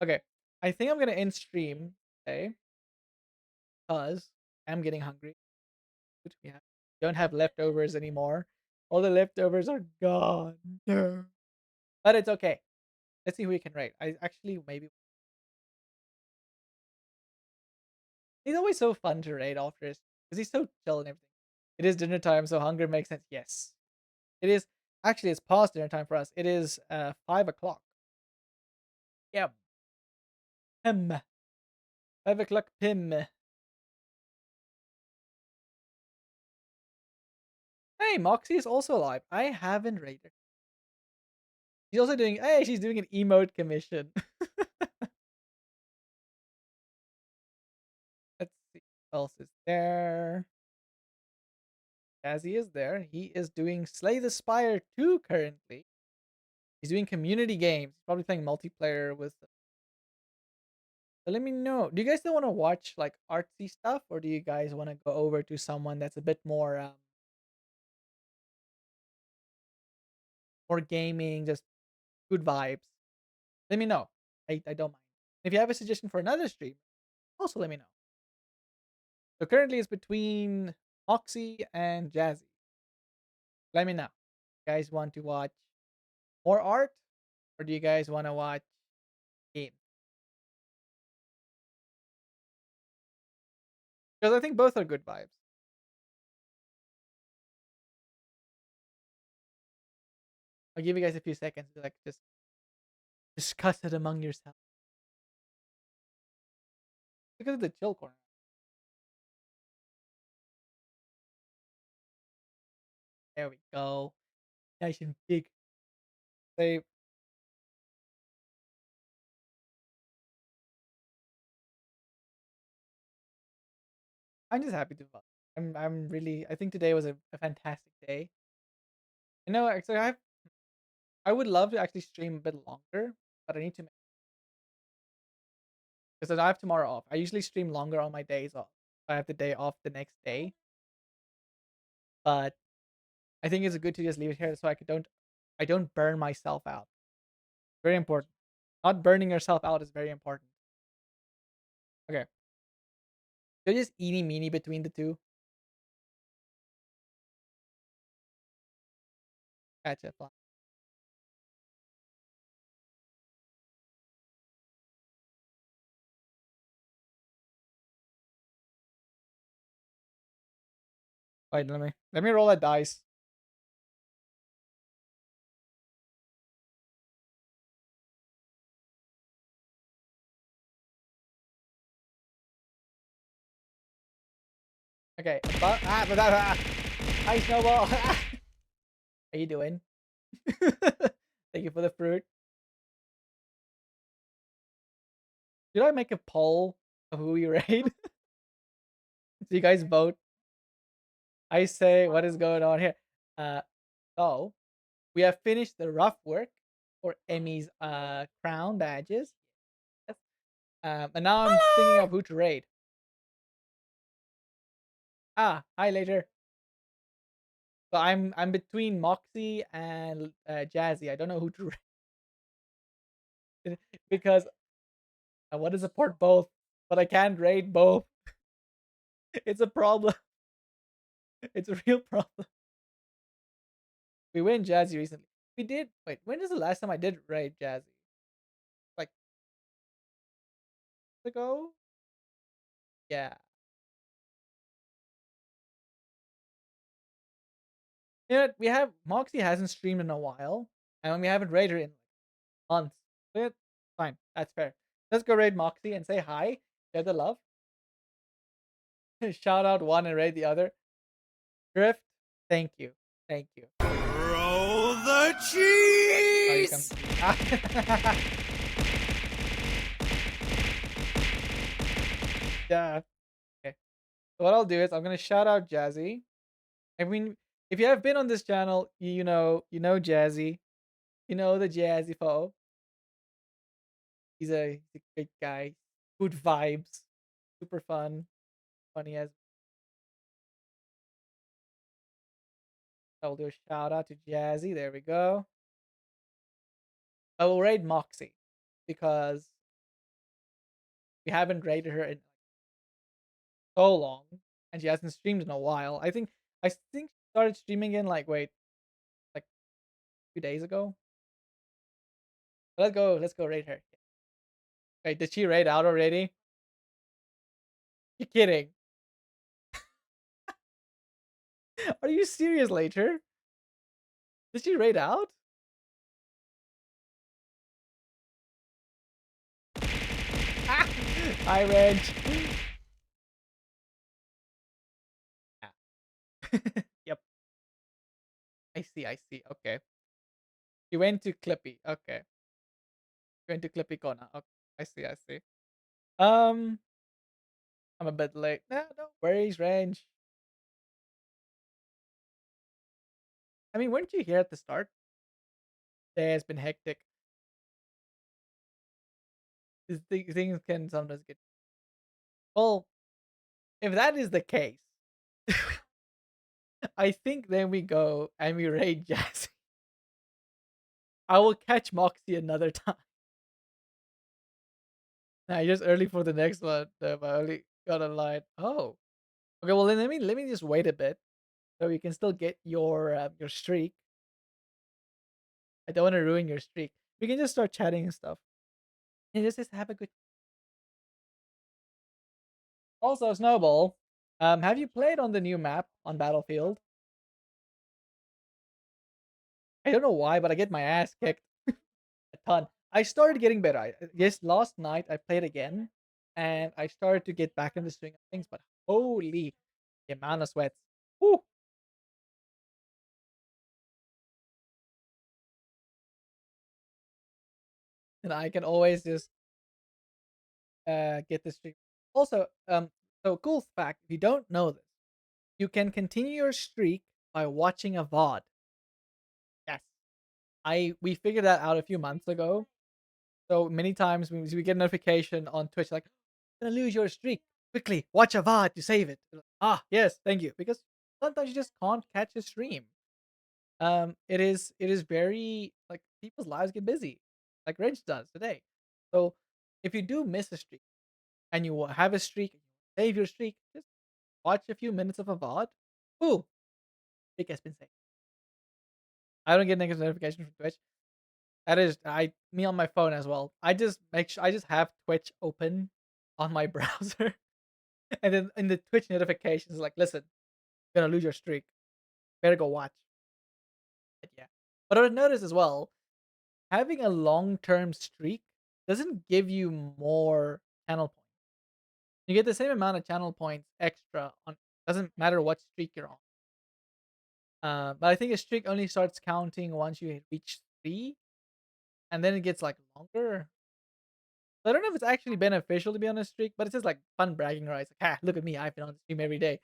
Okay, I think I'm gonna end stream today because I'm getting hungry. Yeah, don't have leftovers anymore. All the leftovers are gone. No. But it's okay. Let's see who we can rate. I actually maybe. He's always so fun to raid after his because he's so chill and everything. It is dinner time, so hunger makes sense. Yes, it is. Actually, it's past dinner time for us. It is 5 o'clock. Yeah, pim. 5 o'clock pim. Hey, Moxie is also alive. I haven't raided. She's also doing. Hey, she's doing an emote commission. Let's see what else is there. As he is there, he is doing Slay the Spire 2 currently. He's doing community games. He's probably playing multiplayer with. So let me know. Do you guys still want to watch like artsy stuff, or do you guys want to go over to someone that's a bit more gaming, just good vibes? Let me know. I don't mind. If you have a suggestion for another stream, also let me know. So currently it's between Moxie and Jazzy. Let me know. You guys want to watch more art, or do you guys want to watch games? Because I think both are good vibes. I'll give you guys a few seconds to like just discuss it among yourselves. Look at the chill corner. There we go. Nice and big. Save. I'm just happy to. I'm really. I think today was a fantastic day. You know, actually, I would love to actually stream a bit longer, but I need to because I have tomorrow off. I usually stream longer on my days off. I have the day off the next day, but I think it's good to just leave it here so I don't burn myself out. Very important. Not burning yourself out is very important. Okay, so just eeny meeny between the two. Gotcha. Fine. Wait, let me roll a dice. Okay, hi Snowball. How you doing? Thank you for the fruit. Should I make a poll of who we raid? So you guys vote. I say what is going on here. Uh, so we have finished the rough work for Emmy's crown badges. Yes. And now I'm thinking of who to raid. Hi later. So I'm between Moxie and Jazzy. I don't know who to raid because I want to support both, but I can't raid both. It's a problem. It's a real problem. We win Jazzy recently. We did. Wait, when is the last time I did raid Jazzy? Like ago? Yeah. You know, what, we have Moxie hasn't streamed in a while, and we haven't raided her in months. So yeah, fine, that's fair. Let's go raid Moxie and say hi. Share the love. Shout out one and raid the other. Drift, thank you, thank you. Roll the Oh, you come. cheese! Yeah. Okay. So what I'll do is I'm gonna shout out Jazzy. I mean, if you have been on this channel, you know Jazzy. You know the Jazzy foe. He's a great guy. Good vibes. Super fun. Funny as. I'll do a shout out to Jazzy. There we go. I will raid Moxie because we haven't raided her in so long, and she hasn't streamed in a while. I think she started streaming in like 2 days ago. But let's go raid her. Wait, did she raid out already? You're kidding. Are you serious, later? Did she raid out? Hi, Reg. Yeah. Yep. I see. I see. Okay. You went to Clippy. Okay. You went to Clippy Corner. Okay. I see. I see. Um, I'm a bit late. No, no worries, Range. I mean, weren't you here at the start? Yeah, it's been hectic. Things can sometimes get. Well, if that is the case, I think then we go and we raid Jazzy. I will catch Moxie another time. Nah, just early for the next one. I only got a line. Oh, okay. Well, then let me just wait a bit so you can still get your streak. I don't want to ruin your streak. We can just start chatting and stuff. And just have a good. Also, Snowball. Have you played on the new map on Battlefield? I don't know why, but I get my ass kicked a ton. I started getting better. Yes, last night I played again, and I started to get back in the swing of things. But holy, the amount of sweats. Woo! And I can always just get this streak. Also, so cool fact: if you don't know this, you can continue your streak by watching a VOD. Yes, we figured that out a few months ago. So many times we get a notification on Twitch like, "Gonna lose your streak. Quickly, watch a VOD to save it." Like, ah, yes, thank you. Because sometimes you just can't catch a stream. It is very like people's lives get busy, like Rich does today. So if you do miss a streak and you have a streak, save your streak, just watch a few minutes of a VOD. Ooh, streak has been saved. I don't get negative notifications from Twitch. That is me on my phone as well. I just have Twitch open on my browser, and then in the Twitch notifications, like, listen, you're gonna lose your streak. Better go watch. But yeah. But I noticed as well, having a long term streak doesn't give you more channel points. You get the same amount of channel points extra on doesn't matter what streak you're on. But I think a streak only starts counting once you reach 3, and then it gets like longer. I don't know if it's actually beneficial to be on a streak, but it's just like fun bragging rights. Like, ah, look at me, I've been on the stream every day.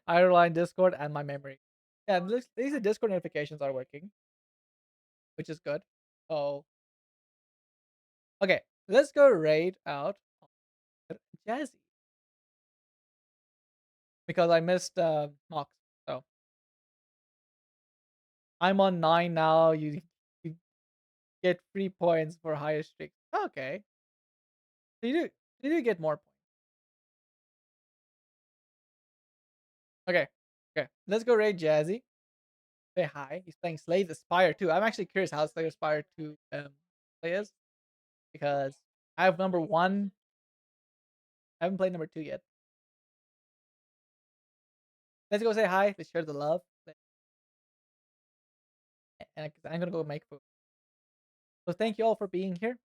I rely on Discord and my memory. Yeah, these Discord notifications are working, which is good. Oh, okay. Let's go raid out Jazzy because I missed Mox. So I'm on 9 now. You get 3 points for higher streak. Okay, so you do get more points. Okay, okay. Let's go raid Jazzy. Say hi. He's playing Slay the Spire too. I'm actually curious how Slay the Spire 2 plays because I have number 1. I haven't played number 2 yet. Let's go say hi. Let's share the love. And I'm gonna go make food. So thank you all for being here.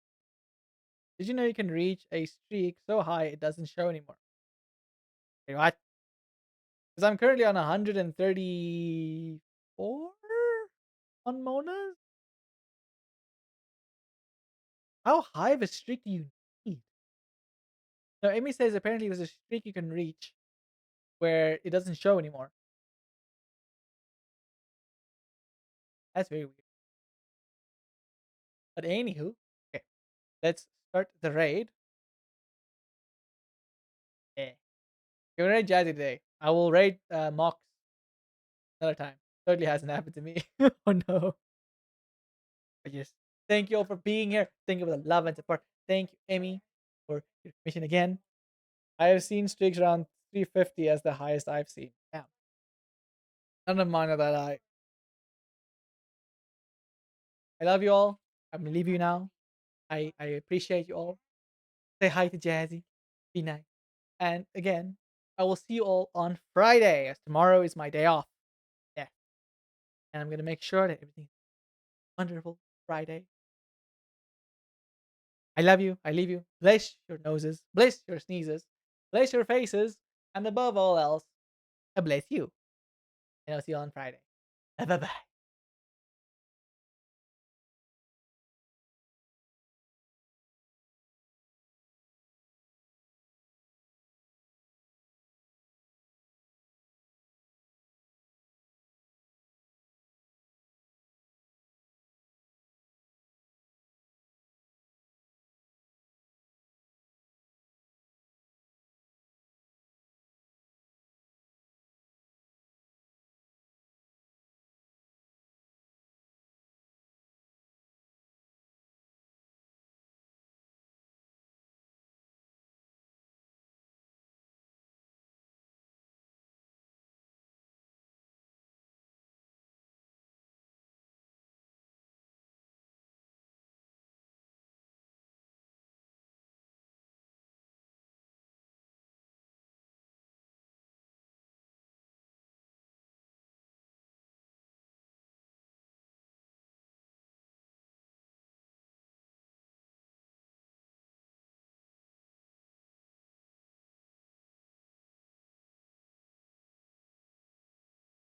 Did you know you can reach a streak so high it doesn't show anymore? Wait, what? Because I'm currently on 134 on Mona's. How high of a streak do you need? No, Amy says apparently there's a streak you can reach where it doesn't show anymore. That's very weird. But anywho, okay, let's start the raid. Yeah. You're gonna raid Jazzy today. I will raid Mox another time. Totally hasn't happened to me. Oh no. But yes. Thank you all for being here. Thank you for the love and support. Thank you, Amy, for your commission again. I have seen streaks around 350 as the highest I've seen. Yeah. None of mine are that high. I love you all. I'm gonna leave you now. I appreciate you all. Say hi to Jazzy. Be nice. And again, I will see you all on Friday, as tomorrow is my day off. Yeah. And I'm gonna make sure that everything's wonderful Friday. I love you. I leave you. Bless your noses. Bless your sneezes. Bless your faces. And above all else, I bless you. And I'll see you on Friday. Bye bye.